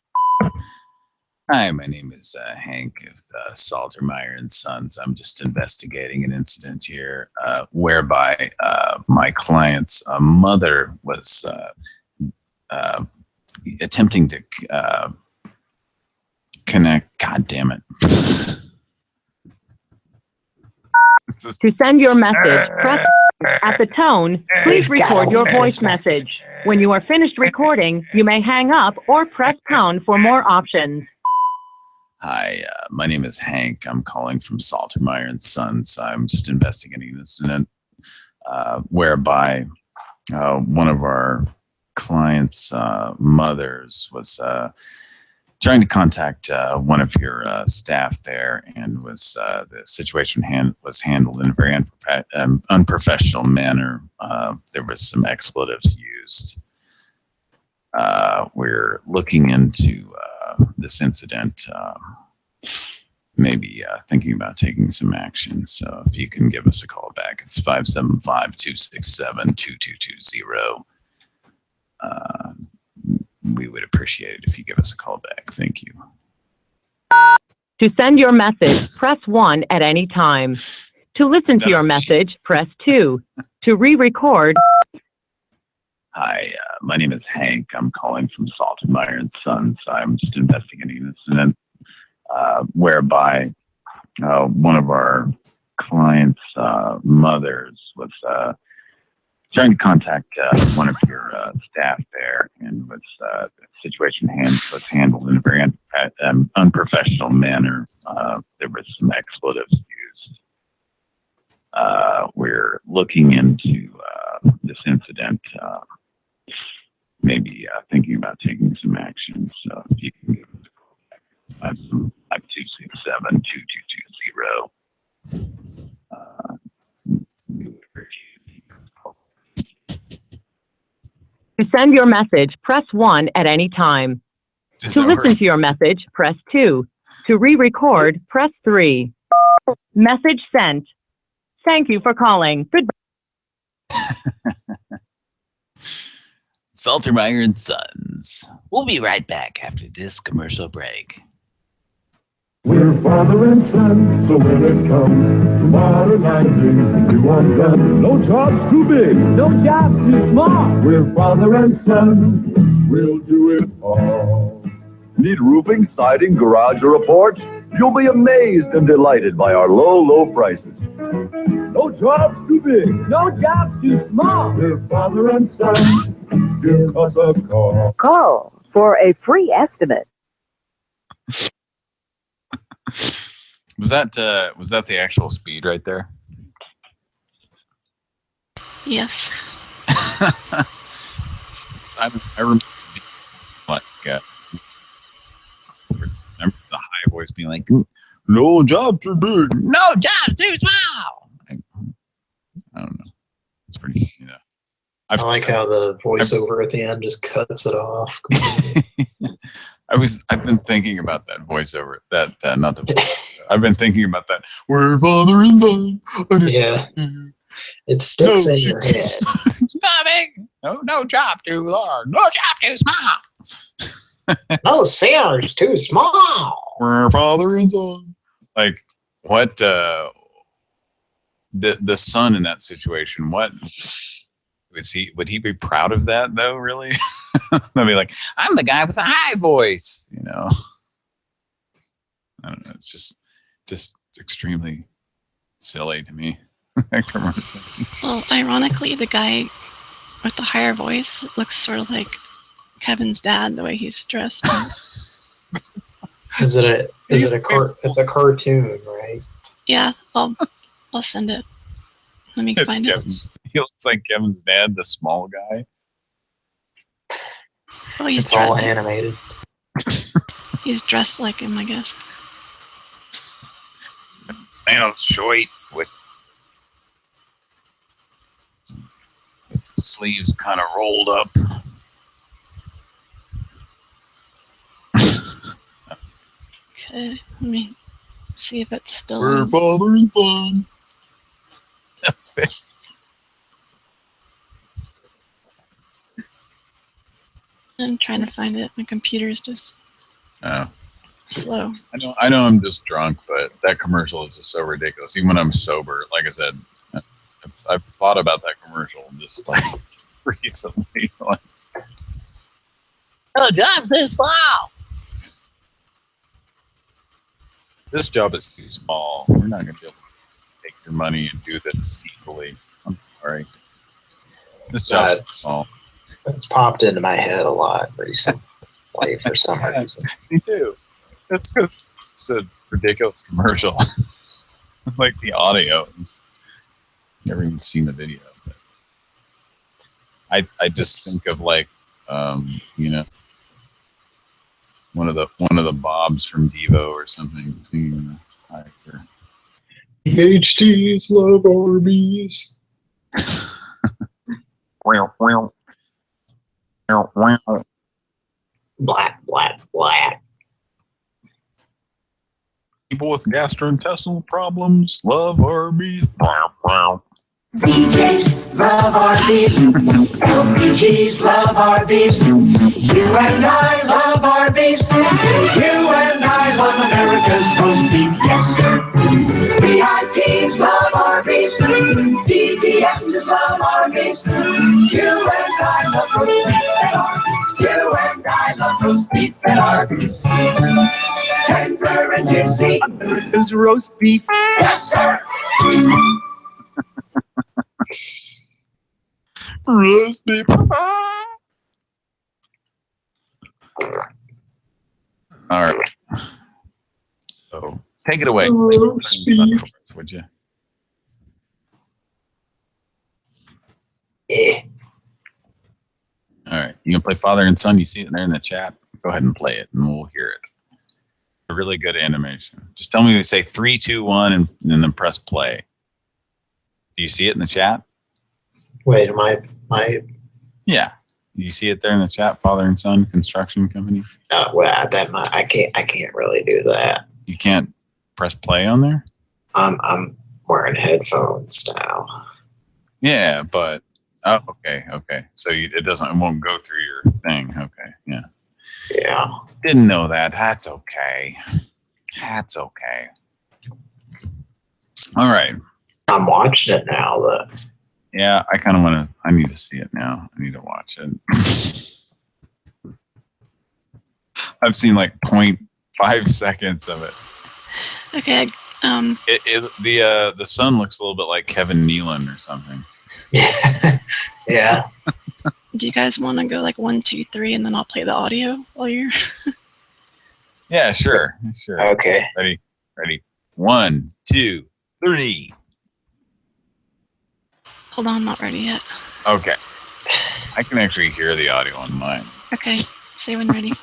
Hi, my name is Hank of Saltermeyer and Sons. I'm just investigating an incident here whereby my client's mother was attempting to connect. God damn it. To send your message, press at the tone, please record your voice message. When you are finished recording, you may hang up or press pound for more options. Hi, my name is Hank. I'm calling from Saltermeyer and Sons. I'm just investigating an incident whereby one of our clients' mothers was trying to contact one of your staff there, and was the situation was handled in a very unprofessional manner. There was some expletives used. We're looking into this incident. Maybe thinking about taking some action. So if you can give us a call back, it's 575-267-2220. We would appreciate it if you give us a call back. Thank you. To send your message, press 1 at any time. To listen to your message, press 2. To re-record. Hi, my name is Hank. I'm calling from Salt and Iron Sons. I'm just investigating an incident whereby one of our clients' mothers was trying to contact one of your staff there, and the situation was handled in a very unprofessional manner. There was some expletives used. We're looking into this incident, maybe thinking about taking some action. So if you can give us a call back, 527-2220. To send your message, press 1 at any time. To listen to your message, press 2. To re-record, press 3. Message sent. Thank you for calling. Goodbye. Saltermeyer and Sons. We'll be right back after this commercial break. We're father and son, so when it comes to modernizing, we want done. No job's too big, no job's too small. We're father and son, we'll do it all. Need roofing, siding, garage, or a porch? You'll be amazed and delighted by our low prices. No job's too big, no job's too small. We're father and son, give us a call. Call for a free estimate. Was that the actual speed right there? Yes. I remember like remember the high voice being like, "No job too big, no job too small." I don't know. It's pretty funny though. I like how the voiceover at the end just cuts it off. I've been thinking about that voiceover. That not the voice. I've been thinking about that. We're father and son. Yeah. It sticks in your head. No job too large. No job too small. No sailor's too small. We're father and son. Like what? The son in that situation. What? Would he be proud of that though? Really? I'd be like, I'm the guy with the high voice, you know. I don't know. It's just extremely silly to me. Well, ironically, the guy with the higher voice looks sort of like Kevin's dad, the way he's dressed. It's a cartoon, right? Yeah, I'll send it. Let me find it. He looks like Kevin's dad, the small guy. Oh, he's it's all animated. He's dressed like him, I guess. Man, I'm short with the sleeves kind of rolled up. Okay, let me see if it's still. We're father and son. I'm trying to find it. My computer's just slow. I know I'm just drunk, but that commercial is just so ridiculous. Even when I'm sober, like I said, I've thought about that commercial just like recently. Like, no job's too small. This job is too small. We're not going to be able to take your money and do this easily. I'm sorry. This job's too small. It's popped into my head a lot recently for some reason. Me too. It's a ridiculous commercial. Like the audio. Never even seen the video. But I just think of like you know, one of the Bobs from Devo or something. Singing the PhDs love Arby's. Wow. Black, black, black. People with gastrointestinal problems love Arby's. DJs love Arby's. LPGs love Arby's. You and I love Arby's. You and I love America's roast beef. Yes, sir. VIPs love Arby's. DDSs love Arby's. You and I love roast beef at Arby's. You and I love roast beef at Arby's. Tender and juicy. America's roast beef. Yes, sir. Roast beef. All right. So take it away. Roast beef. Would you? Yeah. All right. You can play Father and Son. You see it there in the chat. Go ahead and play it, and we'll hear it. A really good animation. Just tell me to say 3, 2, 1, and then press play. Do you see it in the chat? Wait, am I? Yeah. You see it there in the chat, Father and Son Construction Company? Well, I can't really do that. You can't press play on there? I'm wearing headphones now. Yeah, but okay. So it won't go through your thing. Okay, yeah. Yeah. Didn't know that. That's okay. All right. I'm watching it now, though. Yeah, I kind of want to. I need to see it now. I need to watch it. I've seen like 0.5 seconds of it. Okay. The son looks a little bit like Kevin Nealon or something. Yeah. Do you guys want to go like 1, 2, 3, and then I'll play the audio while you're? Yeah, sure. Okay. Ready. 1, 2, 3. Hold on, I'm not ready yet. Okay. I can actually hear the audio on mine. Okay. Say when ready.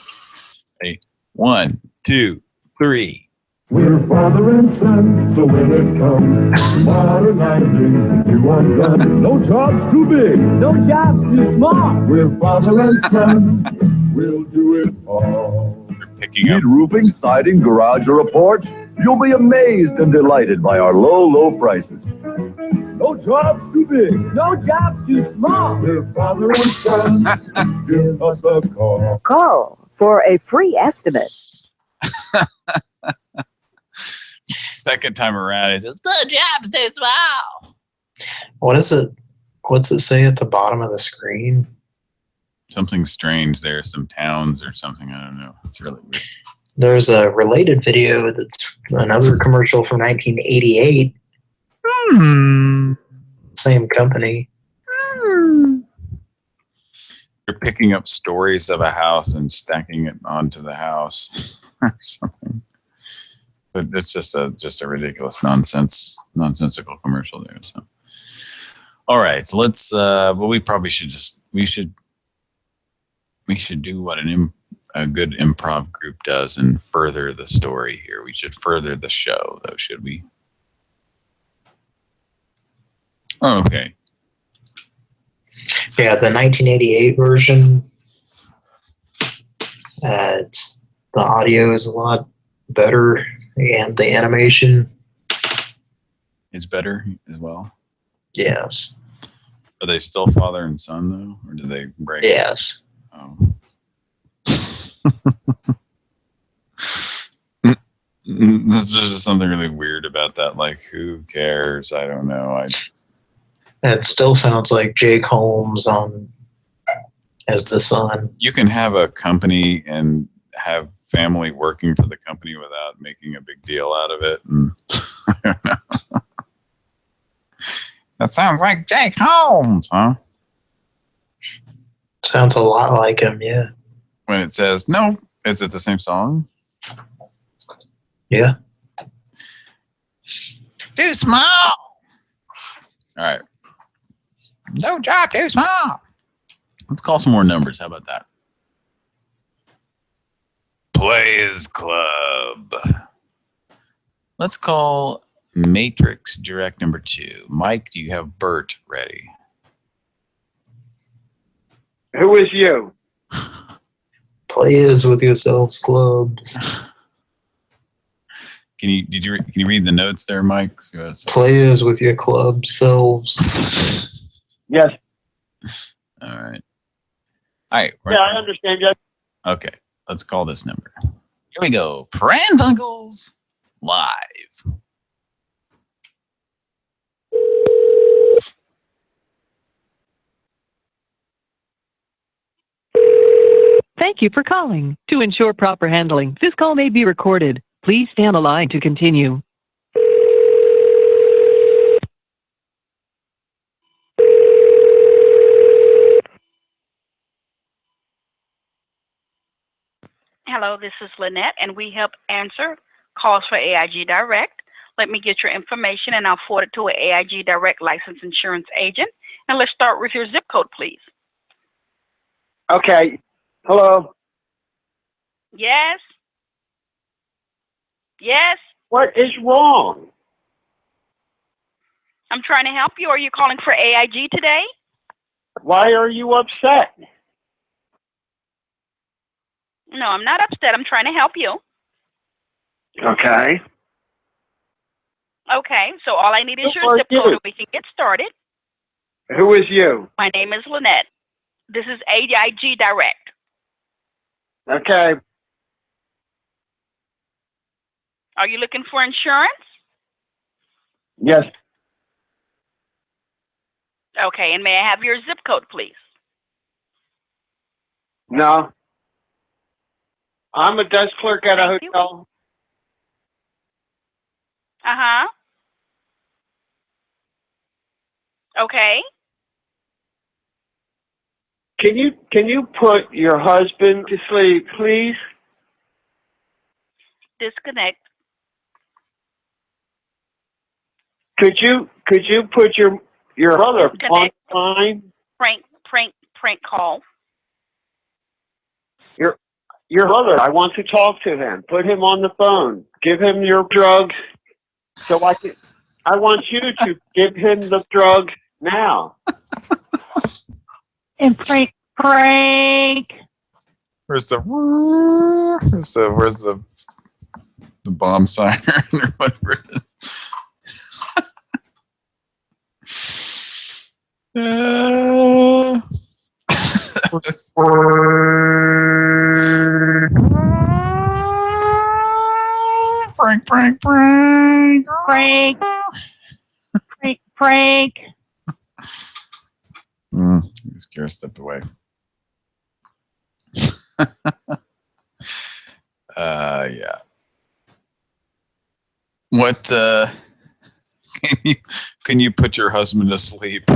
Ready? 1, 2, 3. We're father and son, so when it comes to modernizing, you want done. No job's too big, no job's too small. We're father and son, we'll do it all. Picking up. Need roofing, siding, garage, or a porch? You'll be amazed and delighted by our low prices. No job's too big, no job's too small. We're father and son, give us a call. Call for a free estimate. Second time around, he says, "Good job, so small." What is it? What's it say at the bottom of the screen? Something strange there. Some towns or something. I don't know. It's really weird. There's a related video that's another commercial from 1988. Same company. You're picking up stories of a house and stacking it onto the house or something. But it's just a ridiculous nonsensical commercial there. So, all right, so let's. But we probably should we should do what a good improv group does and further the story here. We should further the show, though, should we? Oh, okay. Yeah, the 1988 version. The audio is a lot better, and the animation is better as well. Yes. Are they still father and son though, or do they break? Yes. Oh. There's just something really weird about that. Like, who cares? I don't know. It still sounds like Jake Holmes as the son. You can have a company and have family working for the company without making a big deal out of it. And I don't know. That sounds like Jake Holmes, huh? Sounds a lot like him, yeah. When it says, no, is it the same song? Yeah. Too small. All right. No job, too small. Let's call some more numbers. How about that? Players Club. Let's call Matrix Direct number 2. Mike, do you have Bert ready? Who is you? Players with yourselves clubs. Can you read the notes there, Mike? Players with your club selves. Yes. All right. All right. Yeah, I understand. Yes. Okay. Let's call this number. Here we go. Pran Funkels live. Thank you for calling. To ensure proper handling, this call may be recorded. Please stay on the line to continue. Hello, this is Lynette, and we help answer calls for AIG Direct. Let me get your information, and I'll forward it to an AIG Direct licensed insurance agent. And let's start with your zip code, please. Okay. Hello. Yes? Yes? What is wrong? I'm trying to help you. Are you calling for AIG today? Why are you upset? No, I'm not upset. I'm trying to help you. Okay. Okay, so all I need is Who your are zip you? code, and we can get started. Who is you? My name is Lynette. This is AIG Direct. Okay. Are you looking for insurance? Yes. Okay, and may I have your zip code, please? No. I'm a desk clerk at a hotel. Uh-huh. Okay. Can you put your husband to sleep, please? Disconnect. Could you put your brother on Connect. the line? Prank call. Your brother, I want to talk to him. Put him on the phone. Give him your drugs so I want you to give him the drugs now. And prank. Where's the bomb siren or whatever it is? Prank. This Kara stepped away. Yeah. What can you put your husband to sleep?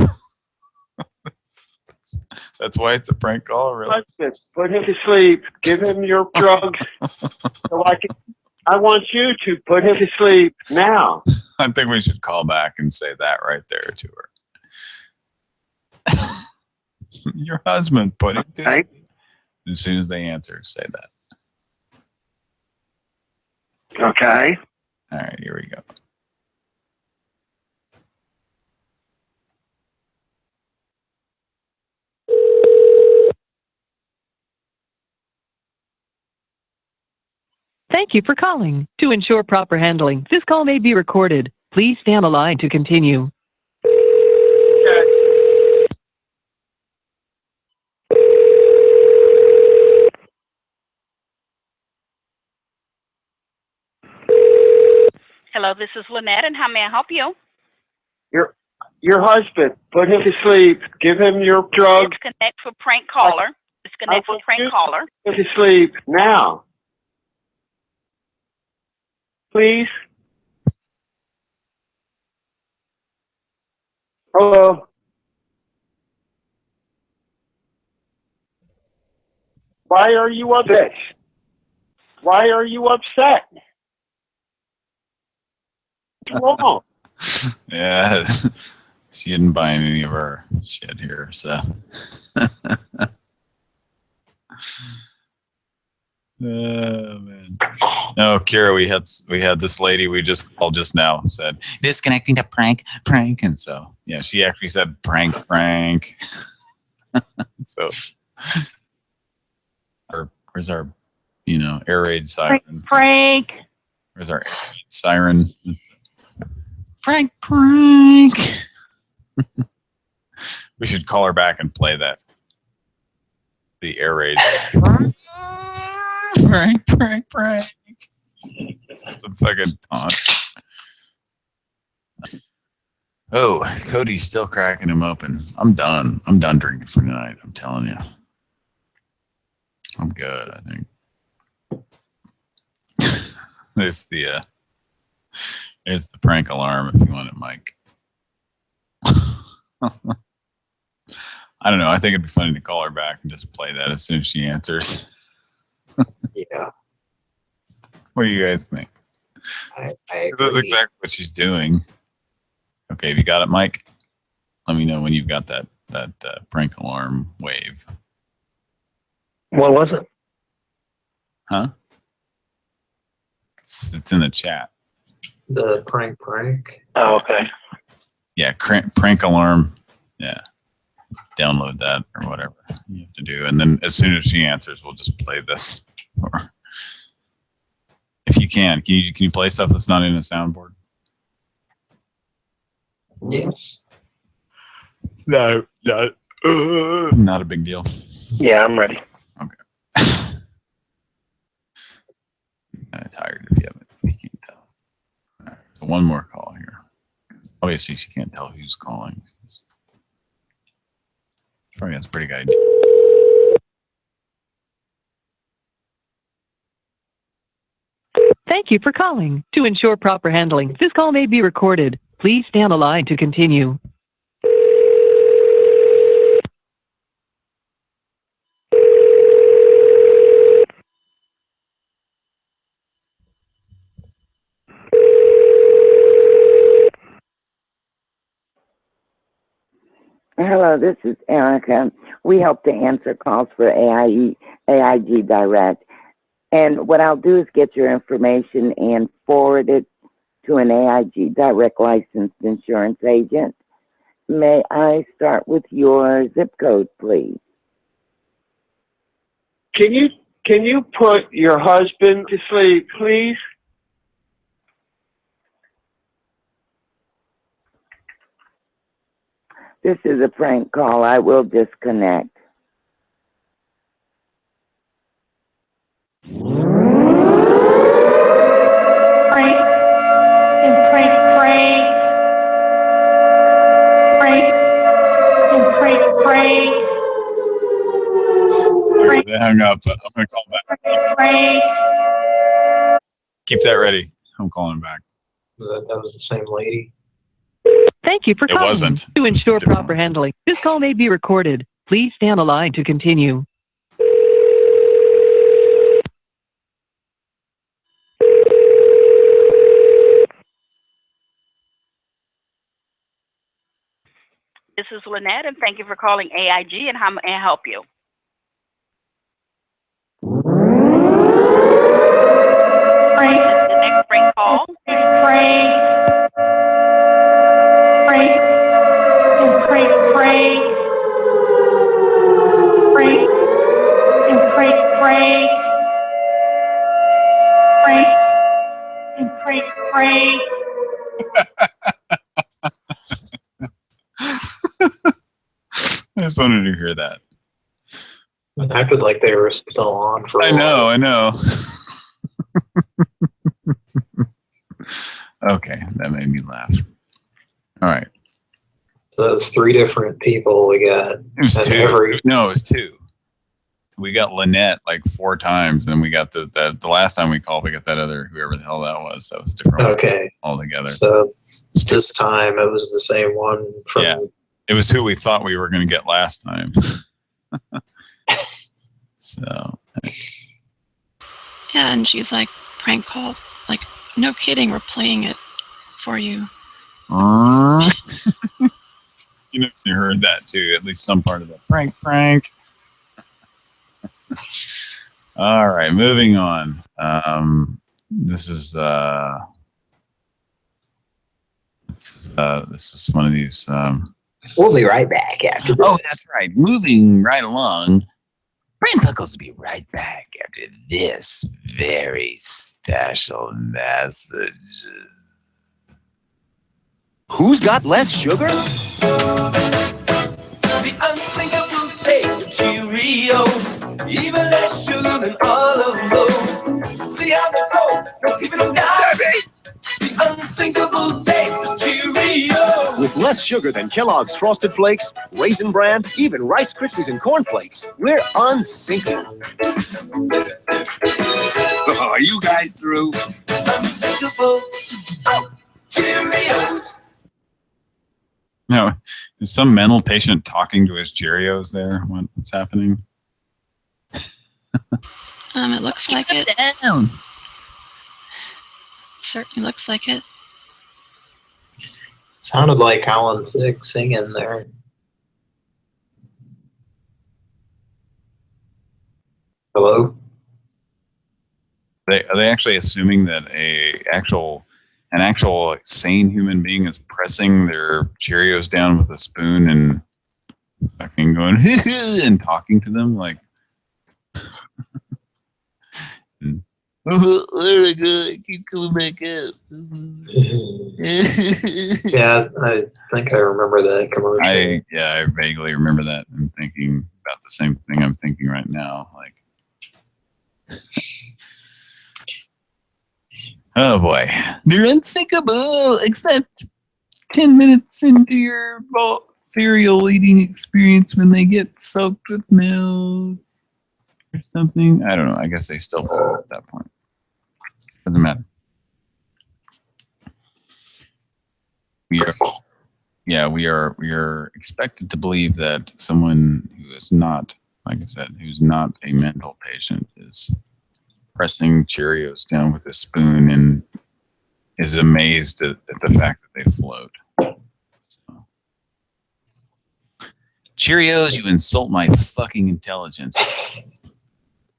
That's why it's a prank call, really. Put him to sleep. Give him your drugs so I want you to put him to sleep now. I think we should call back and say that right there to her. Your husband put him to sleep. As soon as they answer, say that. Okay. All right, here we go. Thank you for calling. To ensure proper handling, this call may be recorded. Please stay on the line to continue. Hello, this is Lynette, and how may I help you? Your husband, put him to sleep. Give him your drugs. Disconnect for prank caller. Disconnect for prank caller. Put him to sleep now. Please. Hello. Why are you upset? Why are you upset? What's wrong? Yeah, she didn't buy any of our shit here, so. Oh man. No, Kira, we had this lady we just called just now said disconnecting to prank, and so yeah, she actually said prank. So or Where's our, air raid siren? Frank. Where's our air raid siren? Frank. We should call her back and play that. The air raid. Frank. Just a fucking taunt. Oh, Cody's still cracking him open. I'm done. I'm done drinking for tonight. I'm telling you. I'm good, I think. There's the prank alarm if you want it, Mike. I don't know. I think it'd be funny to call her back and just play that as soon as she answers. Yeah. What do you guys think? I That's exactly what she's doing. Okay, have you got it, Mike? Let me know when you've got that prank alarm wave. What was it? Huh? It's in the chat. The prank. Oh, okay. Yeah, prank alarm. Yeah. Download that or whatever you have to do. And then as soon as she answers, we'll just play this. Or if you can you play stuff that's not in a soundboard? Yes. No. Not a big deal. Yeah, I'm ready. Okay. I'm kind of tired if you can't tell. All right, so one more call here. Obviously, she can't tell who's calling. Probably has a pretty good idea. Thank you for calling. To ensure proper handling, this call may be recorded. Please stay on the line to continue. Hello, this is Erica. We help to answer calls for AIG Direct. And what I'll do is get your information and forward it to an AIG Direct licensed insurance agent. May I start with your zip code, please? Can you put your husband to sleep, please? This is a prank call. I will disconnect. Okay, they hung up, but I'm going to call back. Keep that ready. I'm calling back. That was the same lady. Thank you for calling. It wasn't. To ensure proper handling, this call may be recorded. Please stay on the line to continue. This is Lynette, and thank you for calling AIG, and how may I help you? The next prank call. I just wanted to hear that. It acted like they were still on for a while. I know. Okay, that made me laugh. All right. So it was 3 different people we got. It was 2. No, it was 2. We got Lynette like 4 times, and we got the last time we called, we got that other, whoever the hell that was. That was different. Okay. Altogether. So this time it was the same one from. Yeah. It was who we thought we were going to get last time. So. Yeah, and she's like, prank call. Like, no kidding, we're playing it for you. You heard that too, at least some part of it. Prank. All right, moving on. This is one of these. We'll be right back after this. Oh, that's right. Moving right along. Pran Funkels will be right back after this very special message. Who's got less sugar? The unthinkable taste of Cheerios. Even less sugar than all of those. See how they flow, don't even know die. The unthinkable taste of Cheerios. With less sugar than Kellogg's Frosted Flakes, Raisin Bran, even Rice Krispies and Corn Flakes, we're unsinkable. Are you guys through? Unsinkable. Oh, Cheerios. No, is some mental patient talking to his Cheerios there? What's happening? It looks like it. Down. Certainly looks like it. Sounded like Alan Thicke singing there. Hello? Are they actually assuming that an actual sane human being is pressing their Cheerios down with a spoon and fucking going and talking to them like? Where I go? I keep coming back up. Yeah, I think I remember that commercial. I vaguely remember that and thinking about the same thing I'm thinking right now. Like, oh boy, They're unsinkable, except 10 minutes into your cereal eating experience when they get soaked with milk or something. I don't know. I guess they still fall at that point. Doesn't matter. We are expected to believe that someone who is not, like I said, who's not a mental patient is pressing Cheerios down with a spoon and is amazed at the fact that they float. So. Cheerios, you insult my fucking intelligence.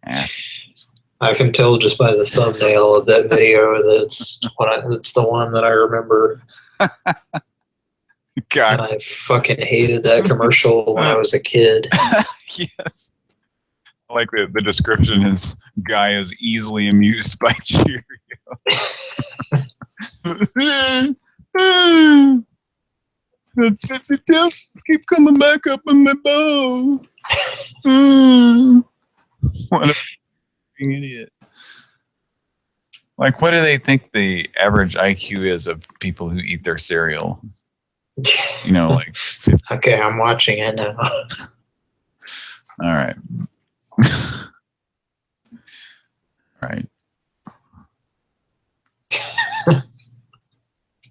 Assholes. I can tell just by the thumbnail of that video that it's the one that I remember. God. And I fucking hated that commercial when I was a kid. Yes. I like the description is guy is easily amused by Cheerios. That's just the tip. Keep coming back up in my bowl. What a fucking idiot. Like, what do they think the average IQ is of people who eat their cereal? You know, like 50. Okay, I'm watching it now. All right. All right.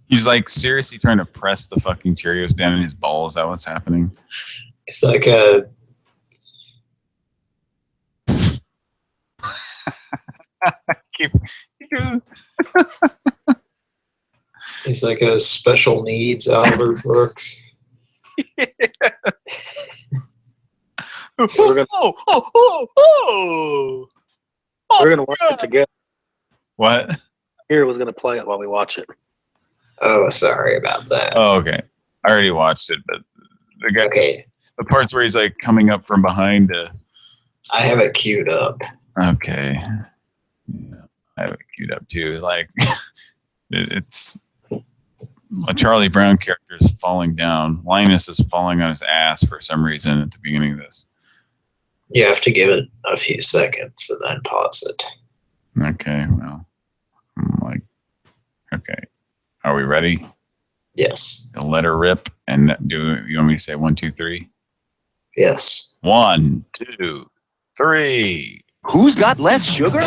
He's like seriously trying to press the fucking Cheerios down in his ball. Is that what's happening? It's like a... He's like a special needs Albert Brooks. We're gonna watch it together. What? Here was gonna play it while we watch it. Oh, sorry about that. Oh, okay. I already watched it, but the guy, the parts where he's like coming up from behind. I have it queued up. Okay. Yeah, I have it queued up too. Like it's a Charlie Brown character is falling down. Linus is falling on his ass for some reason at the beginning of this. You have to give it a few seconds and then pause it. Okay, well, I'm like, okay. Are we ready? Yes. Let her rip. And you want me to say 1, 2, 3? Yes. 1, 2, 3. Who's got less sugar? The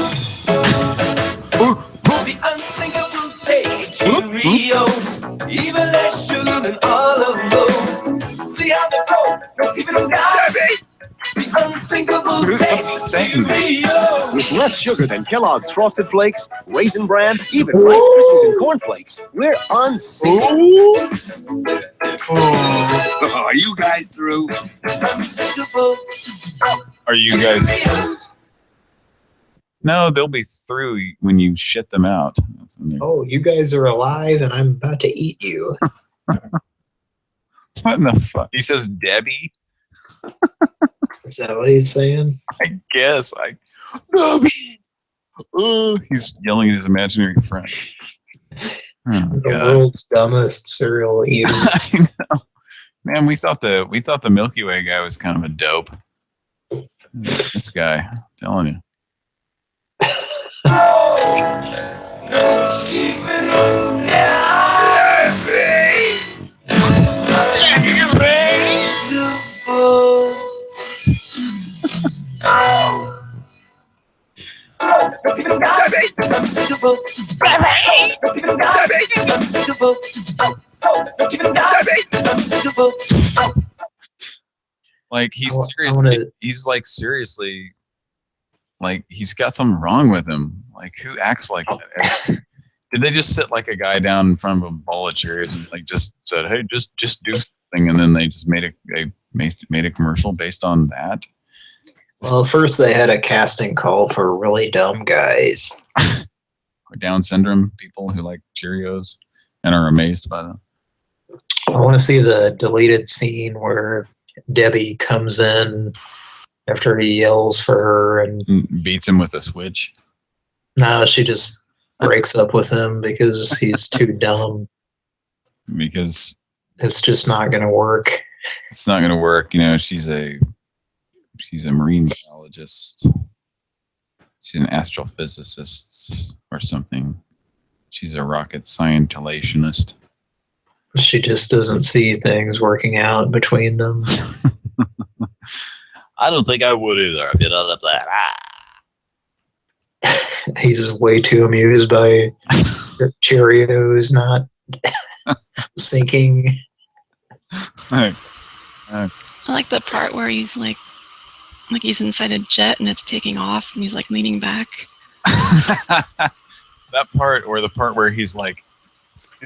unthinkable taste of Cheerios. Even less sugar than all of those. See how they flow? Don't even know die. The unthinkable taste of Cheerios. With less sugar than Kellogg's Frosted Flakes, Raisin Bran, even Rice Krispies and Corn Flakes, we're unsinkable. Are you guys through? Unsinkable. Are you guys through? No, they'll be through when you shit them out. That's when Oh, you guys are alive and I'm about to eat you. What in the fuck? He says Debbie. Is that what he's saying? I guess. He's yelling at his imaginary friend. Oh, The God. world's dumbest cereal eater. I know. Man, we thought the Milky Way guy was kind of a dope. This guy, I'm telling you. Like seriously, like he's got something wrong with him. Like who acts like that? Did they just sit like a guy down in front of a ball of Cheerios and like just said, "Hey, just do something," and then they just made a commercial based on that? Well, first they had a casting call for really dumb guys. Or Down syndrome people who like Cheerios and are amazed by them. I want to see the deleted scene where Debbie comes in after he yells for her and beats him with a switch. No, she just breaks up with him because he's too dumb. Because it's just not going to work. It's not going to work. You know, she's a marine biologist. She's an astrophysicist or something. She's a rocket scientilationist. She just doesn't see things working out between them. I don't think I would either if you don't have that. He's way too amused by Cheerios not sinking. I like the part where he's like he's inside a jet and it's taking off and he's like leaning back. That part, or the part where he's like,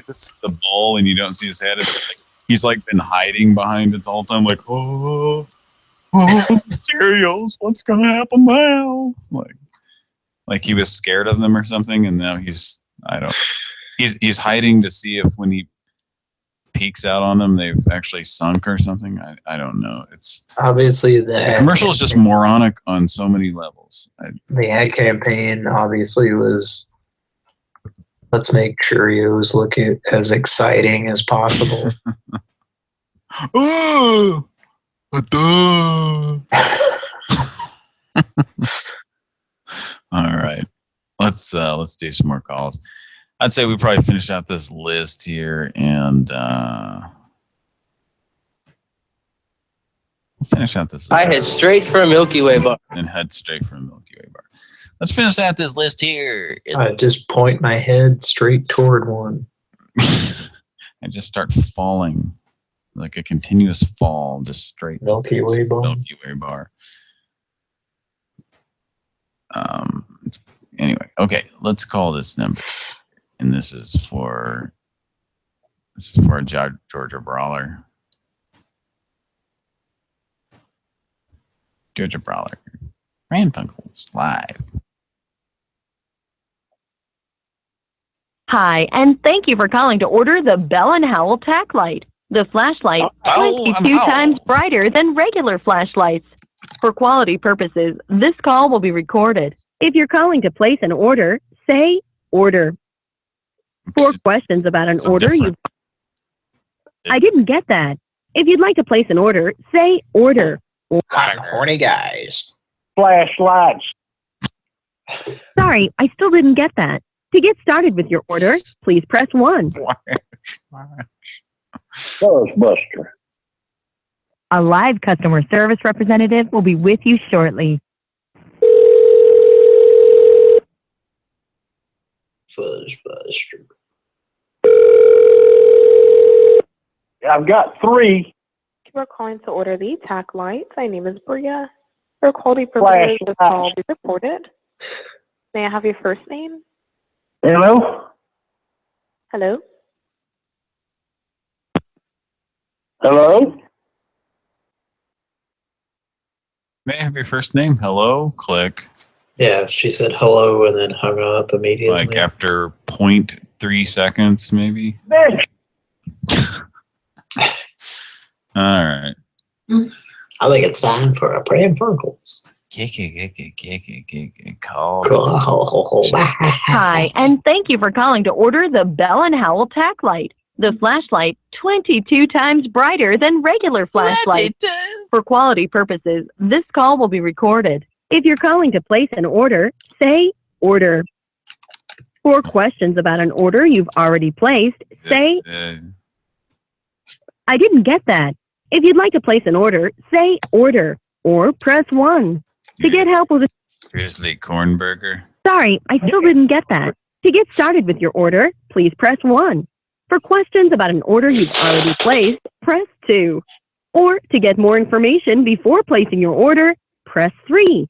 this is the ball and you don't see his head. It's like, he's like been hiding behind it the whole time, like, oh, Cheerios, what's gonna happen now? Like he was scared of them or something, and now he's hiding to see if when he peeks out on them they've actually sunk or something. I don't know. It's obviously the commercial is just moronic on so many levels. The ad campaign obviously was, let's make Cheerios look as exciting as possible. Oh, all right, let's do some more calls. I'd say we probably finish out this list here, and we'll finish out this. I head straight for a Milky Way bar. And head straight for a Milky Way bar. Let's finish out this list here. I just point my head straight toward one. And just start falling, like a continuous fall, just straight. Milky Way bar. Milky Way bar. Anyway, okay, let's call this number. And this is for Georgia Brawler. Georgia Brawler. Pran Funkels live. Hi, and thank you for calling to order the Bell & Howell tack light. The flashlight is 22 times brighter than regular flashlights. For quality purposes, this call will be recorded. If you're calling to place an order, say order. For questions about an order, I didn't get that. If you'd like to place an order, say order. I'm horny guys. Flashlights. Sorry, I still didn't get that. To get started with your order, please press 1. Ghostbuster. A live customer service representative will be with you shortly. Fuzzbuster. I've got 3. We're calling to order the tack lights. My name is Bria. For quality purposes, this call will be recorded. May I have your first name? Hello? Hello? Hello? May I have your first name? Hello? Click. Yeah, she said hello and then hung up immediately. Like after 0.3 seconds, maybe? All right. I think it's time for a Pran Funkels. Hi, and thank you for calling to order the Bell & Howell tack light. The flashlight 22 times brighter than regular flashlights. For quality purposes, this call will be recorded. If you're calling to place an order, say order. For questions about an order you've already placed, say I didn't get that. If you'd like to place an order, say order or press 1. To get help with a Grizzly corn burger. Sorry, I still didn't get that. To get started with your order, please press 1. For questions about an order you've already placed, press 2. Or to get more information before placing your order, press 3.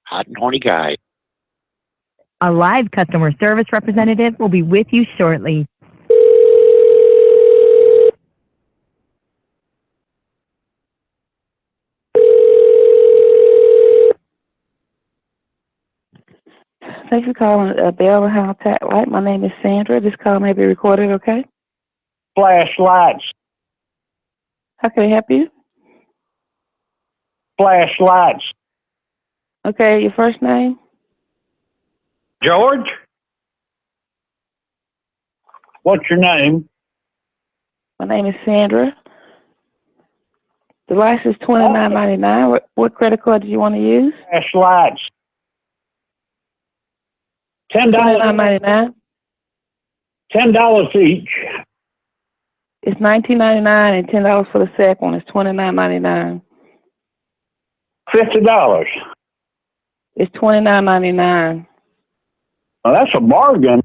Hot and horny guy. A live customer service representative will be with you shortly. Thanks for calling Bell & Howell Tack Light. My name is Sandra. This call may be recorded, okay? Flashlights. How can I help you? Flashlights. Okay, your first name? George? What's your name? My name is Sandra. The license is $29.99. What credit card do you want to use? Flashlights. $29.99. $10 each. It's $19.99 and $10 for the second one. It's $29.99. $50. It's $29.99. Well, that's a bargain.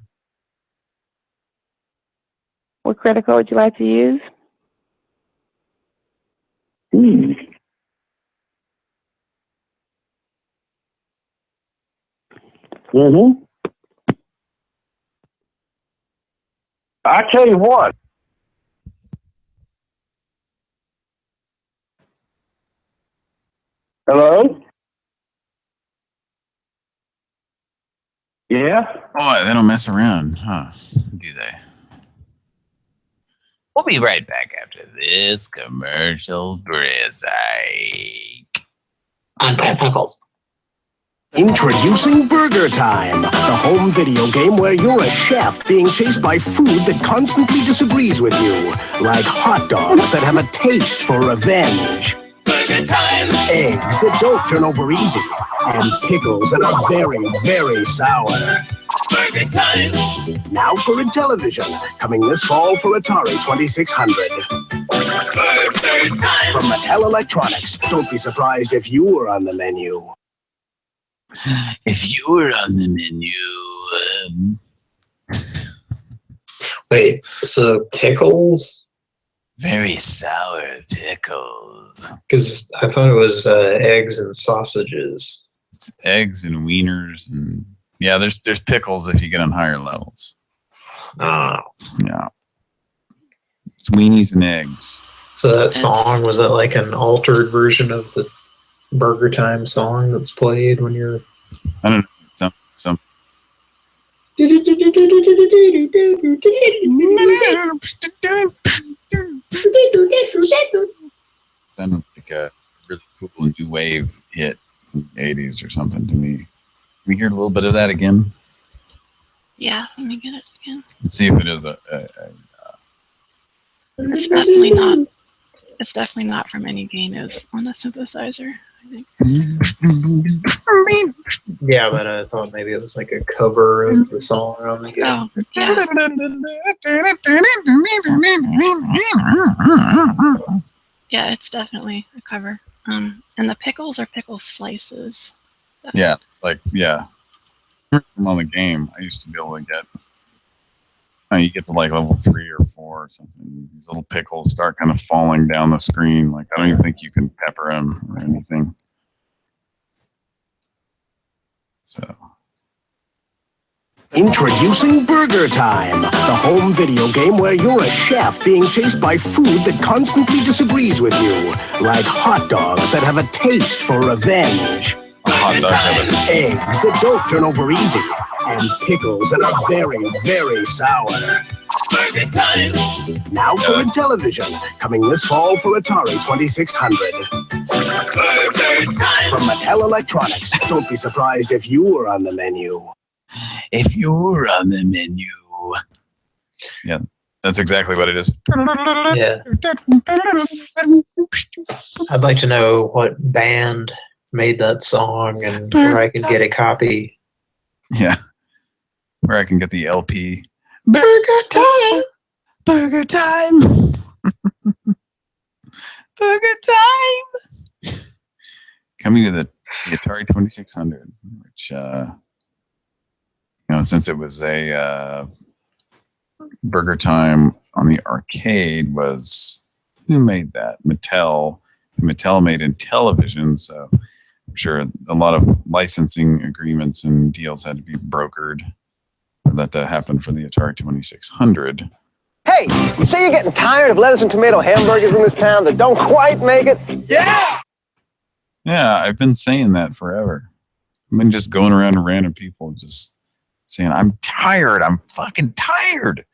What credit card would you like to use? I tell you what. Hello? Yeah? Boy, they don't mess around, huh? Do they? We'll be right back after this commercial break. On Pran Funkels. Introducing Burger Time, the home video game where you're a chef being chased by food that constantly disagrees with you, like hot dogs that have a taste for revenge, Burger Time, eggs that don't turn over easy, and pickles that are very, very sour. Burger Time. Now for Intellivision, coming this fall for Atari 2600. Burger Time. From Mattel Electronics, don't be surprised if you were on the menu. If you were on the menu, Wait, so pickles? very sour pickles. Because I thought it was eggs and sausages. It's eggs and wieners, and yeah, there's pickles if you get on higher levels. Oh. Yeah, it's weenies and eggs. So that song, was that like an altered version of the Burger Time song that's played when you're... I don't know. Some. Sounded like a really cool new wave hit from the 80s or something to me. We heard a little bit of that again. Yeah, let me get it again. Let's see if it is It's definitely not. It's definitely not from any game. It was on a synthesizer, I think. Yeah, but I thought maybe it was like a cover of the song on the game. Oh, yeah, it's definitely a cover. And the pickles are pickle slices. Definitely. Yeah, like, yeah. On the game, I used to be able to get, you get to like level 3 or 4 or something. These little pickles start kind of falling down the screen. Like, I don't even think you can pepper them or anything. So. Introducing Burger Time, the home video game where you're a chef being chased by food that constantly disagrees with you, like hot dogs that have a taste for revenge, hot dogs have a taste, eggs that don't turn over easy, and pickles that are very, very sour. Burger time! Now for a television, coming this fall for Atari 2600. Burger time! From Mattel Electronics. Don't be surprised if you were on the menu. If you're on the menu. Yeah, that's exactly what it is. Yeah. I'd like to know what band made that song and where I can get a copy. Yeah. Where I can get the LP. Burger time! Burger time! Burger time! Coming to the Atari 2600, which, since it was a Burger Time on the arcade was, who made that? Mattel. Mattel made in television, so I'm sure a lot of licensing agreements and deals had to be brokered for that to happen for the Atari 2600. Hey, you say you're getting tired of lettuce and tomato hamburgers in this town that don't quite make it? Yeah! Yeah, I've been saying that forever. I've been just going around to random people just saying, I'm tired. I'm fucking tired.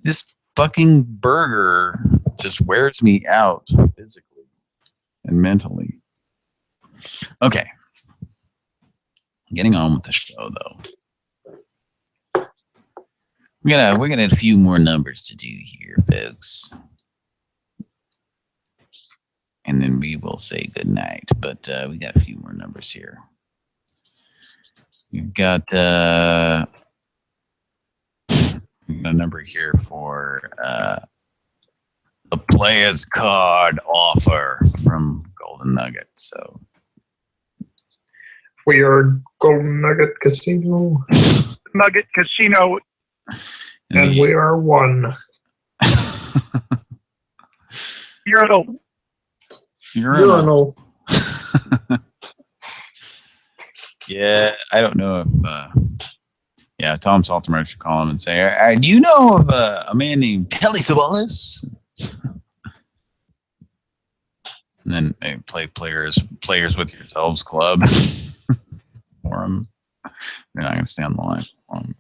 This fucking burger just wears me out physically and mentally. Okay. Getting on with the show, though. We got a few more numbers to do here, folks. And then we will say goodnight. But we got a few more numbers here. We've got a number here for the player's card offer from Golden Nugget. So We are Golden Nugget Casino. Nugget Casino. And we are one. Urinal. Urinal. Yeah, I don't know if Tom Saltermeyer should call him and say, do you know of a man named Telly Savalas? And then maybe play players with yourselves club for him. They're not gonna stay on the line for long.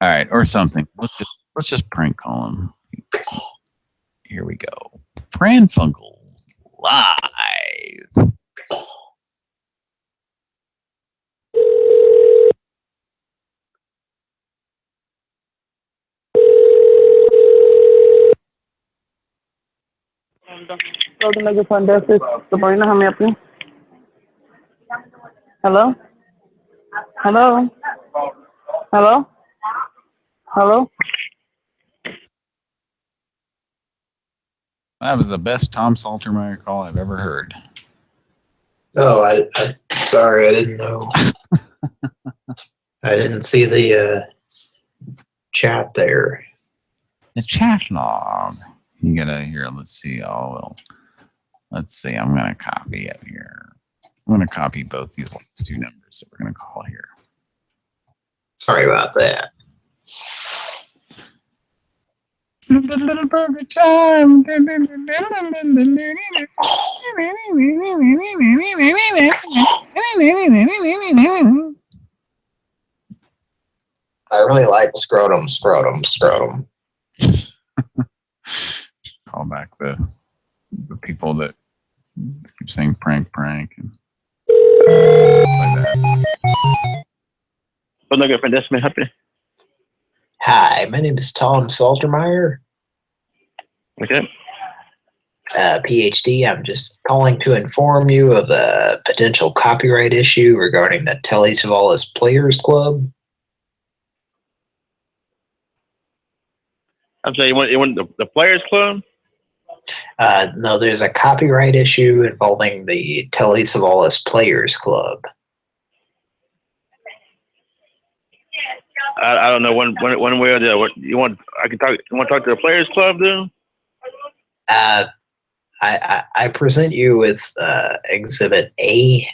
All right, or something. Let's just prank call him. Here we go. Pran Funkels live. Golden Nugget Front Desk, Sabrina, how may I help you? Hello? Hello? Hello? Hello? That was the best Tom Saltermeyer call I've ever heard. Oh, I sorry, I didn't know. I didn't see the chat there. The chat log. You gotta here. Let's see. Let's see. I'm gonna copy it here. I'm gonna copy both these last two numbers that we're gonna call here. Sorry about that. Burger time. I really like scrotum. Call back the people that keep saying prank and like that. Well, no, girlfriend, that's me happy. Hi, my name is Tom Saltermeyer. Okay. PhD. I'm just calling to inform you of a potential copyright issue regarding the Telly Savalas Players Club. I'm sorry, you want the Players Club? No, there's a copyright issue involving the Telly Savalas Players Club. I don't know one way or the other. What you want? I can talk. You want to talk to the Players Club, dude? I present you with Exhibit A.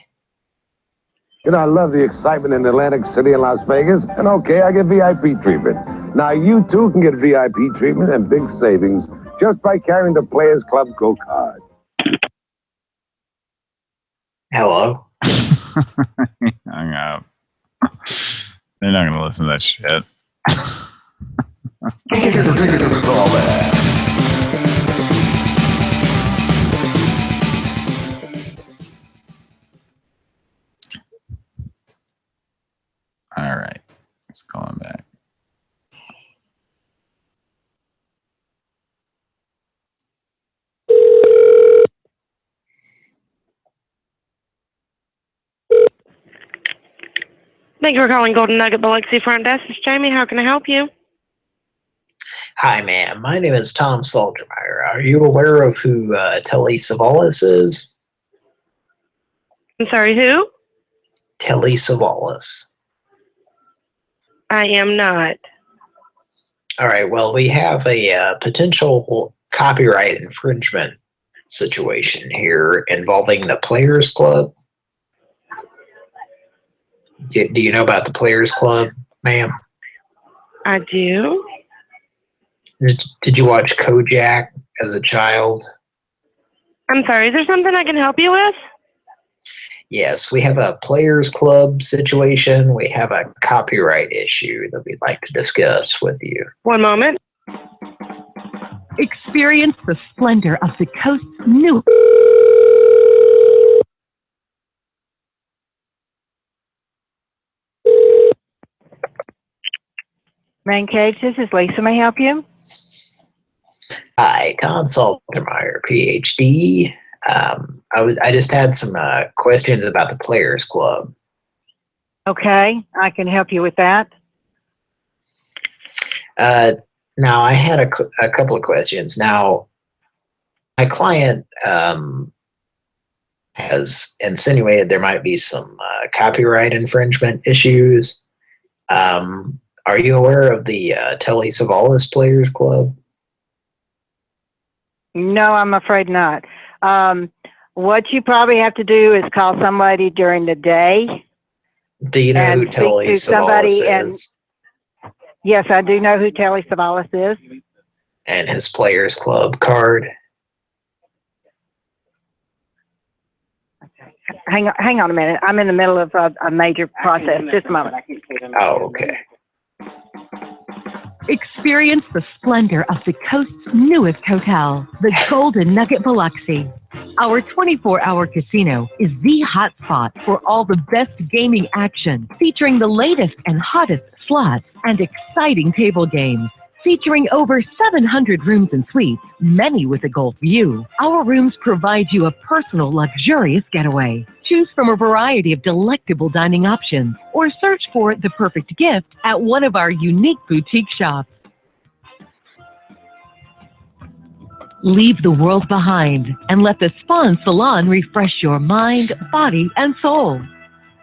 You know, I love the excitement in Atlantic City and Las Vegas. And okay, I get VIP treatment. Now you too can get VIP treatment and big savings just by carrying the Players Club Go card. Hello. Hung up. They're not gonna listen to that shit. All right. Let's call him back. Thank you for calling Golden Nugget Biloxi Front Desk. This is Jamie. How can I help you? Hi, ma'am. My name is Tom Saltermeyer. Are you aware of who Telly Savalas is? I'm sorry, who? Telly Savalas. I am not. All right. Well, we have a potential copyright infringement situation here involving the Players Club. Do you know about the Players Club, ma'am? I do. Did you watch Kojak as a child? I'm sorry, is there something I can help you with? Yes, we have a Players Club situation. We have a copyright issue that we'd like to discuss with you. One moment. Experience the splendor of the coast's new... Main Cage, this is Lisa. May I help you? Hi, Tom Saltermeyer, PhD. I just had some questions about the Players Club. Okay, I can help you with that. Now, I had a couple of questions. Now, my client has insinuated there might be some copyright infringement issues. Are you aware of the Telly Savalas Players Club? No, I'm afraid not. What you probably have to do is call somebody during the day. Do you know who Telly Savalas is? Yes, I do know who Telly Savalas is. And his Players Club card. Hang on a minute. I'm in the middle of a major process. Just a moment. Oh, okay. Experience the splendor of the coast's newest hotel, the Golden Nugget Biloxi. Our 24-hour casino is the hot spot for all the best gaming action, featuring the latest and hottest slots and exciting table games. Featuring over 700 rooms and suites, many with a Gulf view, our rooms provide you a personal, luxurious getaway. Choose from a variety of delectable dining options or search for the perfect gift at one of our unique boutique shops. Leave the world behind and let the Spa and Salon refresh your mind, body, and soul.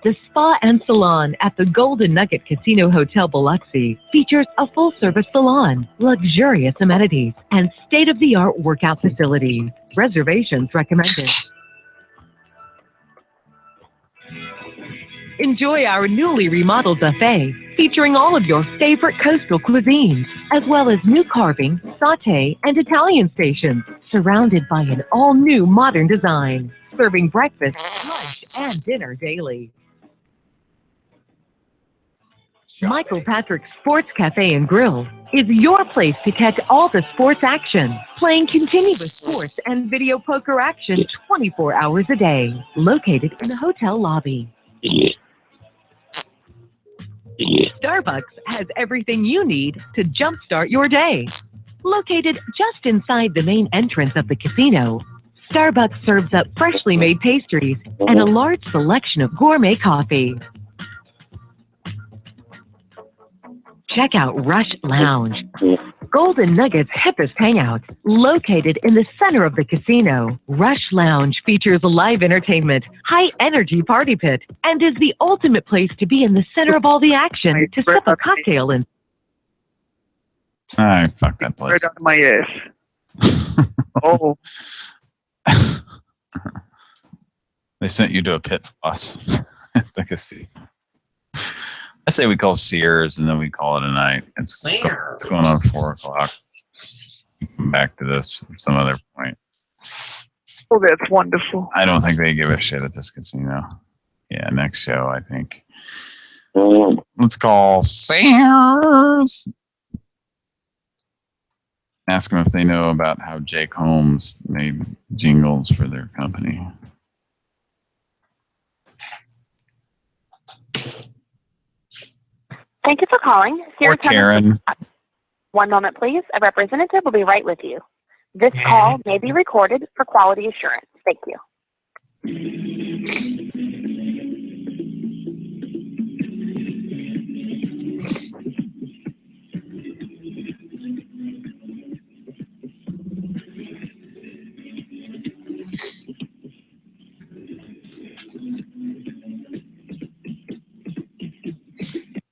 The Spa and Salon at the Golden Nugget Casino Hotel Biloxi features a full-service salon, luxurious amenities, and state-of-the-art workout facilities. Reservations recommended. Enjoy our newly remodeled buffet, featuring all of your favorite coastal cuisines, as well as new carving, sauté, and Italian stations, surrounded by an all-new modern design, serving breakfast, lunch, and dinner daily. Michael Patrick's Sports Cafe and Grill is your place to catch all the sports action, playing continuous sports and video poker action 24 hours a day, located in the hotel lobby. Starbucks has everything you need to jumpstart your day. Located just inside the main entrance of the casino, Starbucks serves up freshly made pastries and a large selection of gourmet coffee. Check out Rush Lounge, Golden Nugget's hippest hangout, located in the center of the casino. Rush Lounge features live entertainment, high-energy party pit, and is the ultimate place to be in the center of all the action to sip a cocktail in. All right, fuck that place. Right on my ass. Oh. They sent you to a pit bus at the casino. I say we call Sears and then we call it a night. It's going on 4 o'clock. We come back to this at some other point. Oh, that's wonderful. I don't think they give a shit at this casino. Yeah, next show, I think. Let's call Sears. Ask them if they know about how Jake Holmes made jingles for their company. Thank you for calling. Or Karen. One moment, please. A representative will be right with you. This call may be recorded for quality assurance. Thank you.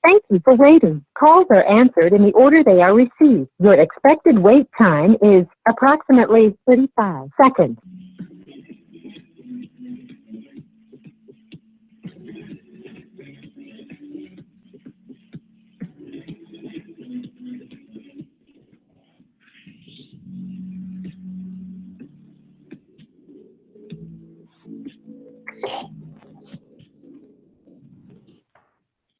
Thank you for waiting. Calls are answered in the order they are received. Your expected wait time is approximately 35 seconds.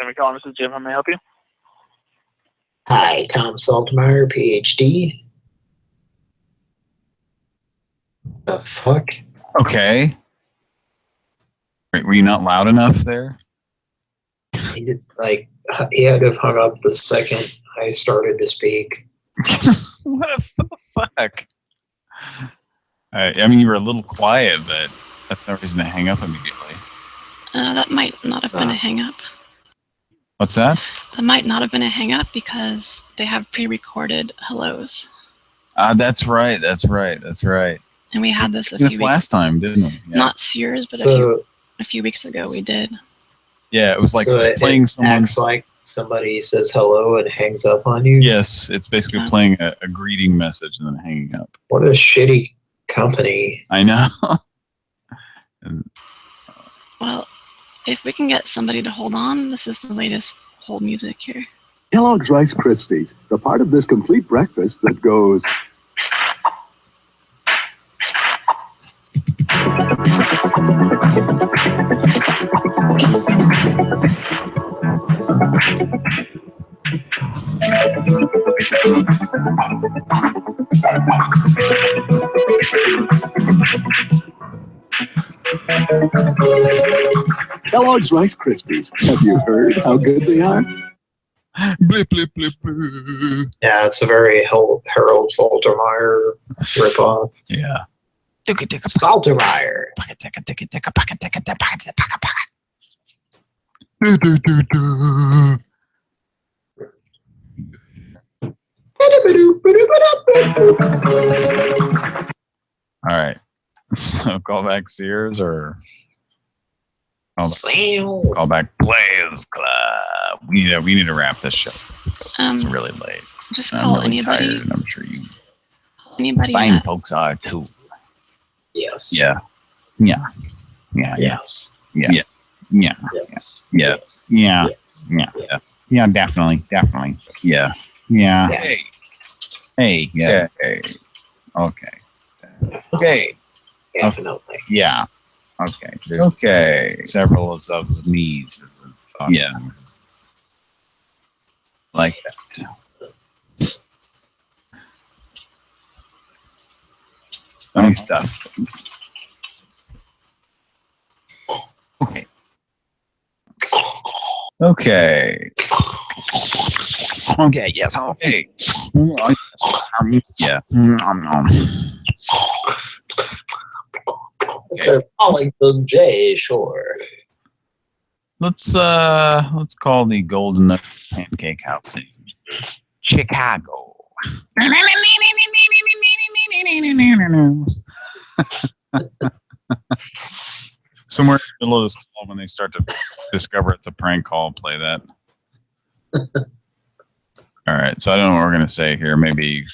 Let calling. This is Jim. How may I help you? Hi, Tom Saltmeyer, PhD. The fuck? Okay. Were you not loud enough there? He did, he had to have hung up the second I started to speak. What the fuck? I mean, you were a little quiet, but that's no reason to hang up immediately. That might not have been a hang up. What's that? That might not have been a hang up because they have pre-recorded hellos. That's right. That's right. That's right. And we had this a few weeks last time, didn't we? Yeah. Not Sears, but a few weeks ago we did. Yeah, it was like So it was playing someone. Acts like somebody says hello and hangs up on you. Yes, it's basically playing a greeting message and then hanging up. What a shitty company. I know. Well, if we can get somebody to hold on, this is the latest hold music here. Kellogg's Rice Krispies, the part of this complete breakfast that goes... Kellogg's Rice Krispies. Have you heard how good they are? Blip, blip, blip, blip. Yeah, it's a very Harold Faltermeyer ripoff. Yeah. Saltermeyer. All right. So call back Sears or call back Players Club. We need to wrap this show. It's really late. Just I'm call really anybody. tired, and I'm sure you Anybody. folks are too. Yes. Yeah. Yeah. Yeah. Yes. Yeah. Yeah. Yeah. Yes. Yes. Yeah. Yeah. Yeah. Yeah. Definitely. Definitely. Yeah. Yeah. Hey. Hey. Yeah. Hey. Okay. Okay. Definitely. Yeah. Okay. Okay. Several of me's. Yeah. Like that. Funny stuff. Okay. Okay. Okay. Yes. Okay. Yeah. They're calling the J Shore. Let's call the Golden Nut Pancake House in Chicago. Somewhere in the middle of this call, when they start to discover it's a prank call, play that. All right, so I don't know what we're gonna say here. Maybe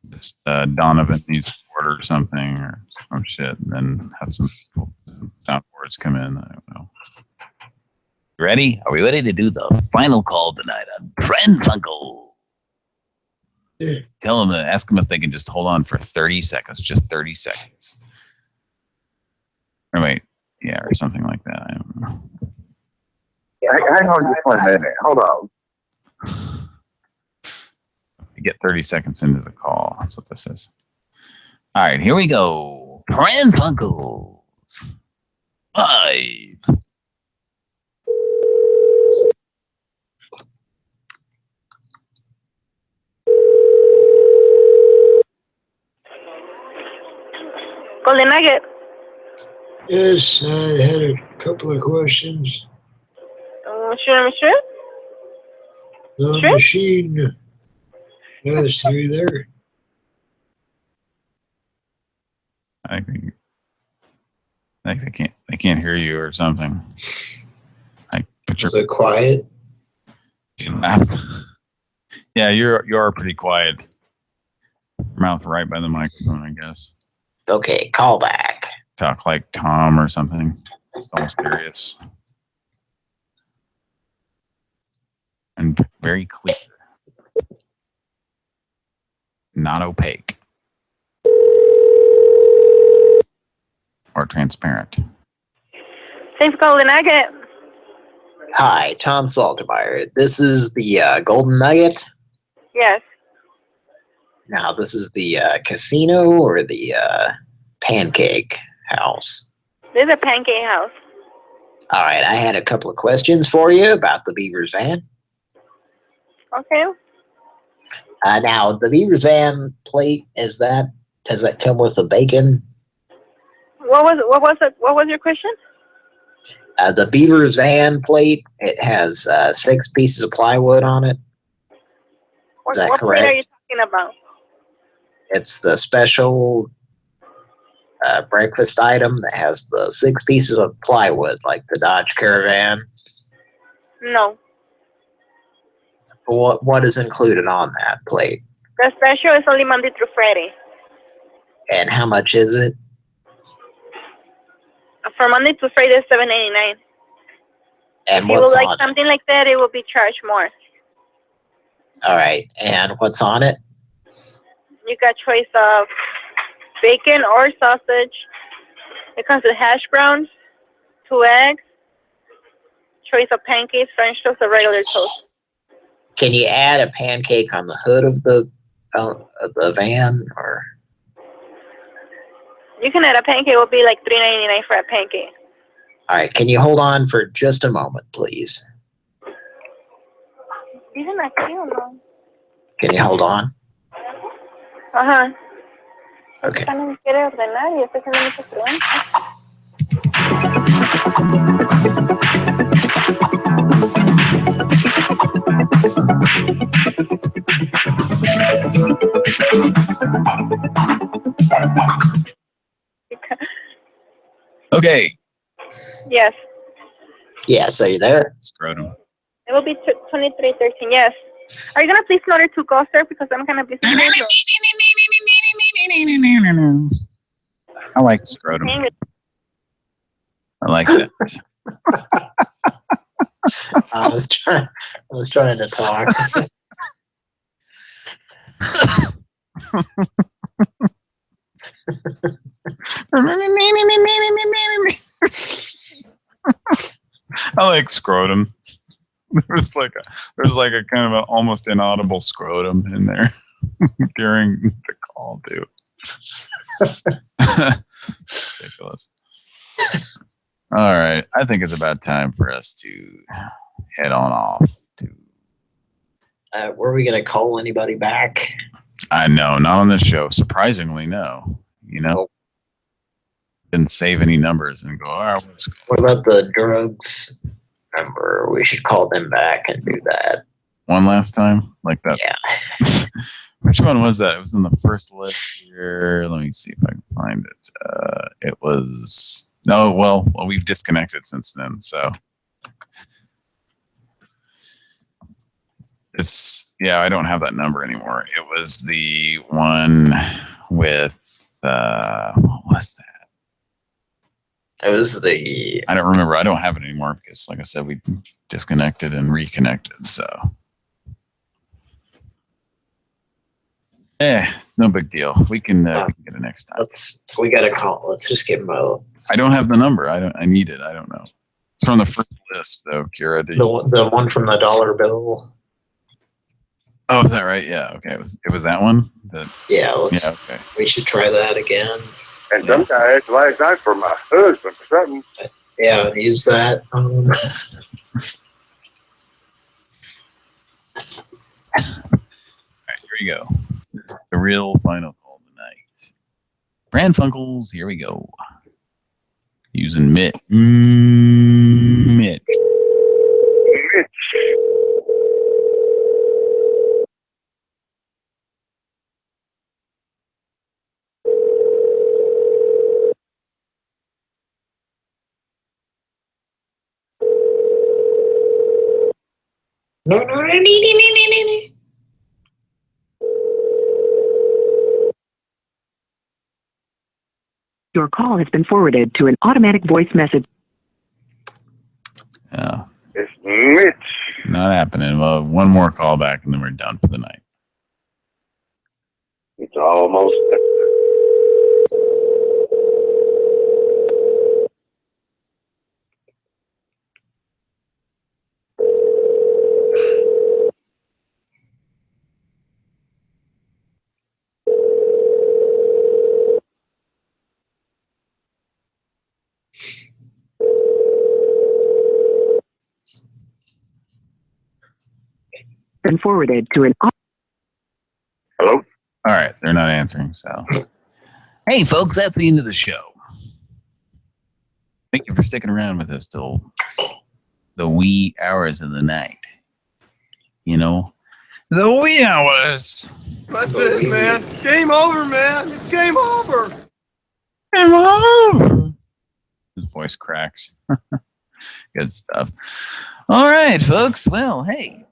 just Donovan needs to order something or some shit, and then have some soundboards come in. I don't know. Ready? Are we ready to do the final call tonight on Pran Funkels? Tell them, ask them if they can just hold on for 30 seconds, just 30 seconds. Or wait, yeah, or something like that. I don't know. Hang on just 1 minute. Hold on. get 30 seconds into the call. That's what this is. All right, here we go. Pran Funkels. 5. Golden Nugget. Yes, I had a couple of questions. Monsieur? The Sure. machine. Yes, are you there? I think they can't hear you or something. Is it quiet? Yeah, you are pretty quiet. Mouth right by the microphone, I guess. Okay, call back. Talk like Tom or something. It's all serious. And very clear. Not opaque. Or transparent. Thanks for calling Nugget. Hi, Tom Saltermeyer. This is the Golden Nugget. Yes. Now, this is the casino or the pancake house? This is a pancake house. All right, I had a couple of questions for you about the Beaver's Van. Okay. Now, the Beaver's Van plate, does that come with the bacon? What was your question? The Beaver's Van plate, it has 6 pieces of plywood on it. Is that what correct? plate are you talking about? It's the special breakfast item that has the 6 pieces of plywood, like the Dodge Caravan. No. What is included on that plate? The special is only Monday through Friday. And how much is it? For Monday to Friday, it's $7.99. And if you would like something like that, it will be charged more. All right. And what's on it? You got choice of bacon or sausage. It comes with hash browns, 2 eggs, choice of pancakes, French toast, or regular toast. Can you add a pancake on the hood of the van, or? You can add a pancake. It will be like $3.99 for a pancake. All right. Can you hold on for just a moment, please? ¿Dicen aquí o no? Can you hold on? Ajá. Okay. No me quiere ordenar y estoy haciendo muchas preguntas. Okay. Yes. Yes, are you there? Scrotum. It will be 2313. Yes. Are you gonna please order 2 coaster because I'm gonna be. I like scrotum. I like that. I was trying to talk. I like scrotum. There's like a kind of an almost inaudible scrotum in there during the call too. Ridiculous. All right, I think it's about time for us to head on off to. Were we gonna call anybody back? I know, not on this show. Surprisingly, no. You know, didn't save any numbers and go. All right, what about the drugs number? We should call them back and do that. One last time, like that. Yeah. Which one was that? It was in the first list here. Let me see if I can find it. It was no. Well, we've disconnected since then, so it's I don't have that number anymore. It was the one with what was that? It was the. I don't remember. I don't have it anymore because, like I said, we disconnected and reconnected. So. It's no big deal. We can get it next time. We gotta call. Let's just give him a. I don't have the number. I need it. I don't know. It's from the first list though, Kira. The one from the dollar bill. Oh, is that right? Yeah. Okay. It was that one. Yeah, let's. Yeah. Okay. We should try that again. And some guy asked last night for my husband or something. Yeah, use that. All right, here we go. This is the real final call tonight. Pran Funkels, here we go. Using Mitch. Mitch. No. Your call has been forwarded to an automatic voice message. Yeah. It's Mitch. Not happening. Well, one more call back and then we're done for the night. It's almost. Been forwarded to an. Hello? All right. They're not answering. So, hey, folks, that's the end of the show. Thank you for sticking around with us till the wee hours of the night. You know, the wee hours. That's it, man. Game over, man. It's game over. Game over. His voice cracks. Good stuff. All right, folks. Well, hey,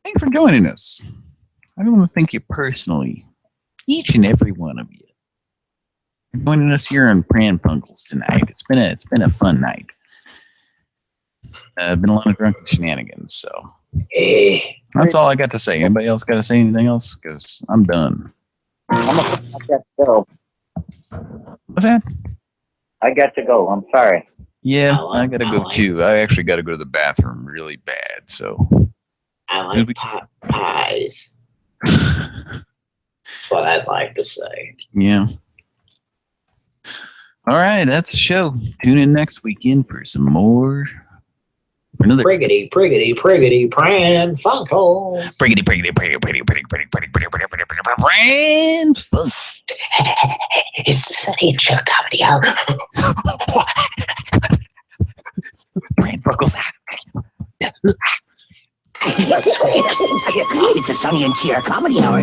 thanks for joining us. I want to thank you personally, each and every one of you, for joining us here on Pran Funkels tonight. It's been a fun night. Been a lot of drunken shenanigans, so that's all I got to say. Anybody else got to say anything else? Because I'm done. I got to go. What's that? I got to go. I'm sorry. Yeah, I got to go too. I actually got to go to the bathroom really bad. So I like pot pies. That's what I'd like to say. Yeah. All right, that's the show. Tune in next weekend for some more. For another Pran Funkels. Pran Funk. It's the Sunny and Cher Comedy Hour. Pran Funkels. It's the Sonny and Cher Comedy Hour.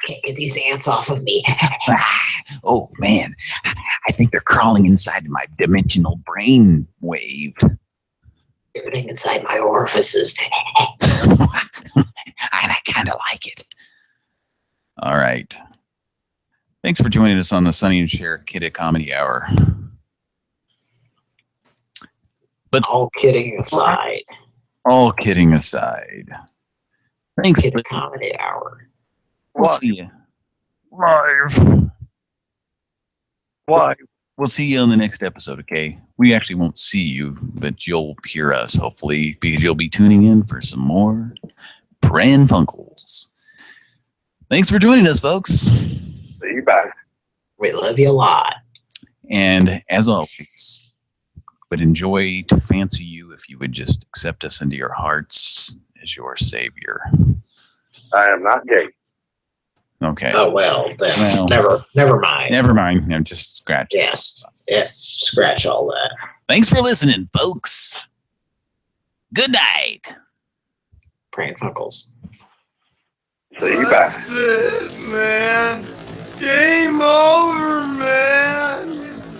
Can't get these ants off of me. Oh, man. I think they're crawling inside my dimensional brain wave. Burning inside my orifices. I kind of like it. All right. Thanks for joining us on the Sonny and Cher Kid Comedy Hour. But all kidding aside. All kidding aside. Thanks. Kid Comedy Hour. We'll see you live. Why? We'll see you on the next episode, okay? We actually won't see you, but you'll hear us, hopefully, because you'll be tuning in for some more Pran Funkels. Thanks for joining us, folks. See you back. We love you a lot. And as always, would enjoy to fancy you if you would just accept us into your hearts as your savior. I am not gay. Okay. Oh, well, then never mind. Never mind. No, just scratch. Yes. Yeah, scratch all that. Thanks for listening, folks. Good night. Pran Funkels. See you back. That's it, man. Game over, man.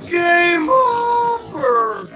Game over.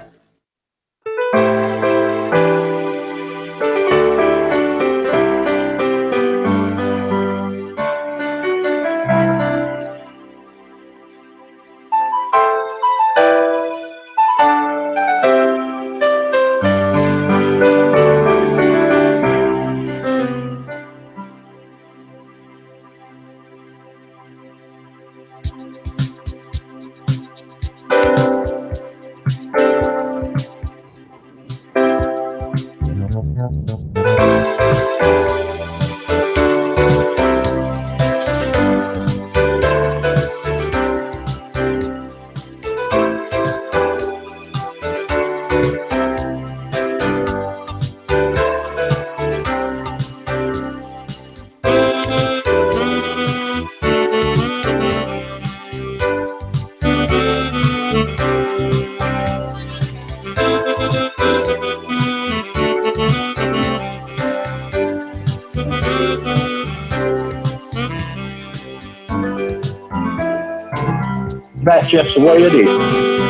That's just the way it is.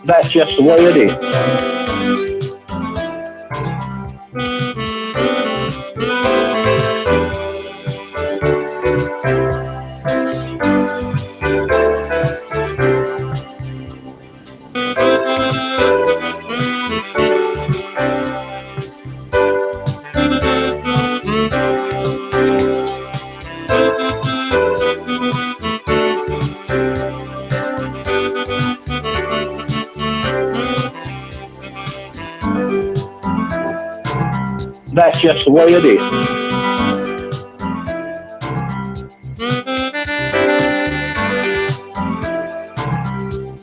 That's just the way it is. That's just the way it is.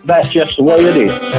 That's just the way it is.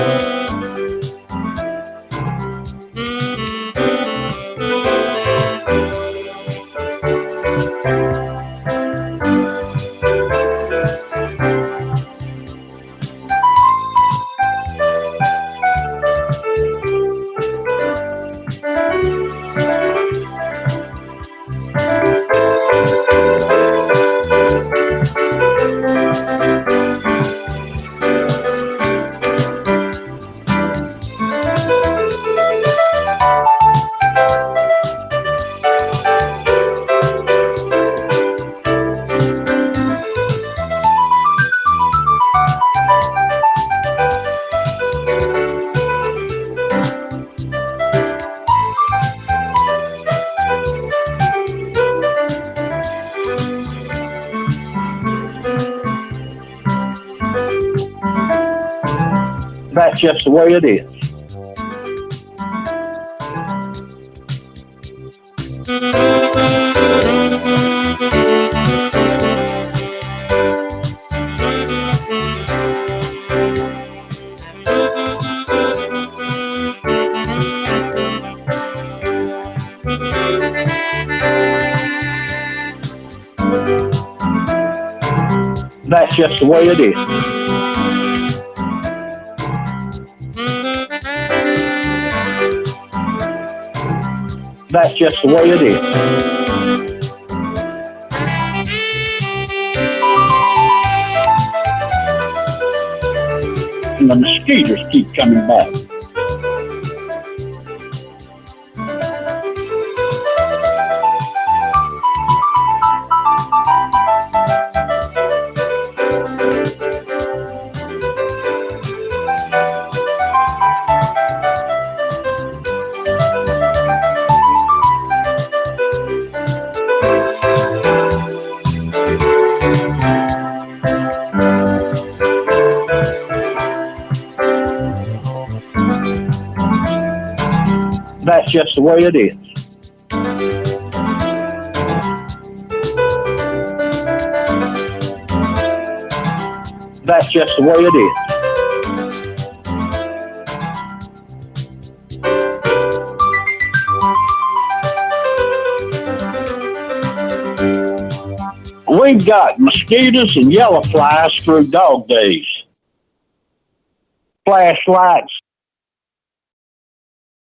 That's just the way it is. That's just the way it is. That's just the way it is. And the mosquitoes keep coming back. That's just the way it is. That's just the way it is. We've got mosquitoes and yellow flies through dog days. Flashlights